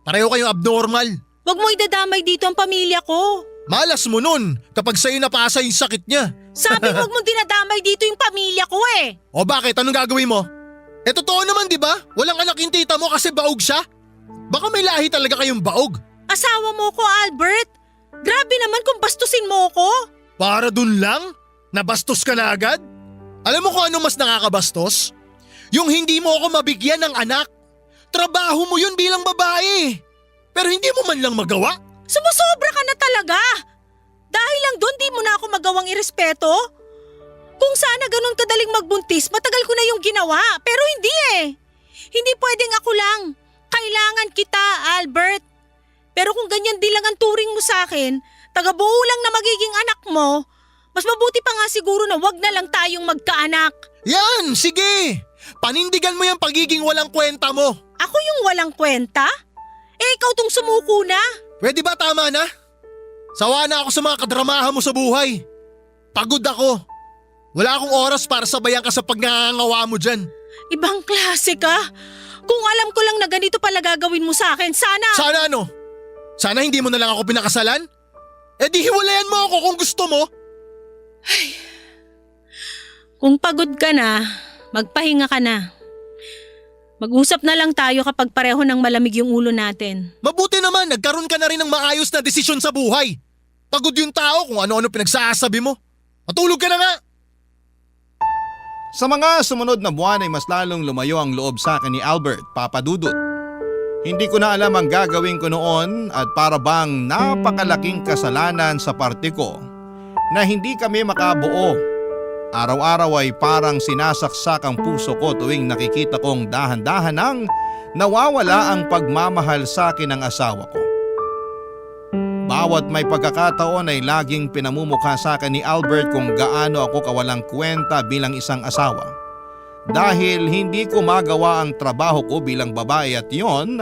Pareho kayong abnormal. Huwag mo idadamay dito ang pamilya ko. Malas mo nun kapag sa'yo napasa yung sakit niya. Sabi huwag mong dinadamay dito yung pamilya ko eh. O bakit? Anong gagawin mo? Eh totoo naman di ba? Walang anak yung tita mo kasi baog siya. Baka may lahi talaga kayong baog. Asawa mo ko, Albert. Grabe naman kung bastusin mo ko. Para dun lang? Nabastos ka na agad? Alam mo kung ano mas nakakabastos? Yung hindi mo ako mabigyan ng anak. Trabaho mo yun bilang babae. Pero hindi mo man lang magawa. Sumusobra ka na talaga. Dahil lang doon di mo na ako magawang irespeto. Kung sana ganun kadaling magbuntis, matagal ko na yung ginawa. Pero hindi eh. Hindi pwedeng ako lang. Kailangan kita, Albert. Pero kung ganyan din lang ang turing mo sa akin, taga-buo lang na magiging anak mo, mas mabuti pa nga siguro na wag na lang tayong magkaanak. Yan, sige. Panindigan mo yung pagiging walang kwenta mo. Ako yung walang kwenta? Eh ikaw tong sumuko na. Pwede ba tama na? Sawa na ako sa mga kadramahan mo sa buhay. Pagod ako. Wala akong oras para sabayan ka sa pagngangawa mo dyan. Ibang klase ka. Kung alam ko lang na ganito pala gagawin mo sa akin, sana… Sana ano? Sana hindi mo na lang ako pinakasalan? Eh di hiwalayan mo ako kung gusto mo. Kung pagod ka na, magpahinga ka na. Mag-usap na lang tayo kapag pareho ng malamig yung ulo natin. Mabuti naman, nagkaroon ka na rin ng maayos na desisyon sa buhay. Pagod yung tao kung ano-ano pinagsasabi mo. Matulog ka na nga. Sa mga sumunod na buwan ay mas lalong lumayo ang loob sa akin ni Albert, Papa Dudut. Hindi ko na alam ang gagawin ko noon at para bang napakalaking kasalanan sa parte ko na hindi kami makabuo. Araw-araw ay parang sinasaksak ang puso ko tuwing nakikita kong dahan-dahan nang nawawala ang pagmamahal sa akin ng asawa ko. Bawat may pagkakataon ay laging pinamumukha sa akin ni Albert kung gaano ako kawalang kwenta bilang isang asawa. Dahil hindi ko magawa ang trabaho ko bilang babae at yon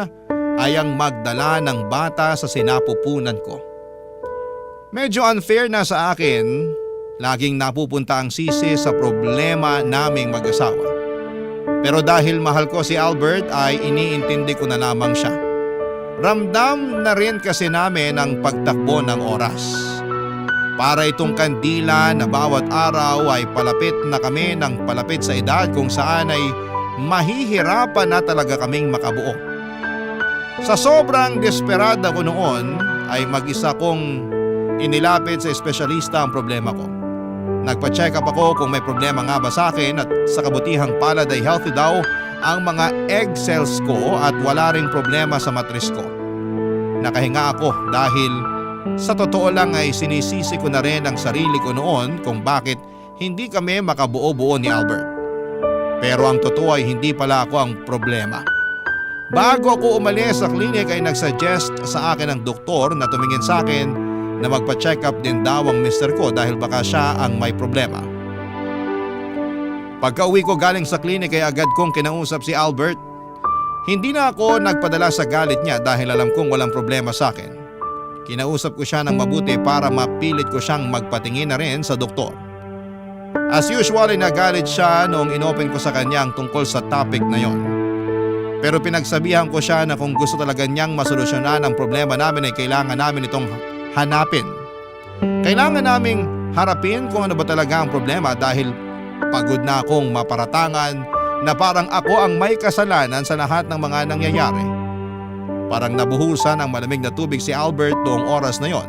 ay ang magdala ng bata sa sinapupunan ko. Medyo unfair na sa akin, laging napupunta ang sisi sa problema naming mag-asawa. Pero dahil mahal ko si Albert ay iniintindi ko na lamang siya. Ramdam na rin kasi namin ang pagtakbo ng oras. Para itong kandila na bawat araw ay palapit na kami ng palapit sa edad kung saan ay mahihirapan na talaga kaming makabuo. Sa sobrang desperada ko noon ay mag-isa kong inilapit sa espesyalista ang problema ko. Nagpa-check up ako kung may problema nga ba sa akin at sa kabutihang palad ay healthy daw ang mga egg cells ko at wala ring problema sa matris ko. Nakahinga ako dahil sa totoo lang ay sinisisi ko na rin ang sarili ko noon kung bakit hindi kami makabuo-buo ni Albert. Pero ang totoo ay hindi pala ako ang problema. Bago ako umalis sa klinik ay nagsuggest sa akin ang doktor na tumingin sa akin na magpa-check up din daw ang mister ko dahil baka siya ang may problema. Pagka uwi ko galing sa klinik ay agad kong kinausap si Albert. Hindi na ako nagpadala sa galit niya dahil alam kong walang problema sa akin. Kinausap ko siya ng mabuti para mapilit ko siyang magpatingin na rin sa doktor. As usual ay nagalit siya noong inopen ko sa kanya ang tungkol sa topic na yon. Pero pinagsabihan ko siya na kung gusto talaga niyang masolusyonan ang problema namin ay kailangan namin itong hanapin. Kailangan naming harapin kung ano ba talaga ang problema dahil pagod na akong maparatangan na parang ako ang may kasalanan sa lahat ng mga nangyayari. Parang nabuhusan ng malamig na tubig si Albert noong oras na yon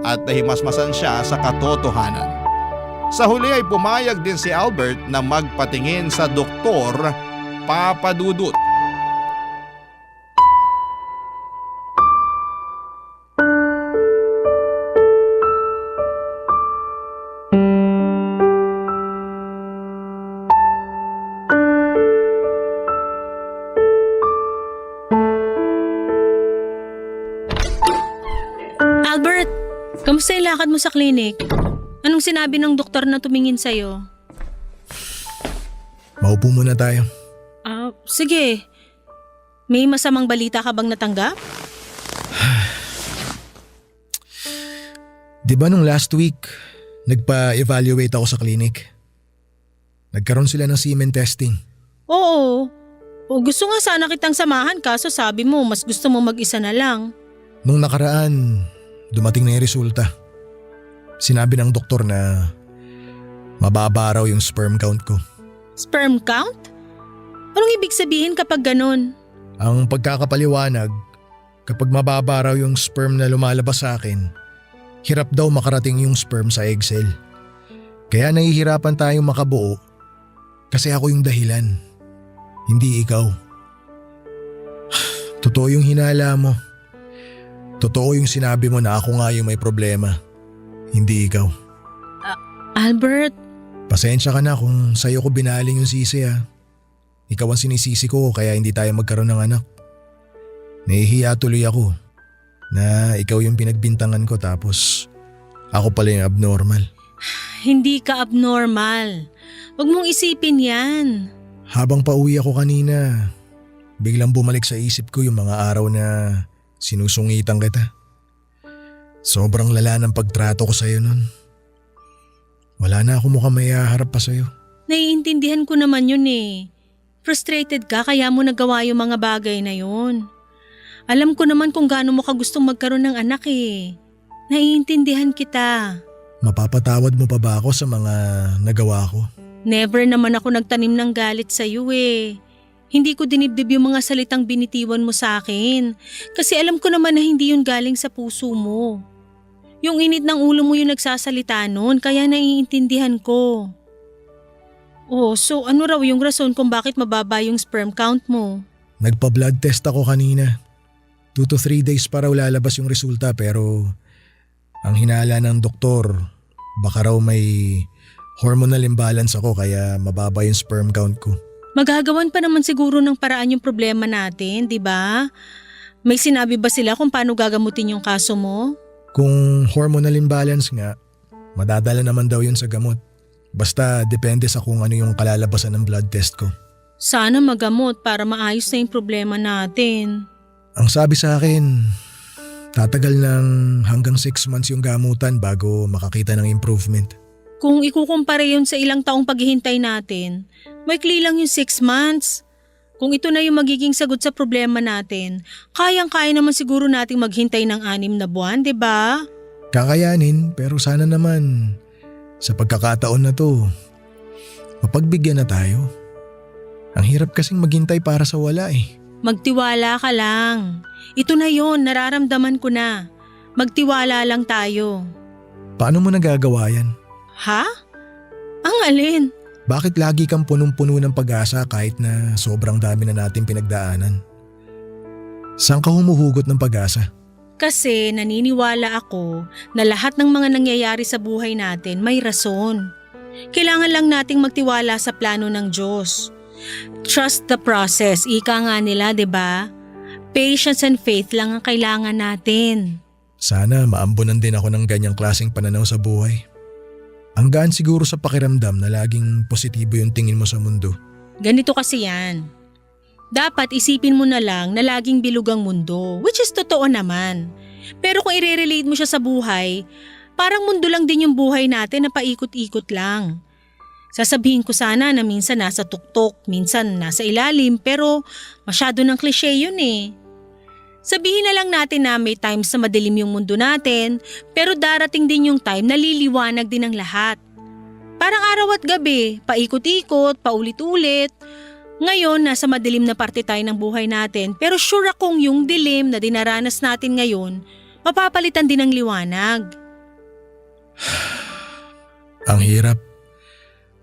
at nahimasmasan siya sa katotohanan. Sa huli ay pumayag din si Albert na magpatingin sa doktor Papadudut. Albert, kamusta yung lakad mo sa klinik? Anong sinabi ng doktor na tumingin sa'yo? Maupo muna tayo. Sige. May masamang balita ka bang natanggap? Di ba nung last week, nagpa-evaluate ako sa clinic? Nagkaroon sila ng semen testing. Oo. Gusto nga sana kitang samahan kaso sabi mo mas gusto mo mag-isa na lang. Nung nakaraan, dumating na yung resulta. Sinabi ng doktor na mababa raw yung sperm count ko. Sperm count? Anong ibig sabihin kapag ganun? Ang pagkakapaliwanag, kapag mababa raw yung sperm na lumalabas sa akin, hirap daw makarating yung sperm sa egg cell. Kaya nahihirapan tayong makabuo kasi ako yung dahilan, hindi ikaw. Totoo yung hinala mo. Totoo yung sinabi mo na ako nga yung may problema, hindi ikaw. Albert? Pasensya ka na kung sa'yo ko binaling yung sisi ha. Ikaw ang sinisisi ko kaya hindi tayo magkaroon ng anak. Nahihiya tuloy ako na ikaw yung pinagbintangan ko tapos ako pala yung abnormal. Hindi ka abnormal. Huwag mong isipin yan. Habang pauwi ako kanina, biglang bumalik sa isip ko yung mga araw na sinusungitan kita. Sobrang lala ng pagtrato ko sa'yo nun. Wala na ako mukhang mayaharap pa sa'yo. Naiintindihan ko naman yun eh. Frustrated ka kaya mo nagawa yung mga bagay na yun. Alam ko naman kung gaano mo ka gustong magkaroon ng anak eh. Naiintindihan kita. Mapapatawad mo pa ba ako sa mga nagawa ko? Never naman ako nagtanim ng galit sa iyo eh. Hindi ko dinibdib yung mga salitang binitiwan mo sa akin. Kasi alam ko naman na hindi yun galing sa puso mo. Yung init ng ulo mo yung nagsasalita nun, kaya naiintindihan ko. Oh, so ano raw yung rason kung bakit mababa yung sperm count mo? Nagpa-blood test ako kanina. 2 to 3 days pa raw lalabas yung resulta pero ang hinala ng doktor, baka raw may hormonal imbalance ako kaya mababa yung sperm count ko. Magagawan pa naman siguro ng paraan yung problema natin, di ba? May sinabi ba sila kung paano gagamutin yung kaso mo? Kung hormonal imbalance nga, madadala naman daw yun sa gamot. Basta depende sa kung ano yung kalalabasan ng blood test ko. Sana magamot para maayos na yung problema natin. Ang sabi sa akin, Tatagal ng hanggang 6 months yung gamutan bago makakita ng improvement. Kung ikukumpara yun sa ilang taong paghihintay natin, maikli lang yung 6 months. Kung ito na yung magiging sagot sa problema natin, kayang-kaya naman siguro nating maghintay ng 6 na buwan, di ba? Kakayanin, pero sana naman sa pagkakataon na to, mapagbigyan na tayo. Ang hirap kasing maghintay para sa wala eh. Magtiwala ka lang. Ito na yon, nararamdaman ko na. Magtiwala lang tayo. Paano mo nagagawa yan? Ha? Ang alin? Bakit lagi kang punong-puno ng pag-asa kahit na sobrang dami na natin pinagdaanan? Saan ka humuhugot ng pag-asa? Kasi naniniwala ako na lahat ng mga nangyayari sa buhay natin may rason. Kailangan lang nating magtiwala sa plano ng Diyos. Trust the process, ika nga nila, 'di ba? Patience and faith lang ang kailangan natin. Sana maambunan din ako ng ganyang klaseng pananaw sa buhay. Ang gaan siguro sa pakiramdam na laging positibo yung tingin mo sa mundo. Ganito kasi yan. Dapat isipin mo na lang na laging bilog ang mundo, which is totoo naman. Pero kung i-relate mo siya sa buhay, parang mundo lang din yung buhay natin na paikot-ikot lang. Sasabihin ko sana na minsan nasa tuktok, minsan nasa ilalim, pero masyado ng cliche yun eh. Sabihin na lang natin na may times na madilim yung mundo natin, pero darating din yung time na liliwanag din ang lahat. Parang araw at gabi, paikot-ikot, paulit-ulit. Ngayon, nasa madilim na parte tayo ng buhay natin, pero sure akong yung dilim na dinaranas natin ngayon, mapapalitan din ng liwanag. Ang hirap.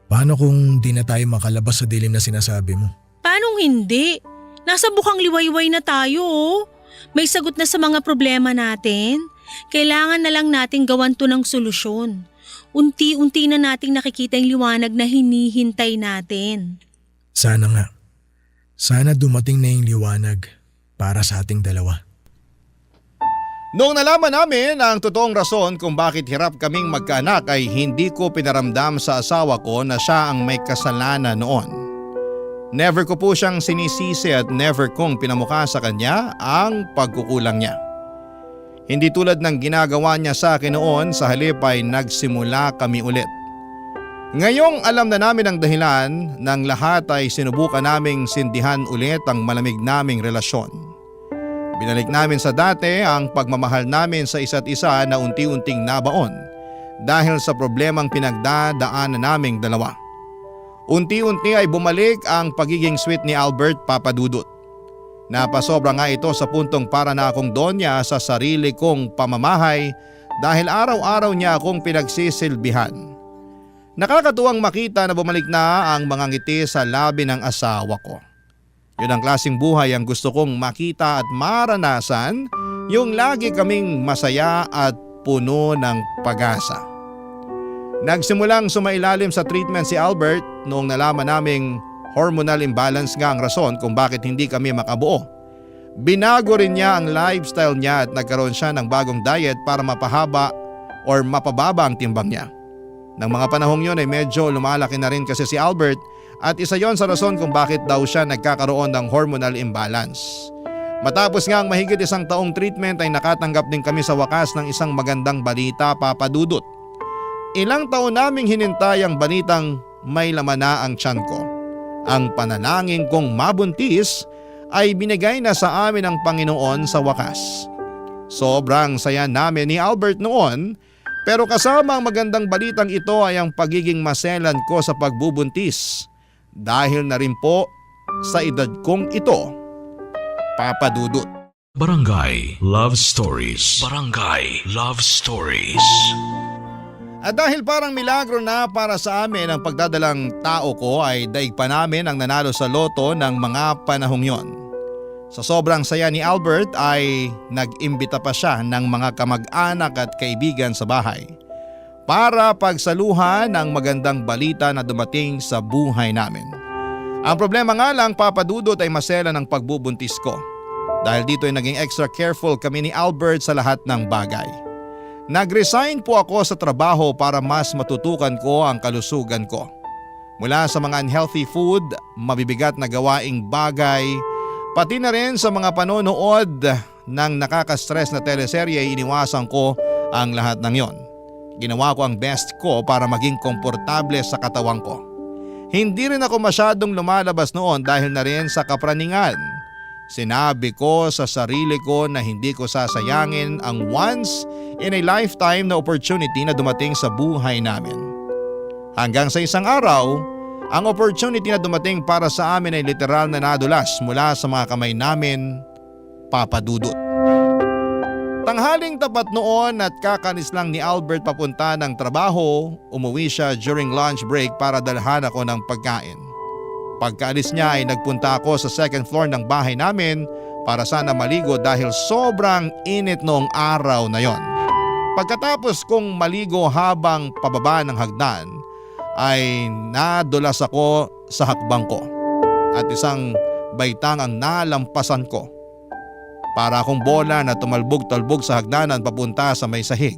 Paano kung di na tayo makalabas sa dilim na sinasabi mo? Paanong hindi? Nasa bukang liwayway na tayo oh. May sagot na sa mga problema natin. Kailangan na lang nating gawan to ng solusyon. Unti-unti na nating nakikita yung liwanag na hinihintay natin. Sana nga. Sana dumating na yung liwanag para sa ating dalawa. Noong nalaman namin ang totoong rason kung bakit hirap kaming magkaanak ay hindi ko pinaramdam sa asawa ko na siya ang may kasalanan noon. Never ko po siyang sinisisi at never kong pinamukha sa kanya ang pagkukulang niya. Hindi tulad ng ginagawa niya sa akin noon, sa halip ay nagsimula kami ulit. Ngayong alam na namin ang dahilan ng lahat ay sinubukan naming sindihan ulit ang malamig naming relasyon. Binalik namin sa dati ang pagmamahal namin sa isa't isa na unti-unting nabaon dahil sa problemang pinagdadaanan naming dalawa. Unti-unti ay bumalik ang pagiging sweet ni Albert, Papa Dudut. Napasobra nga ito sa puntong para na akong donya sa sarili kong pamamahay dahil araw-araw niya akong pinagsisilbihan. Nakakatuwang makita na bumalik na ang mga ngiti sa labi ng asawa ko. Yun ang klaseng buhay ang gusto kong makita at maranasan, yung lagi kaming masaya at puno ng pag-asa. Nagsimulang sumailalim sa treatment si Albert noong nalaman naming hormonal imbalance nga ang rason kung bakit hindi kami makabuo. Binago rin niya ang lifestyle niya at nagkaroon siya ng bagong diet para mapahaba or mapababa ang timbang niya. Nang mga panahong yun ay medyo lumalaki na rin kasi si Albert at isa yon sa rason kung bakit daw siya nagkakaroon ng hormonal imbalance. Matapos nga ang mahigit 1 taong treatment ay nakatanggap din kami sa wakas ng isang magandang balita, Papa Dudut. Ilang taon naming hinintay ang balitang may laman na ang tiyan ko. Ang panalangin kong mabuntis ay binigay na sa amin ng Panginoon sa wakas. Sobrang saya namin ni Albert noon, pero kasama ang magandang balitang ito ay ang pagiging maselan ko sa pagbubuntis. Dahil na rin po sa edad kong ito, Papa Dudut. Barangay Love Stories. Barangay Love Stories. At dahil parang milagro na para sa amin ang pagdadalang tao ko ay daig pa namin ang nanalo sa loto ng mga panahong yon. Sa sobrang saya ni Albert ay nag-imbita pa siya ng mga kamag-anak at kaibigan sa bahay para pagsaluhan ang magandang balita na dumating sa buhay namin. Ang problema nga lang, Papa Dudut, ay masela ng pagbubuntis ko. Dahil dito ay naging extra careful kami ni Albert sa lahat ng bagay. Nag-resign po ako sa trabaho para mas matutukan ko ang kalusugan ko. Mula sa mga unhealthy food, mabibigat na gawaing bagay, pati na rin sa mga panonood ng nakaka-stress na teleserye ay iniwasan ko ang lahat ng yon. Ginawa ko ang best ko para maging komportable sa katawan ko. Hindi rin ako masyadong lumalabas noon dahil na rin sa kapraningan. Sinabi ko sa sarili ko na hindi ko sasayangin ang once in a lifetime na opportunity na dumating sa buhay namin. Hanggang sa isang araw, ang opportunity na dumating para sa amin ay literal na nadulas mula sa mga kamay namin, Papa Dudut. Tanghaling tapat noon at kakanis lang ni Albert papunta ng trabaho, umuwi siya during lunch break para dalhan ako ng pagkain. Pagkaalis niya ay nagpunta ako sa second floor ng bahay namin para sana maligo dahil sobrang init noong araw na yon. Pagkatapos kong maligo habang pababa ng hagdan ay nadulas ako sa hakbang ko at isang baitang ang nalampasan ko. Para akong bola na tumalbog-talbog sa hagdanan papunta sa may sahig.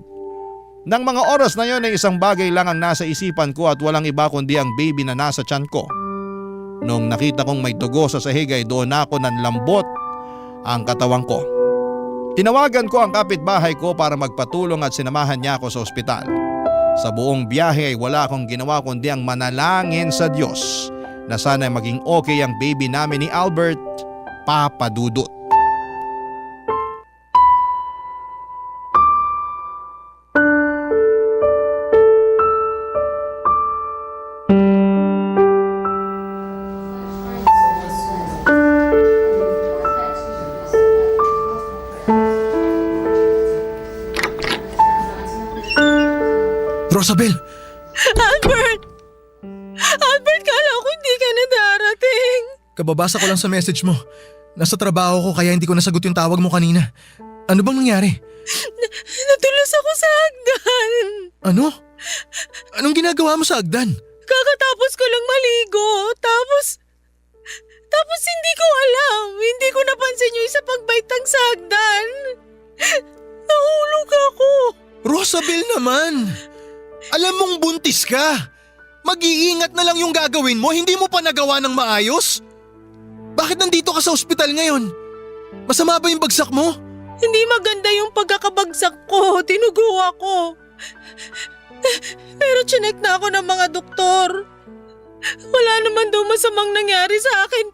Nang mga oras na yon ay isang bagay lang ang nasa isipan ko at walang iba kundi ang baby na nasa tiyan ko. Nung nakita kong may dugo sa sahig ay doon ako nanlambot ang katawan ko. Tinawagan ko ang kapitbahay ko para magpatulong at sinamahan niya ako sa ospital. Sa buong biyahe ay wala akong ginawa kundi ang manalangin sa Diyos na sana maging okay ang baby namin ni Albert, Papa Dudut. Rosabel! Albert! Albert, kala ko hindi ka na darating. Kababasa ko lang sa message mo. Nasa trabaho ko kaya hindi ko nasagot yung tawag mo kanina. Ano bang nangyari? Natulas ako sa hagdan. Ano? Anong ginagawa mo sa hagdan? Kakatapos ko lang maligo. Tapos hindi ko alam. Hindi ko napansin yung isa pang baitang sa hagdan. Nahulog ako. Rosabel naman! Alam mong buntis ka. Mag-iingat na lang yung gagawin mo, hindi mo pa nagawa ng maayos? Bakit nandito ka sa ospital ngayon? Masama ba yung bagsak mo? Hindi maganda yung pagkakabagsak ko. Tinugo ako. Pero chinek na ako ng mga doktor. Wala naman daw masamang nangyari sa akin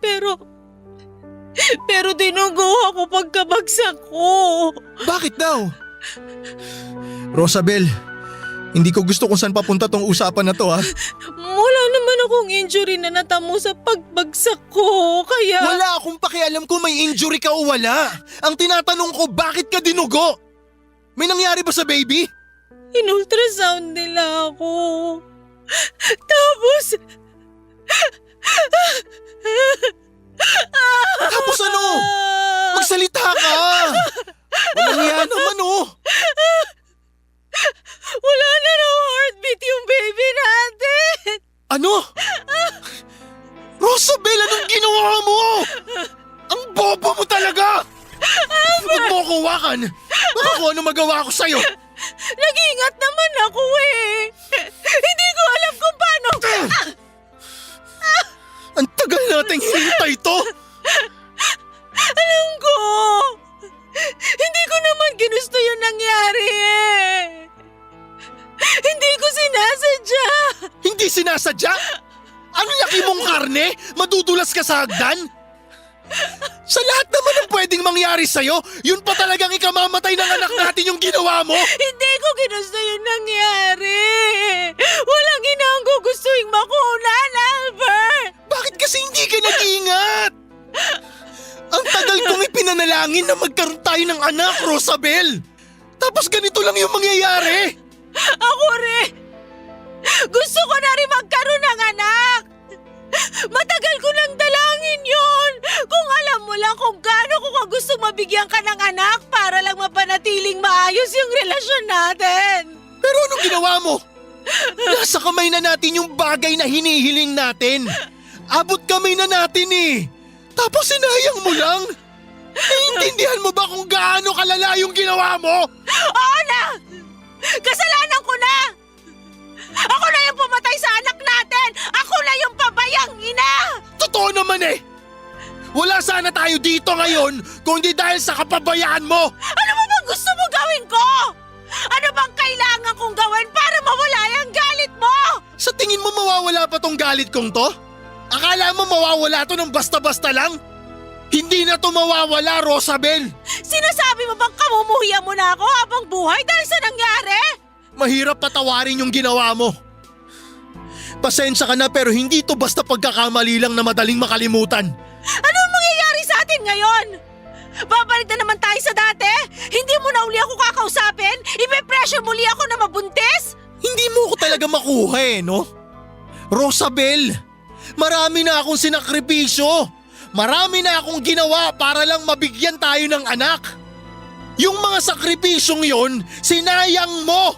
pero tinugo ako pagkabagsak ko. Bakit daw? Rosabel, hindi ko gusto kung saan papunta tong usapan na to ha. Wala naman akong injury na natamo sa pagbagsak ko, kaya… Wala akong pakialam kung may injury ka o wala. Ang tinatanong ko, bakit ka dinugo? May nangyari ba sa baby? In-ultrasound nila ako. Tapos ano? Magsalita ka! Walang yan naman oh! Wala na raw heartbeat yung baby natin! Ano? Rosabel, anong ginawa mo? Ang bobo mo talaga! Huwag mo akong wakan! Baka kung ano magawa ko sa'yo! Nag-iingat naman ako eh! Hindi ko alam kung paano… Ang tagal nating hinintay to! Alam ko! Hindi ko naman ginusto yung nangyari eh! Hindi ko sinasadya! Hindi sinasadya? Ang laki mong karne? Madudulas ka sa hagdan? Sa lahat naman ng pwedeng mangyari sa'yo, yun pa talagang ikamamatay ng anak natin yung ginawa mo? Hindi ko ginusto yung nangyari! Walang ina ang gugustuhin makunan, Albert! Bakit kasi hindi ka nag-iingat? Ang tagal kong ipinanalangin na magkaroon tayo ng anak, Rosabel! Tapos ganito lang yung mangyayari! Ako rin! Gusto ko na rin magkaroon ng anak! Matagal ko nang dalangin yun! Kung alam mo lang kung gaano ko gusto mabigyan ka ng anak para lang mapanatiling maayos yung relasyon natin! Pero anong ginawa mo? Nasa kamay na natin yung bagay na hinihiling natin! Abot kamay na natin eh! Tapos sinayang mo lang? Naiintindihan mo ba kung gaano kalala yung ginawa mo? Oo na! Kasalanan ko na! Ako na yung pumatay sa anak natin! Ako na yung pabayang ina! Totoo naman eh! Wala sana tayo dito ngayon kung di dahil sa kapabayaan mo! Ano ba bang gusto mo gawin ko? Ano bang kailangan kong gawin para mawala yung galit mo? Sa tingin mo mawawala pa tong galit kong to? Akala mo mawawala to ng basta-basta lang? Hindi na to mawawala, Rosabel! Sinasabi mo bang kamumuhiya mo na ako habang buhay dahil sa nangyari? Mahirap patawarin yung ginawa mo. Pasensya ka na pero hindi to basta pagkakamali lang na madaling makalimutan. Ano ang mangyayari sa atin ngayon? Babalik na naman tayo sa dati? Hindi mo na uli ako kakausapin? Ipe-pressure muli ako na mabuntis? Hindi mo ko talaga makuha no? Rosabel, marami na akong sinakripisyo. Marami na akong ginawa para lang mabigyan tayo ng anak. Yung mga sakripisyong yon, sinayang mo.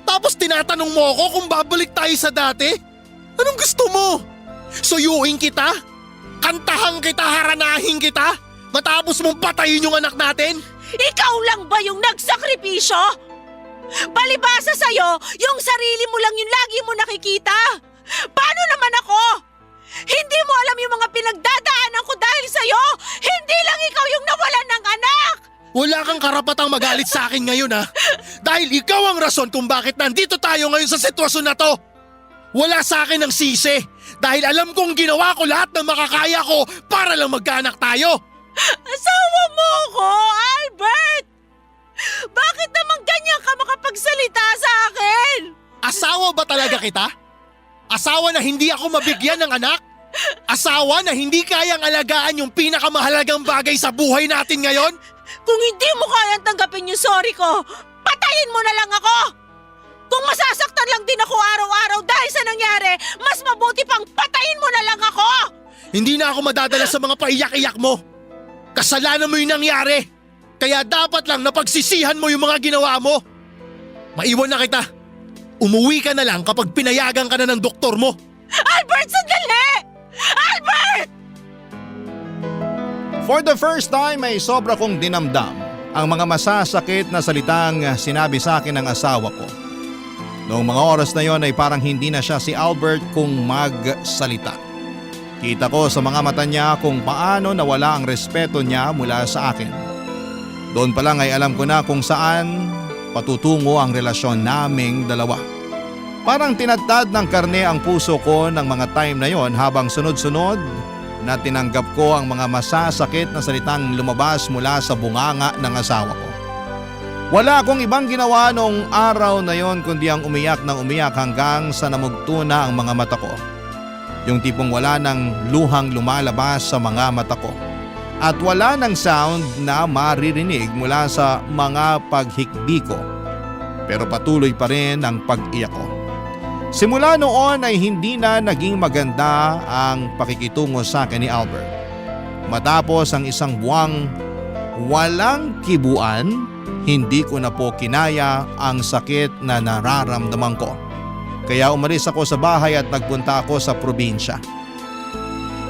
Tapos tinatanong mo ako kung babalik tayo sa dati? Anong gusto mo? Suyuin kita? Kantahan kita, haranahin kita? Matapos mong patayin yung anak natin? Ikaw lang ba yung nagsakripisyo? Palibasa sa'yo, yung sarili mo lang yung lagi mo nakikita. Paano naman ako? Hindi mo alam yung mga pinagdadaanan ko dahil sa'yo? Hindi lang ikaw yung nawalan ng anak! Wala kang karapatang magalit sa akin ngayon ha. Dahil ikaw ang rason kung bakit nandito tayo ngayon sa sitwasyon na to. Wala sa akin ang sisi. Dahil alam kong ginawa ko lahat ng makakaya ko para lang magkaanak tayo. Asawa mo ko, Albert! Bakit naman ganyan ka makapagsalita sa akin? Asawa ba talaga kita? Asawa na hindi ako mabigyan ng anak? Asawa na hindi kayang alagaan yung pinakamahalagang bagay sa buhay natin ngayon? Kung hindi mo kayang tanggapin yung sorry ko, patayin mo na lang ako! Kung masasaktan lang din ako araw-araw dahil sa nangyari, mas mabuti pang patayin mo na lang ako! Hindi na ako madadala sa mga paiyak-iyak mo. Kasalanan mo yung nangyari. Kaya dapat lang napagsisihan mo yung mga ginawa mo. Maiwan na kita. Umuwi ka na lang kapag pinayagan ka na ng doktor mo. Albert, sandali! Albert! For the first time ay sobra kong dinamdam ang mga masasakit na salitang sinabi sa akin ng asawa ko. Noong mga oras na yon ay parang hindi na siya si Albert kung magsalita. Kita ko sa mga mata niya kung paano nawala ang respeto niya mula sa akin. Doon pa lang ay alam ko na kung saan patutungo ang relasyon naming dalawa. Parang tinadtad ng karne ang puso ko ng mga time na yon habang sunod-sunod na tinanggap ko ang mga masasakit na salitang lumabas mula sa bunganga ng asawa ko. Wala akong ibang ginawa noong araw na yon kundi ang umiyak ng umiyak hanggang sa namugto na ang mga mata ko. Yung tipong wala ng luhang lumalabas sa mga mata ko. At wala ng sound na maririnig mula sa mga paghikbi ko. Pero patuloy pa rin ang pag-iyak ko. Simula noon ay hindi na naging maganda ang pakikitungo sa akin ni Albert. Matapos ang isang buwang walang kibuan, hindi ko na po kinaya ang sakit na nararamdaman ko. Kaya umalis ako sa bahay at nagpunta ako sa probinsya.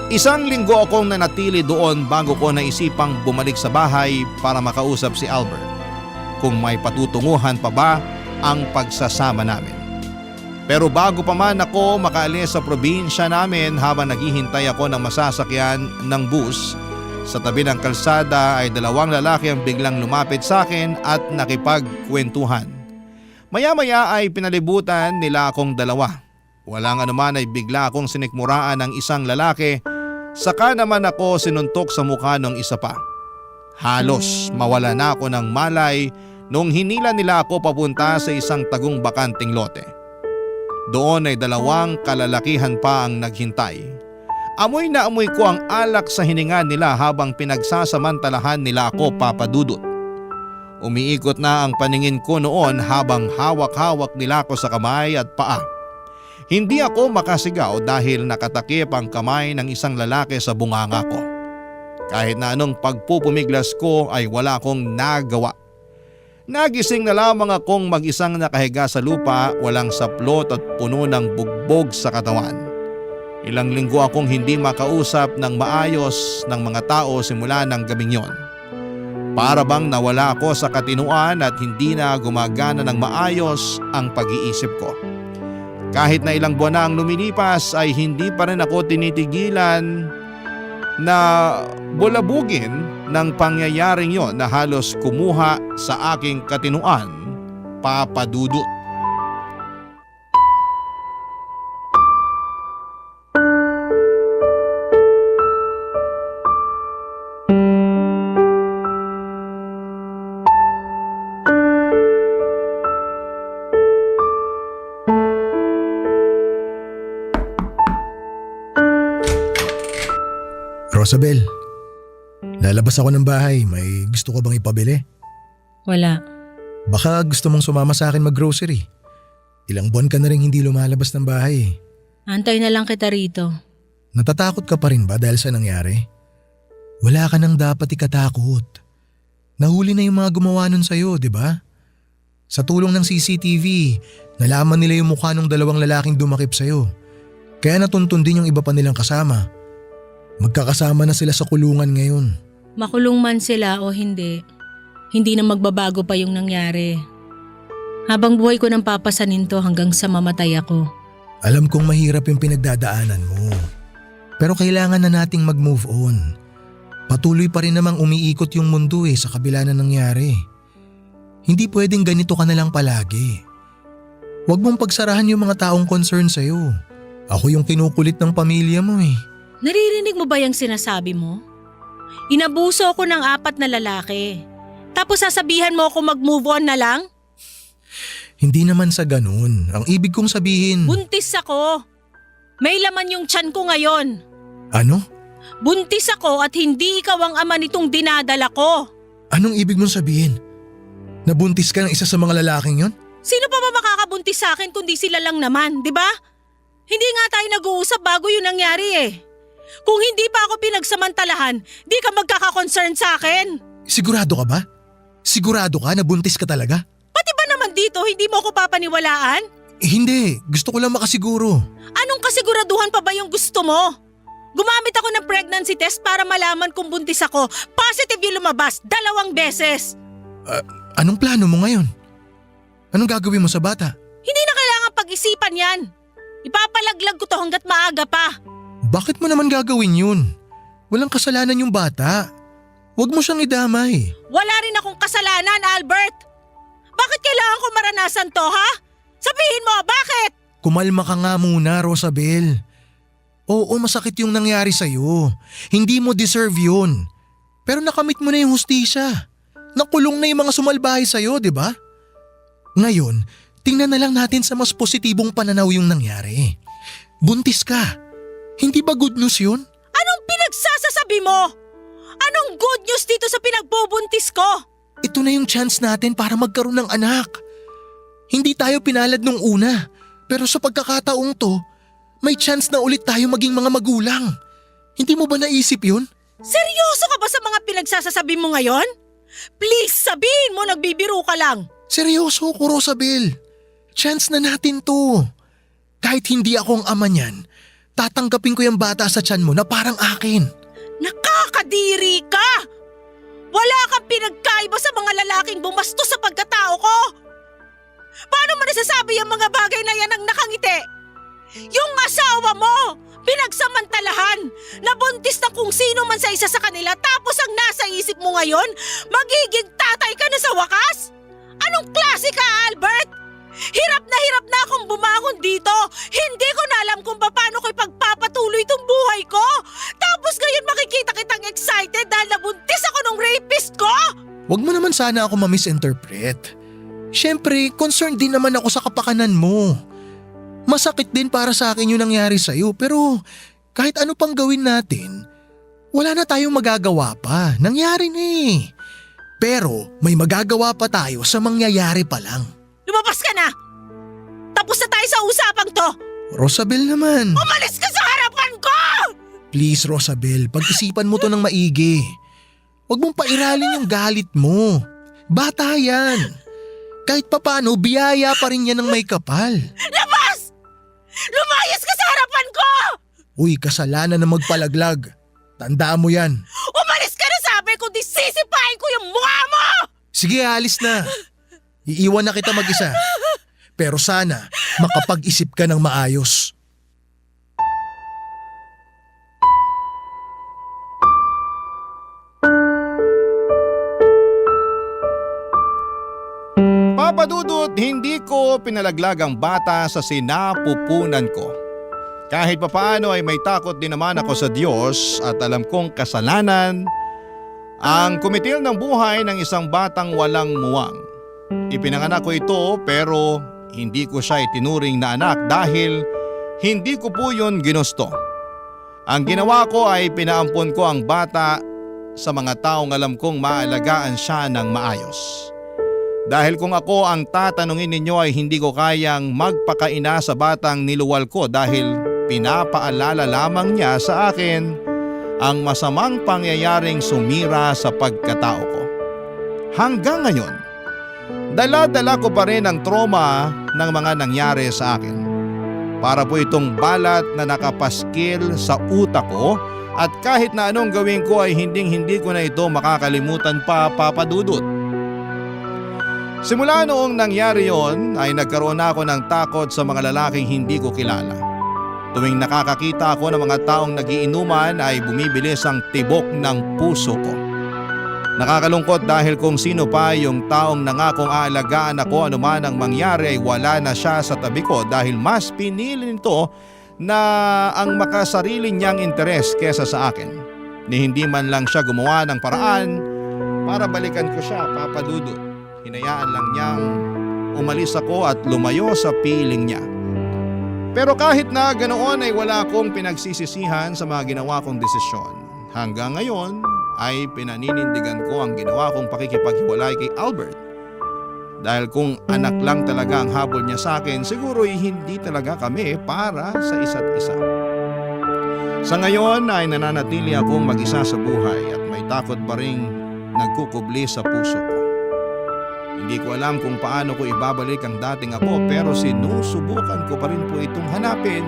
Isang linggo akong nanatili doon bago ko naisipang bumalik sa bahay para makausap si Albert kung may patutunguhan pa ba ang pagsasama namin. Pero bago pa man ako makaalis sa probinsya namin habang naghihintay ako ng masasakyan ng bus, sa tabi ng kalsada ay dalawang lalaki ang biglang lumapit sa akin at nakipagkwentuhan. Maya-maya ay pinalibutan nila akong dalawa. Walang anuman ay bigla akong sinikmuraan ng isang lalaki, saka naman ako sinuntok sa mukha ng isa pa. Halos mawala na ako ng malay nung hinila nila ako papunta sa isang tagong bakanting lote. Doon ay dalawang kalalakihan pa ang naghintay. Amoy na amoy ko ang alak sa hininga nila habang pinagsasamantalahan nila ako papadudot. Umiikot na ang paningin ko noon habang hawak-hawak nila ako sa kamay at paa. Hindi ako makasigaw dahil nakatakip ang kamay ng isang lalaki sa bunganga ko. Kahit na anong pagpupumiglas ko ay wala akong nagawa. Nagising na lamang akong mag-isang nakahiga sa lupa, walang saplot at puno ng bugbog sa katawan. Ilang linggo akong hindi makausap ng maayos ng mga tao simula ng gabing yon. Para bang nawala ako sa katinuan at hindi na gumagana ng maayos ang pag-iisip ko. Kahit na ilang buwan na ang lumilipas ay hindi pa rin ako tinitigilan na bulabugin ng pangyayaring yon na halos kumuha sa aking katinuan, Papa Dudut. Rosabel, lalabas ako ng bahay. May gusto ko bang ipabili? Wala. Baka gusto mong sumama sa akin mag-grocery. Ilang buwan ka na rin hindi lumalabas ng bahay. Antay na lang kita rito. Natatakot ka pa rin ba dahil sa nangyari? Wala ka nang dapat ikatakot. Nahuli na yung mga gumawa nun sa'yo, di ba? Sa tulong ng CCTV, nalaman nila yung mukha ng dalawang lalaking dumakip sa'yo. Kaya natuntun din yung iba pa nilang kasama. Magkakasama na sila sa kulungan ngayon. Makulong man sila o hindi, hindi na magbabago pa yung nangyari. Habang buhay ko nang papasanin to hanggang sa mamatay ako. Alam kong mahirap yung pinagdadaanan mo. Pero kailangan na nating mag-move on. Patuloy pa rin namang umiikot yung mundo sa kabila na nangyari. Hindi pwedeng ganito ka na lang palagi. Huwag mong pagsarahan yung mga taong concern sa'yo. Ako yung kinukulit ng pamilya mo Naririnig mo ba yung sinasabi mo? Inabuso ako ng 4 na lalaki. Tapos sasabihan mo ako mag-move on na lang? Hindi naman sa ganun. Ang ibig kong sabihin… Buntis ako. May laman yung tiyan ko ngayon. Ano? Buntis ako at hindi ikaw ang ama nitong dinadala ko. Anong ibig mong sabihin? Nabuntis ka ng isa sa mga lalaking yon? Sino pa ba makakabuntis sa akin kundi sila lang naman, di ba? Hindi nga tayo nag-uusap bago yun nangyari Kung hindi pa ako pinagsamantalahan, di ka magkaka-concern sa akin. Sigurado ka ba? Sigurado ka na buntis ka talaga? Pati ba naman dito hindi mo ako papaniwalaan? Hindi, gusto ko lang makasiguro. Anong kasiguraduhan pa ba yung gusto mo? Gumamit ako ng pregnancy test para malaman kung buntis ako. Positive yung lumabas, 2 beses. Anong plano mo ngayon? Anong gagawin mo sa bata? Hindi na kailangan pag-isipan yan. Ipapalaglag ko to hanggat maaga pa. Bakit mo naman gagawin yun? Walang kasalanan yung bata. Huwag mo siyang idamay. Wala rin akong kasalanan, Albert. Bakit kailangan ko maranasan to, ha? Sabihin mo, bakit? Kumalma ka nga muna, Rosabel. Oo, masakit yung nangyari sa'yo. Hindi mo deserve yun. Pero nakamit mo na yung hustisya. Nakulong na yung mga sumalbahay sa'yo, di ba? Ngayon, tingnan na lang natin sa mas positibong pananaw yung nangyari. Buntis ka. Hindi ba good news yun? Anong pinagsasasabi mo? Anong good news dito sa pinagbubuntis ko? Ito na yung chance natin para magkaroon ng anak. Hindi tayo pinalad nung una, pero sa pagkakataong to, may chance na ulit tayo maging mga magulang. Hindi mo ba naisip yun? Seryoso ka ba sa mga pinagsasasabi mo ngayon? Please, sabihin mo nagbibiro ka lang. Seryoso ko, Rosabel. Chance na natin to. Kahit hindi ako ang ama niyan, tatanggapin ko yung bata sa tiyan mo na parang akin. Nakakadiri ka! Wala kang pinagkaiba sa mga lalaking bumastos sa pagkatao ko! Paano mo nasasabi ang mga bagay na yan ang nakangiti? Yung asawa mo, pinagsamantalahan, nabuntis ng kung sino man sa isa sa kanila tapos ang nasa isip mo ngayon, magiging tatay ka na sa wakas? Anong klase ka, Albert? Hirap na akong bumangon dito. Hindi ko na alam kung paano ko ipagpapatuloy itong buhay ko. Tapos ngayon makikita kitang excited dahil nabuntis ako ng rapist ko? Huwag mo naman sana ako ma-misinterpret. Siyempre, concerned din naman ako sa kapakanan mo. Masakit din para sa akin yung nangyari sa'yo pero kahit ano pang gawin natin, wala na tayong magagawa pa. Nangyari na Pero may magagawa pa tayo sa mangyayari pa lang. Lumabas ka na! Tapos na tayo sa usapang to! Rosabel naman. Umalis ka sa harapan ko! Please, Rosabel, pag-isipan mo to ng maigi. Huwag mong pairalin yung galit mo. Bata yan. Kahit papano, biyaya pa rin yan ng may kapal. Labas! Lumayas ka sa harapan ko! Uy, kasalanan na magpalaglag. Tandaan mo yan. Umalis ka na sabi ko, di sisipain ko yung mukha mo! Sige, alis na. Iiwan na kita mag-isa. Pero sana makapag-isip ka ng maayos. Papadudot, hindi ko pinalaglag ang bata sa sinapupunan ko. Kahit papaano ay may takot din naman ako sa Diyos at alam kong kasalanan ang kumitil ng buhay ng isang batang walang muwang. Ipinanganak ko ito pero hindi ko siya itinuring na anak dahil hindi ko po yun ginusto. Ang ginawa ko ay pinaampon ko ang bata sa mga taong alam kong maalagaan siya ng maayos. Dahil kung ako ang tatanungin ninyo ay hindi ko kayang magpakaina sa batang niluwal ko dahil pinapaalala lamang niya sa akin ang masamang pangyayaring sumira sa pagkatao ko. Hanggang ngayon, dala-dala ko pa rin ang trauma ng mga nangyari sa akin. Para po itong balat na nakapaskil sa utak ko at kahit na anong gawin ko ay hindi ko na ito makakalimutan pa, Papadudot. Simula noong nangyari yon ay nagkaroon ako ng takot sa mga lalaking hindi ko kilala. Tuwing nakakakita ako ng mga taong nagiinuman ay bumibilis ang tibok ng puso ko. Nakakalungkot dahil kung sino pa yung taong nangakong aalagaan ako anuman ang mangyari ay wala na siya sa tabi ko dahil mas pinili nito na ang makasarili niyang interes kesa sa akin. Ni hindi man lang siya gumawa ng paraan para balikan ko siya, Papadudot. Hinayaan lang niyang umalis ako at lumayo sa piling niya. Pero kahit na ganoon ay wala akong pinagsisisihan sa mga ginawa kong desisyon. Hanggang ngayon ay pinaninindigan ko ang ginawa kong pakikipaghiwalay kay Albert. Dahil kung anak lang talaga ang habol niya sa akin, siguro hindi talaga kami para sa isa't isa. Sa ngayon ay nananatili akong mag-isa sa buhay at may takot pa ring nagkukubli sa puso ko. Hindi ko alam kung paano ko ibabalik ang dating ako pero sinusubukan ko pa rin po itong hanapin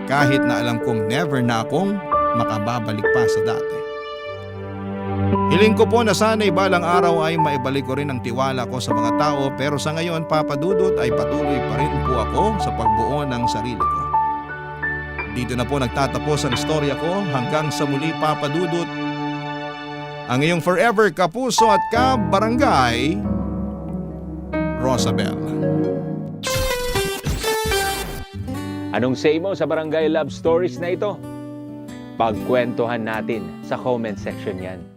kahit na alam kong never na akong makababalik pa sa dati. Hiling ko po na sana'y balang araw ay maibalik ko rin ang tiwala ko sa mga tao pero sa ngayon, Papadudot, ay patuloy pa rin po ako sa pagbuo ng sarili ko. Dito na po nagtatapos ang istorya ko. Hanggang sa muli, Papadudot, ang iyong forever kapuso at kabarangay, Rosabel. Anong say mo sa Barangay Love Stories na ito? Pagkwentuhan natin sa comment section yan.